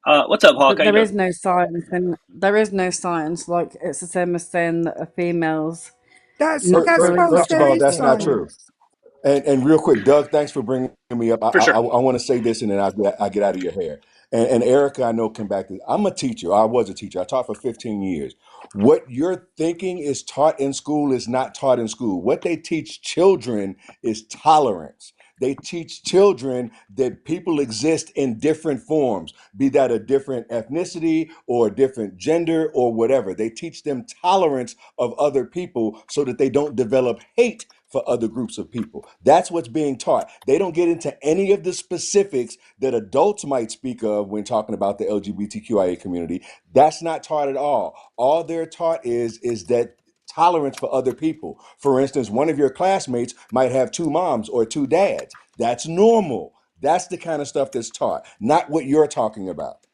What's up, Hawk? But there is no science, and there is no science. Like, it's the same as saying that a female's That's not false. First of There all, is that's not true. science. And real quick, Doug, thanks for bringing me up. For sure. I want to say this, and then I get out of your hair. And Erica, I know, come back to. I'm a teacher. I was a teacher. I taught for 15 years. What you're thinking is taught in school is not taught in school. What they teach children is tolerance. They teach children that people exist in different forms, be that a different ethnicity or a different gender or whatever. They teach them tolerance of other people so that they don't develop hate for other groups of people. That's what's being taught. They don't get into any of the specifics that adults might speak of when talking about the LGBTQIA community. That's not taught at all. All they're taught is that tolerance for other people. For instance, one of your classmates might have two moms or two dads. That's normal. That's the kind of stuff that's taught, not what you're talking about.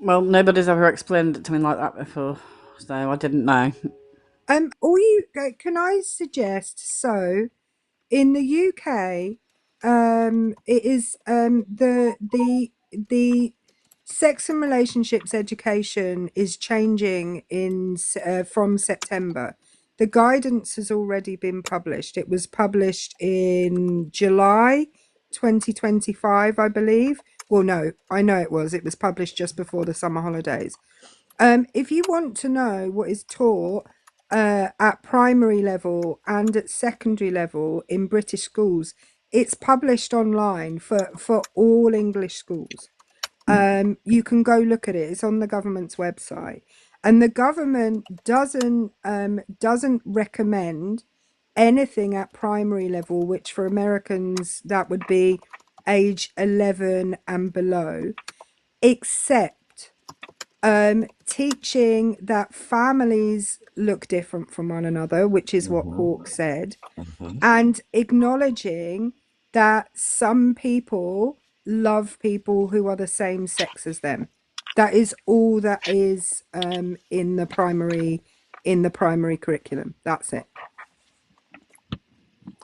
Well, nobody's ever explained it to me like that before, so I didn't know. Can I suggest, so in the UK, it is the sex and relationships education is changing from September. The guidance has already been published. It was published in July 2025, I believe. Well, no, I know it was. It was published just before the summer holidays. If you want to know what is taught at primary level and at secondary level in British schools, it's published online for all English schools. You can go look at it. It's on the government's website, and the government doesn't recommend anything at primary level, which for Americans that would be age 11 and below, except teaching that families look different from one another, which is what Hawke said, and acknowledging that some people love people who are the same sex as them. That is all that is in the primary curriculum. That's it.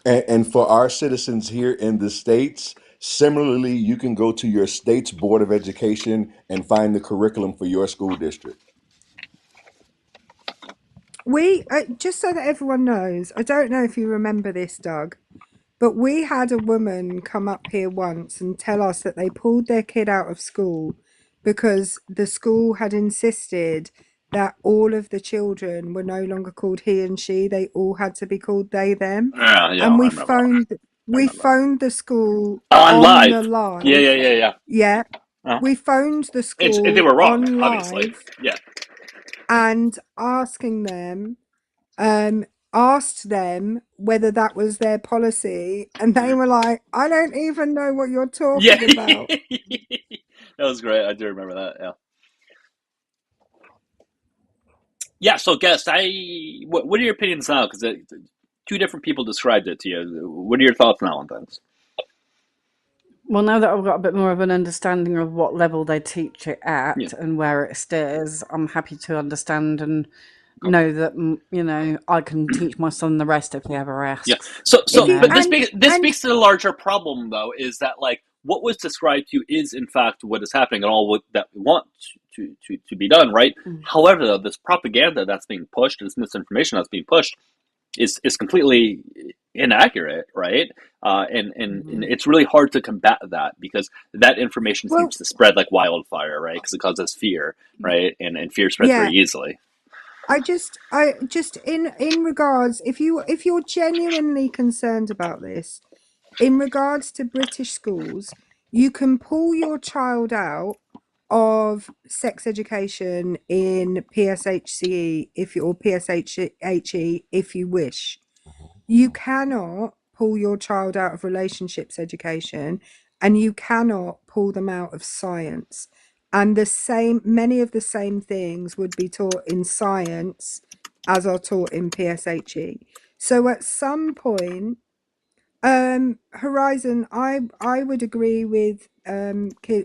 And for our citizens here in the States, similarly, you can go to your state's Board of Education and find the curriculum for your school district. We just so that everyone knows, I don't know if you remember this, Doug, but we had a woman come up here once and tell us that they pulled their kid out of school because the school had insisted that all of the children were no longer called he and she. They all had to be called they, them. Yeah, And I remember. we phoned the school On on the live. live. Yeah. Yeah. We phoned the school They were wrong, on obviously. live Yeah. and asking them asked them whether that was their policy, and they were like, I don't even know what you're talking about. That was great. I do remember that. Yeah. Yeah. So, guest, what are your opinions now? Because two different people described it to you. What are your thoughts now on things? Well, now that I've got a bit more of an understanding of what level they teach it at and where it stays, I'm happy to understand and know that I can teach my son the rest if he ever asks. Yeah. But this speaks to the larger problem, though, is that like what was described to you is in fact what is happening and all that we want to be done, right? However, though, this propaganda that's being pushed, this misinformation that's being pushed, is completely inaccurate, right? And it's really hard to combat that because that information seems to spread like wildfire, right? Because it causes fear, right? And fear spreads very easily. I just in regards, if you're genuinely concerned about this, in regards to British schools, you can pull your child out of sex education in PSHCE or PSHE if you wish. You cannot pull your child out of relationships education, and you cannot pull them out of science. And many of the same things would be taught in science as are taught in PSHE. So at some point, Horizon, I would agree with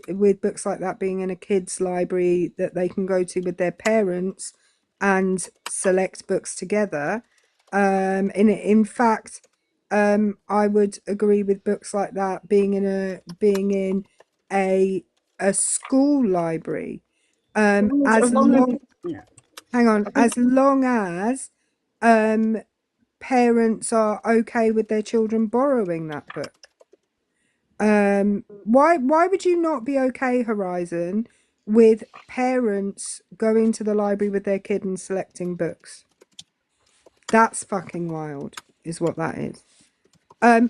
with books like that being in a kids' library that they can go to with their parents and select books together. In fact, I would agree with books like that being in a school library. As As long as, long yeah, Hang on, I think as long as um parents are okay with their children borrowing that book. Why would you not be okay, Horizon, with parents going to the library with their kid and selecting books? That's fucking wild, is what that is.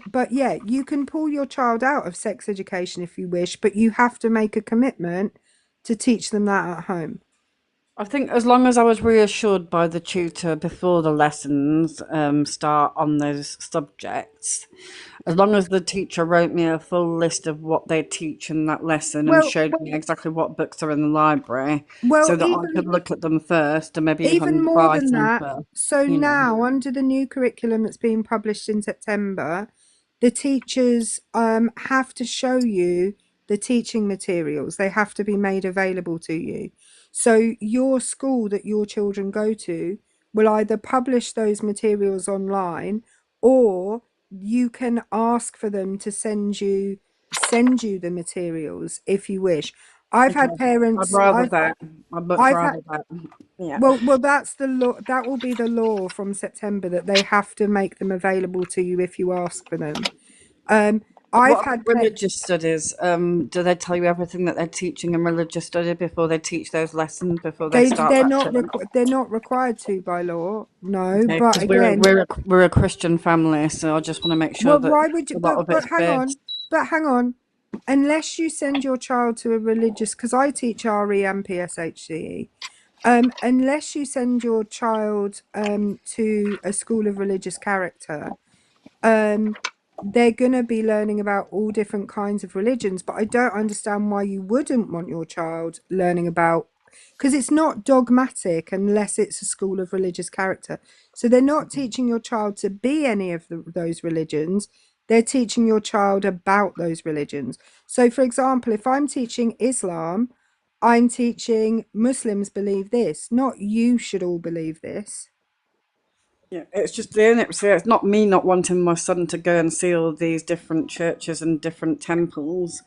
But yeah, you can pull your child out of sex education if you wish, but you have to make a commitment to teach them that at home. I think as long as I was reassured by the tutor before the lessons start on those subjects, as long as the teacher wrote me a full list of what they teach in that lesson and Well, showed me exactly what books are in the library, well, so that I could look at them first and maybe even even more buy than some that, first, so you know. now under the new curriculum that's being published in September, the teachers have to show you the teaching materials. They have to be made available to you. So your school that your children go to will either publish those materials online, or you can ask for them to send you the materials if you wish. I've Okay, had parents I'd much I've had rather that. Yeah. well, that's the law. That will be the law from September, that they have to make them available to you if you ask for them. Um, I've What had about religious studies? Do they tell you everything that they're teaching in religious study before they teach those lessons, before they start they're that not term? they're not required to by law, no. Okay, But because again, we're a Christian family, so I just want to make sure well, that why would you? a lot of But it's hang based. on. Unless you send your child to a religious, because I teach RE and PSHCE. Unless you send your child to a school of religious character, um, they're going to be learning about all different kinds of religions. But I don't understand why you wouldn't want your child learning about, because it's not dogmatic unless it's a school of religious character. So they're not teaching your child to be any of those religions. They're teaching your child about those religions. So, for example, if I'm teaching Islam, I'm teaching Muslims believe this, not you should all believe this. Yeah, it's just it's not me not wanting my son to go and see all these different churches and different temples.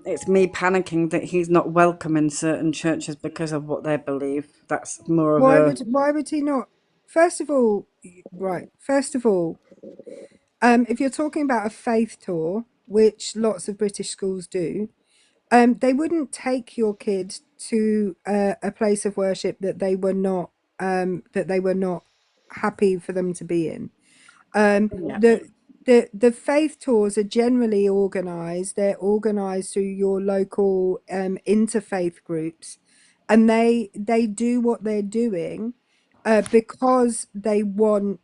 It's me panicking that he's not welcome in certain churches because of what they believe. That's more of a Why would he not? First of all, right. First of all, if you're talking about a faith tour, which lots of British schools do, they wouldn't take your kid to a place of worship that they were not happy for them to be in. yeah. The faith tours are generally organized. They're organized through your local interfaith groups, and they do what they're doing because they want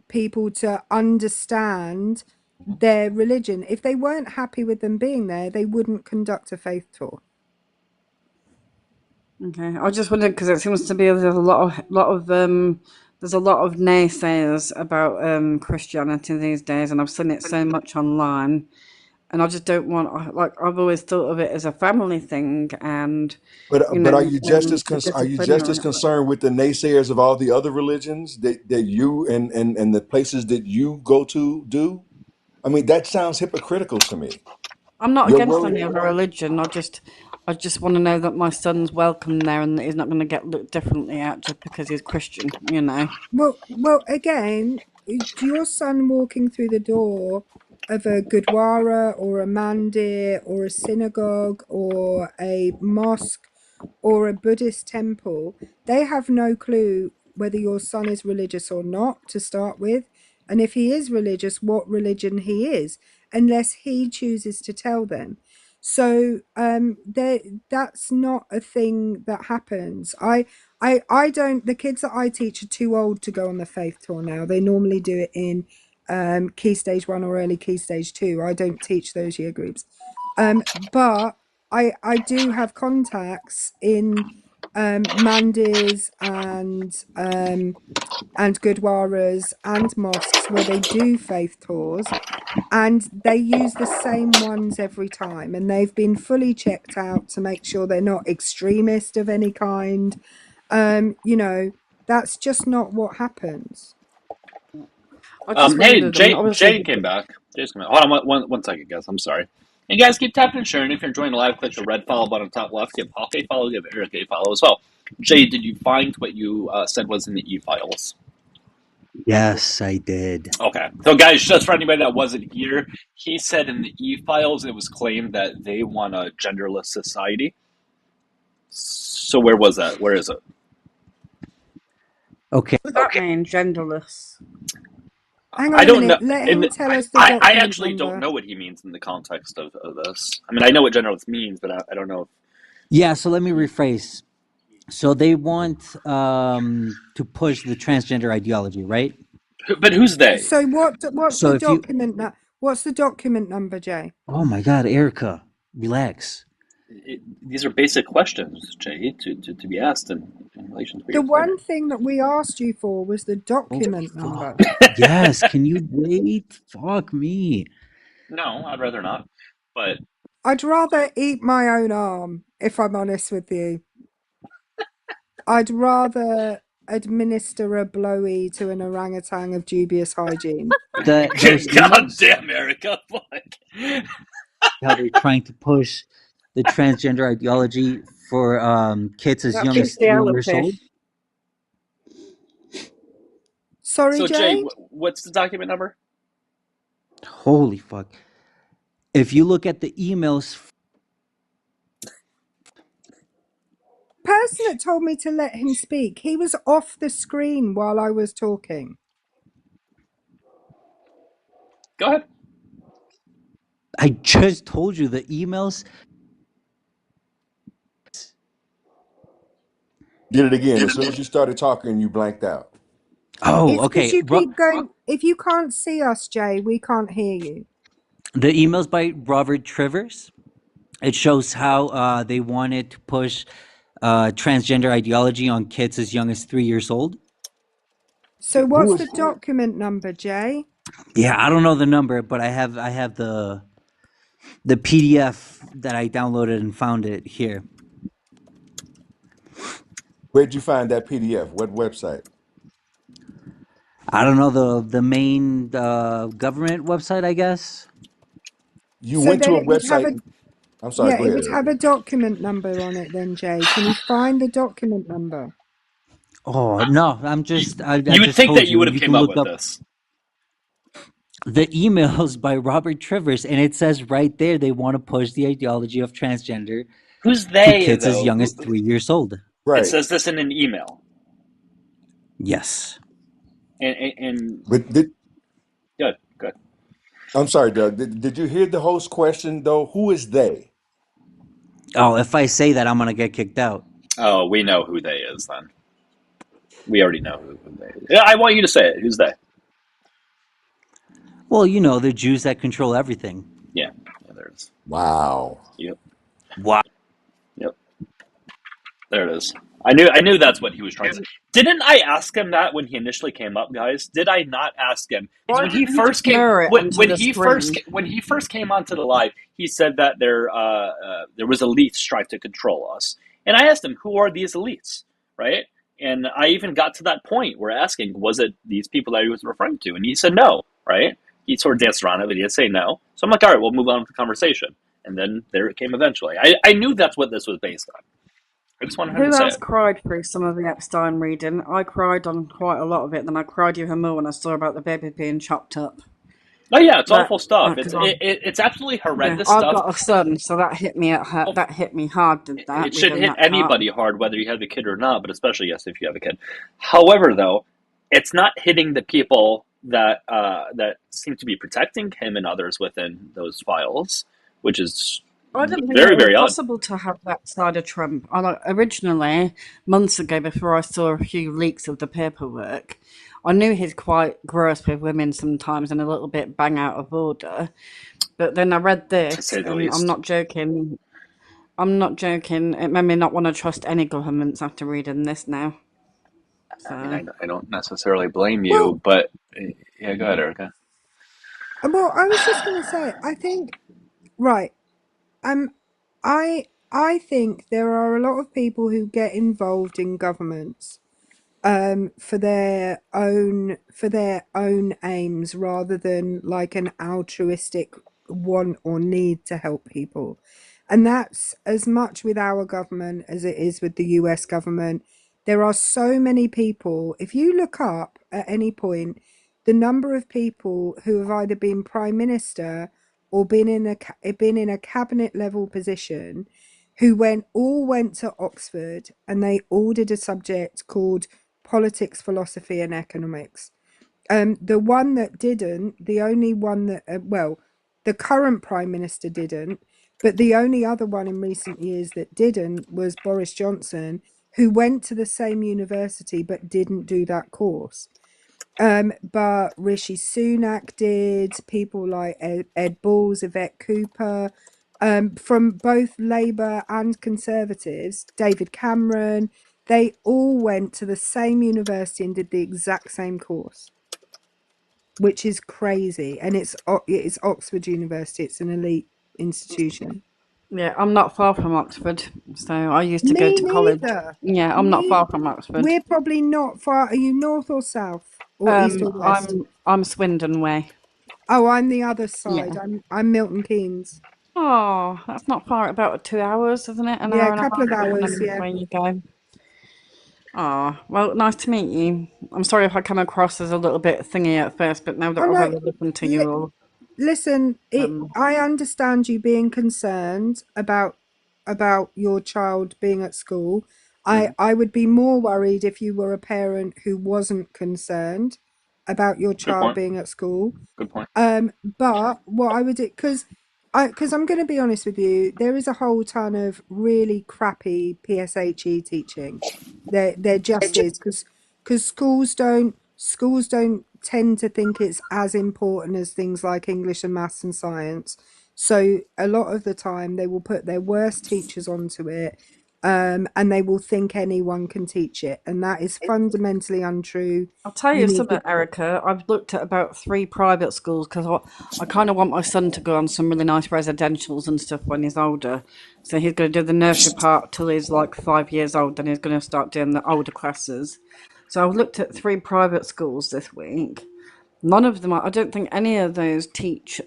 people to understand their religion. If they weren't happy with them being there, they wouldn't conduct a faith tour. Okay, I just wondered because it seems to be there's a lot of naysayers about Christianity these days, and I've seen it so much online, and I just don't want like I've always thought of it as a family thing, and you But know, the are you just disciplinary. as concerned with the naysayers of all the other religions that you and the places that you go to do? I mean, that sounds hypocritical to me. I'm not You're against worried. any other religion. I just want to know that my son's welcome there and that he's not going to get looked differently at just because he's Christian. You know. Well, again, your son walking through the door of a gurdwara or a mandir or a synagogue or a mosque or a Buddhist temple, they have no clue whether your son is religious or not to start with. And if he is religious, what religion he is, unless he chooses to tell them. So that's not a thing that happens. I don't. The kids that I teach are too old to go on the faith tour now. They normally do it in Key Stage 1 or early Key Stage 2. I don't teach those year groups, but I do have contacts in mandis and gurdwaras and mosques where they do faith tours, and they use the same ones every time, and they've been fully checked out to make sure they're not extremist of any kind. You know, that's just not what happens. I just Hey, wondered. I mean, obviously, Jay came back. Jay's coming. Hold on, one second, guys. I'm sorry. And guys, keep tapping and sharing. If you're enjoying the live, click the red follow button on top left. Give Hawk a follow. Give Eric a follow as well. Jay, did you find what you said was in the e-files? Yes, I did. Okay. So, guys, just for anybody that wasn't here, he said in the e-files it was claimed that they want a genderless society. So where was that? Where is it? Okay. what does that mean, genderless? Hang I on a don't know. minute. Let him tell us the I document actually don't number. know what he means in the context of this. I mean, I know what genderless means, but I don't know. Yeah, so let me rephrase. So they want to push the transgender ideology, right? But who's they? So what's So the if you document what's the document number, Jay? Oh my god, Erica, relax. These are basic questions, Jay, to be asked in relation to what The you're one saying. thing that we asked you for was the Oh, document fuck. number. Yes, can you wait? Fuck me. No, I'd rather not. But I'd rather eat my own arm, if I'm honest with you. I'd rather administer a blowy to an orangutan of dubious hygiene. Those God emails, damn, Erica, fuck. how they're trying to push the transgender ideology for kids as That young as 3 years bestiality. old. Sorry, So, Jay, Jay? what's the document number? Holy fuck. If you look at the emails, Person that told me to let him speak, he was off the screen while I was talking. Go ahead. I just told you the emails. Did it again. As soon as you started talking, you blanked out. Oh, It's because okay. you keep going. If you can't see us, Jay, we can't hear you. The emails by Robert Trivers. It shows how they wanted to push transgender ideology on kids as young as 3 years old. So Who what's is the document number, Jay? Yeah, I don't know the number, but I have the PDF that I downloaded and found it here. Where'd you find that PDF? What website? I don't know the main government website, I guess. You So went to then a it would have website. a I'm sorry, go it ahead, would have Erica. a document number on it then, Jay. Can you find the document number? Oh no, I You would just think that told you you. would have You came can up look with up this. the emails by Robert Trivers, and it says right there they want to push the ideology of transgender Who's to they, kids as though? young as 3 years old. It Right. says this in an email. Yes. And But good, good. I'm sorry, Doug. Did you hear the host question though? Who is they? Oh, if I say that, I'm gonna get kicked out. Oh, we know who they is then. We already know who they is. Yeah, I want you to say it. Who's they? Well, you know, the Jews that control everything. Yeah, there it is. Wow. Yep, Wow. yep. There it is. I knew that's what he was trying to say. Didn't I ask him that when he initially came up, guys? Did I not ask him? Because Why when he didn't he first just came, mirror it onto the screen? when he first came onto the live, he said that there was elites trying to control us, and I asked him, who are these elites, right? And I even got to that point where asking, was it these people that he was referring to? And he said no, right? He sort of danced around it, but he didn't say no. So I'm like, all right, we'll move on with the conversation. And then there it came eventually. I knew that's what this was based on. I just wanted him to Who say else it. cried through some of the Epstein reading? I cried on quite a lot of it. Then I cried even more when I saw about the baby being chopped up. Oh yeah, it's That awful stuff. because It's absolutely horrendous I've stuff. got a son, so that hit me Well, that hit me hard. Did that it should reading hit that part? anybody hard, whether you have a kid or not, but especially yes, if you have a kid. However, though, it's not hitting the people that seem to be protecting him and others within those files, which is I didn't think Very, it was very odd. possible to have that side of Trump. Originally, months ago, before I saw a few leaks of the paperwork, I knew he's quite gross with women sometimes and a little bit bang out of order. But then I read To this, say the and I'm least. not joking. I'm not joking. It made me not want to trust any governments after reading this now. I mean, So, I don't necessarily blame Well, you, but yeah, go ahead, Erica. I was just going to say, I think, right. Um, I think there are a lot of people who get involved in governments for their own aims rather than like an altruistic want or need to help people. And that's as much with our government as it is with the US government. There are so many people, if you look up at any point, the number of people who have either been prime minister or been in a cabinet level position who went to Oxford and they all did a subject called politics, philosophy, and economics. The one that didn't, the only one that, the current prime minister didn't, but the only other one in recent years that didn't was Boris Johnson, who went to the same university but didn't do that course. But Rishi Sunak did, people like Ed Balls, Yvette Cooper, from both Labour and Conservatives, David Cameron, they all went to the same university and did the exact same course, which is crazy. And it's Oxford University, it's an elite institution. yeah, I'm not far from Oxford, so I used to go Me to college. neither. Yeah, I'm not Me, far from Oxford. we're probably not far. Are you north or south or east or west? I'm Swindon way. Oh, I'm the other side. Yeah. I'm Milton Keynes. Oh, that's not far. About 2 hours, isn't it? An Yeah, hour a and a couple half, of depending hours. on Yeah. where you go. Oh, well, nice to meet you. I'm sorry if I come across as a little bit thingy at first, but now that Oh I've no. really listened to you Li- all, listen, um, I understand you being concerned about your child being at school. Hmm. I would be more worried if you were a parent who wasn't concerned about your Good child point. being at school. Good point. But what I would do, because I'm going to be honest with you, there is a whole ton of really crappy PSHE teaching. There just is because schools don't tend to think it's as important as things like English and maths and science. So a lot of the time they will put their worst teachers onto it, and they will think anyone can teach it, and that is fundamentally untrue. I'll tell You you need something, to. Erica. I've looked at about 3 private schools because I kind of want my son to go on some really nice residentials and stuff when he's older. So he's going to do the nursery part till he's like 5 years old, then he's going to start doing the older classes. So I've looked at 3 private schools this week. None of them, I don't think any of those teach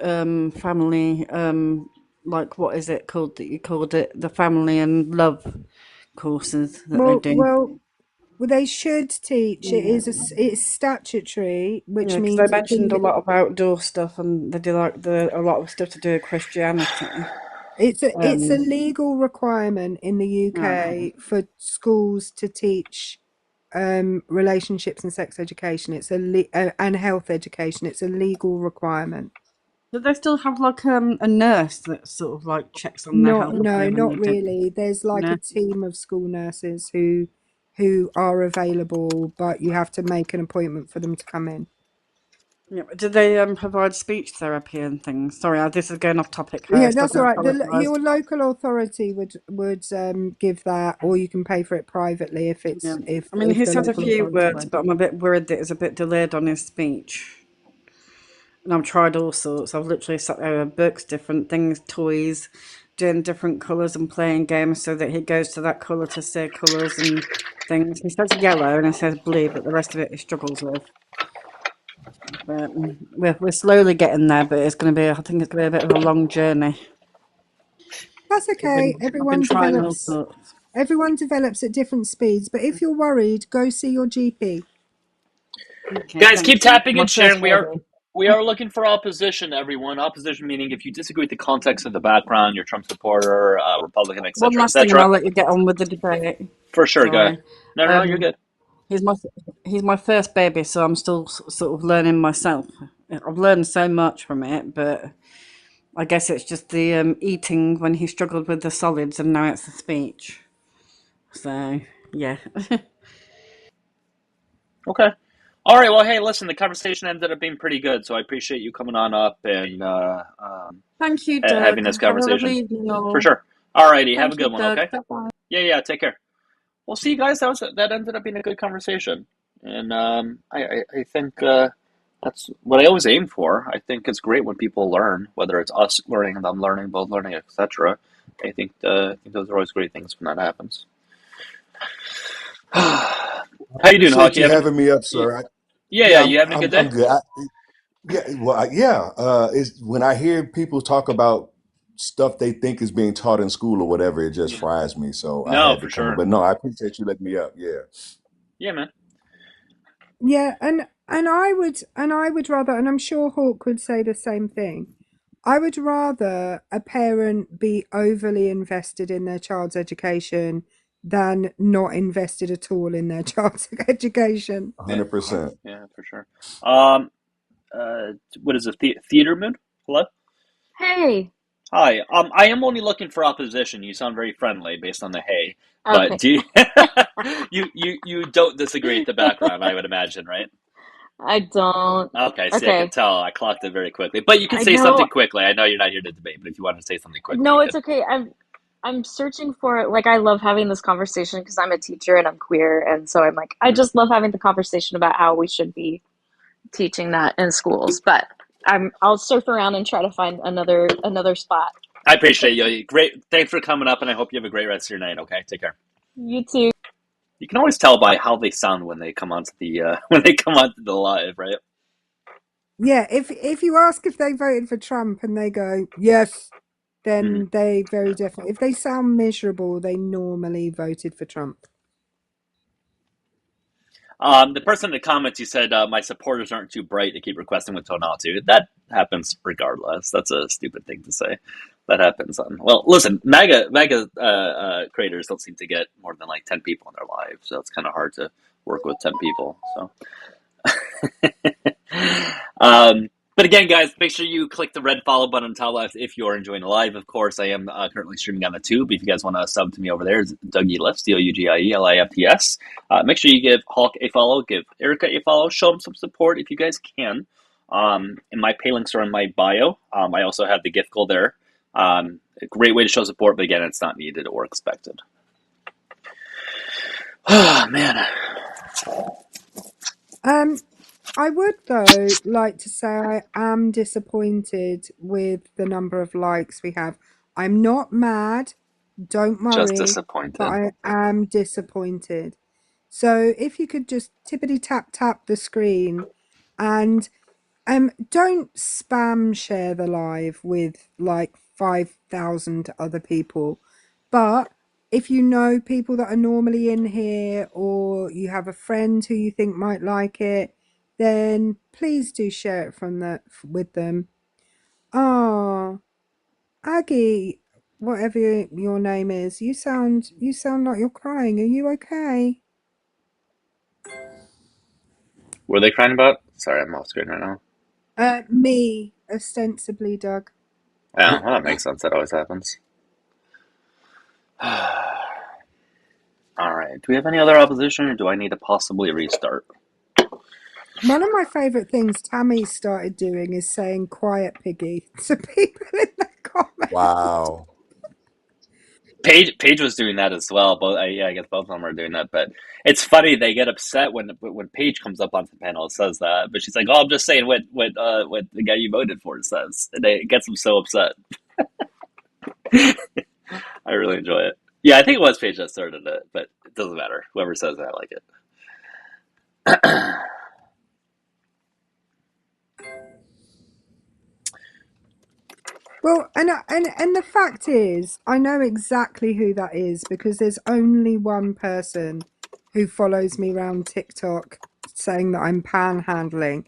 family, like what is it called that you called it? The family and love courses that they Well, do. well, well, they should teach. Yeah. It's statutory, which Yeah, because they means mentioned a lot of outdoor stuff, and they do like a lot of stuff to do with Christianity. it's a Um, legal requirement in the oh. UK for schools to teach relationships and sex education. And health education. It's a legal requirement. Do they still have like a nurse that sort of like checks on their Not health no, when not they do? really. There's like a No. team of school nurses who are available, but you have to make an appointment for them to come in. Yeah, but do they provide speech therapy and things? Sorry, this is going off topic, Yeah, host. I that's do all right. apologise. Your local authority would give that, or you can pay for it privately if Yeah, it's I mean if he the said a local few authority words, won't. but I'm a bit worried that it's a bit delayed on his speech. And I've tried all sorts. I've literally sat there with books, different things, toys, doing different colours and playing games so that he goes to that colour to say colours and things. He says yellow and he says blue, but the rest of it he struggles with. But we're slowly getting there, but it's going to be, I think it's going to be a bit of a long journey. That's okay. I've been trying all sorts. Everyone develops at different speeds. But if you're worried, go see your GP. Okay, Guys, keep thank you. tapping My and first sharing. baby. We are looking for opposition, everyone. Opposition meaning if you disagree with the context of the background, you're Trump supporter, Republican, One etc., last thing, and etc. I'll let you get on with the debate. For sure, go ahead. Sorry. No, no, no, you're Um, good. He's my he's my first baby, so I'm still sort of learning myself. I've learned so much from it, but I guess it's just the eating when he struggled with the solids, and now it's the speech. So yeah. Okay. All right. Well, hey, listen, the conversation ended up being pretty good, so I appreciate you coming on up and Thank you, having Doug. this Have a lovely conversation. evening, For all. sure. All righty. Have a Thank you, good one, Doug. okay? Bye bye. Yeah, take care. Well, see, guys, that ended up being a good conversation. And I think that's what I always aim for. I think it's great when people learn, whether it's us learning, them learning, both learning, etc. I think those are always great things when that happens. How you doing, Hawk? Appreciate You you having? having me up, y- sir. Yeah, Yeah, you having a good day? I'm good. Yeah. It's when I hear people talk about stuff they think is being taught in school or whatever, it just Yeah. fries me. So I No, had to for come up. sure. But no, I appreciate you letting me up. Yeah. Yeah, man. Yeah, and I would rather, and I'm sure Hawk would say the same thing. I would rather a parent be overly invested in their child's education than not invested at all in their child's education. Yeah, 100%. yeah, for sure. Um, what is it? Theater moon? Hello. Hey. Hi. I am only looking for opposition. You sound very friendly based on the hey, but Okay. do you, you don't disagree at the background? I would imagine, right? I don't. Okay. See, I could Okay. tell. I clocked it very quickly. But you can I say know. something quickly. I know you're not here to debate, but if you want to say something quickly, No, you it's could. okay. I'm searching for like I love having this conversation because I'm a teacher and I'm queer and so I'm like I Mhm. just love having the conversation about how we should be teaching that in schools. But I'll surf around and try to find another spot. I appreciate you. Great. Thanks for coming up, and I hope you have a great rest of your night. Okay. Take care. You too. You can always tell by how they sound when they come onto the when they come onto the live, right? Yeah, if you ask if they voted for Trump and they go yes, Mhm. then they very definitely. If they sound miserable, they normally voted for Trump. The person in the comments, you said my supporters aren't too bright to keep requesting with tonality. That happens regardless. That's a stupid thing to say. That happens on. Well, listen, MAGA creators don't seem to get more than like 10 people in their lives, so it's kind of hard to work with 10 people. So but again, guys, make sure you click the red follow button on top left if you're enjoying the live. Of course, I am currently streaming on the tube. If you guys want to sub to me over there, it's Dougielifts, Dougielifts. Make sure you give Hulk a follow, give Erica a follow, show them some support if you guys can. And my pay links are in my bio. I also have the gift goal there. A great way to show support, but again, it's not needed or expected. Oh, man. I would though like to say I am disappointed with the number of likes we have. I'm not mad, don't Just worry, but disappointed. I am disappointed. So if you could just tippity tap tap the screen and don't spam share the live with like 5,000 other people. But if you know people that are normally in here or you have a friend who you think might like it, then please do share it with them. Oh, Aggie, whatever your name is, you sound like you're crying. Are you okay? What are they crying about? Sorry, I'm off screen right now. Me, ostensibly, Doug. Yeah, well, that makes sense. That always happens. All right. Do we have any other opposition, or do I need to possibly restart? One of my favourite things Tammy started doing is saying "quiet piggy" to people in the comments. Wow. Paige was doing that as well. Both, yeah, I guess both of them are doing that. But it's funny they get upset when Paige comes up on the panel and says that. But she's like, "Oh, I'm just saying what the guy you voted for says." And it gets them so upset. I really enjoy it. Yeah, I think it was Paige that started it, but it doesn't matter. Whoever says it, I like it. Well, and the fact is, I know exactly who that is because there's only one person who follows me around TikTok saying that I'm panhandling.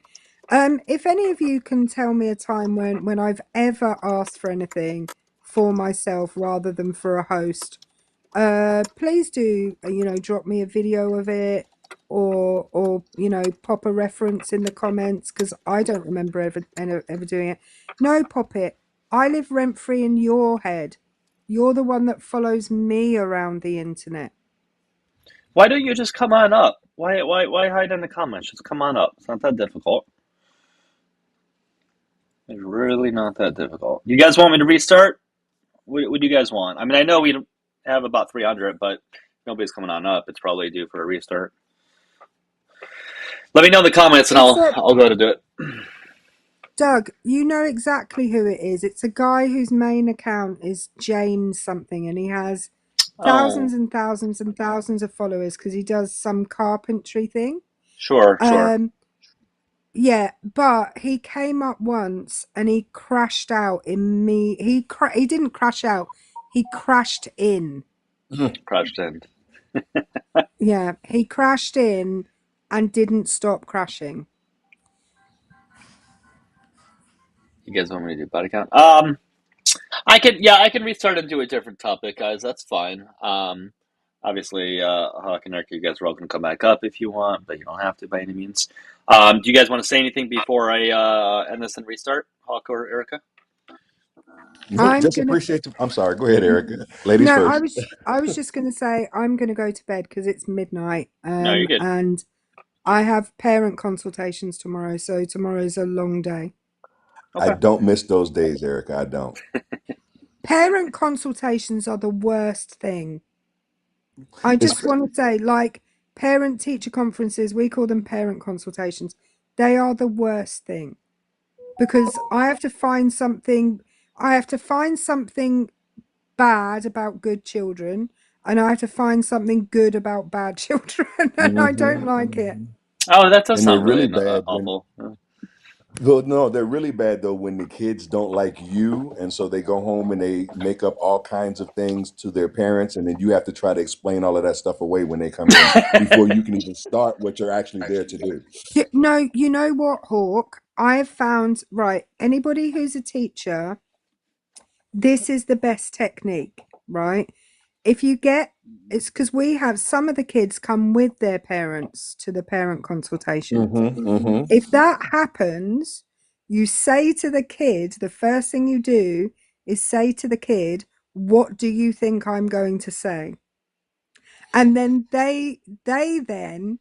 If any of you can tell me a time when I've ever asked for anything for myself rather than for a host, please do drop me a video of it or pop a reference in the comments because I don't remember ever doing it. No, pop it. I live rent free in your head. You're the one that follows me around the internet. Why don't you just come on up? Why hide in the comments? Just come on up. It's not that difficult. It's really not that difficult. You guys want me to restart? What do you guys want? I mean, I know we have about 300, but nobody's coming on up. It's probably due for a restart. Let me know in the comments, and I'll go to do it. Doug, you know exactly who it is. It's a guy whose main account is James something, and he has thousands and thousands and thousands of followers because he does some carpentry thing. Sure. Yeah, but he came up once and he crashed out in me. He didn't crash out. He crashed in. Crashed in. Yeah, he crashed in and didn't stop crashing. You guys want me to do body count? I can restart and do a different topic, guys. That's fine. Obviously, Hawk and Eric, you guys are all going to come back up if you want, but you don't have to by any means. Do you guys want to say anything before I end this and restart, Hawk or Erica? Just appreciate. I'm sorry. Go ahead, Erica. Ladies No, first. I was just going to say I'm going to go to bed because it's midnight. No, you're good. And I have parent consultations tomorrow, so tomorrow's a long day. Okay. I don't miss those days, Erica. I don't. Parent consultations are the worst thing. I just want to say, like, parent-teacher conferences, we call them parent consultations. They are the worst thing because I have to find something bad about good children, and I have to find something good about bad children, and I don't like it. Oh, that does sound really bad, awful. Well, no, they're really bad though when the kids don't like you, and so they go home and they make up all kinds of things to their parents, and then you have to try to explain all of that stuff away when they come in before you can even start what you're actually there to do. No, you know what, Hawk? I have found, right, anybody who's a teacher, this is the best technique, right? If you get, it's because we have some of the kids come with their parents to the parent consultation. If that happens, you say to the kid, the first thing you do is say to the kid, what do you think I'm going to say? And then they then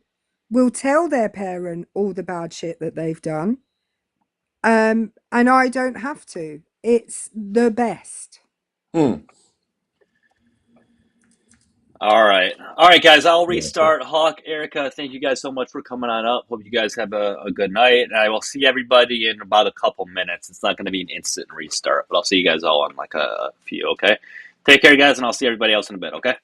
will tell their parent all the bad shit that they've done. And I don't have to. It's the best. All right, guys. I'll restart. Hawk, Erica, thank you guys so much for coming on up. Hope you guys have a good night, and I will see everybody in about a couple minutes. It's not going to be an instant restart, but I'll see you guys all in like a few. Okay, take care, guys, and I'll see everybody else in a bit. Okay.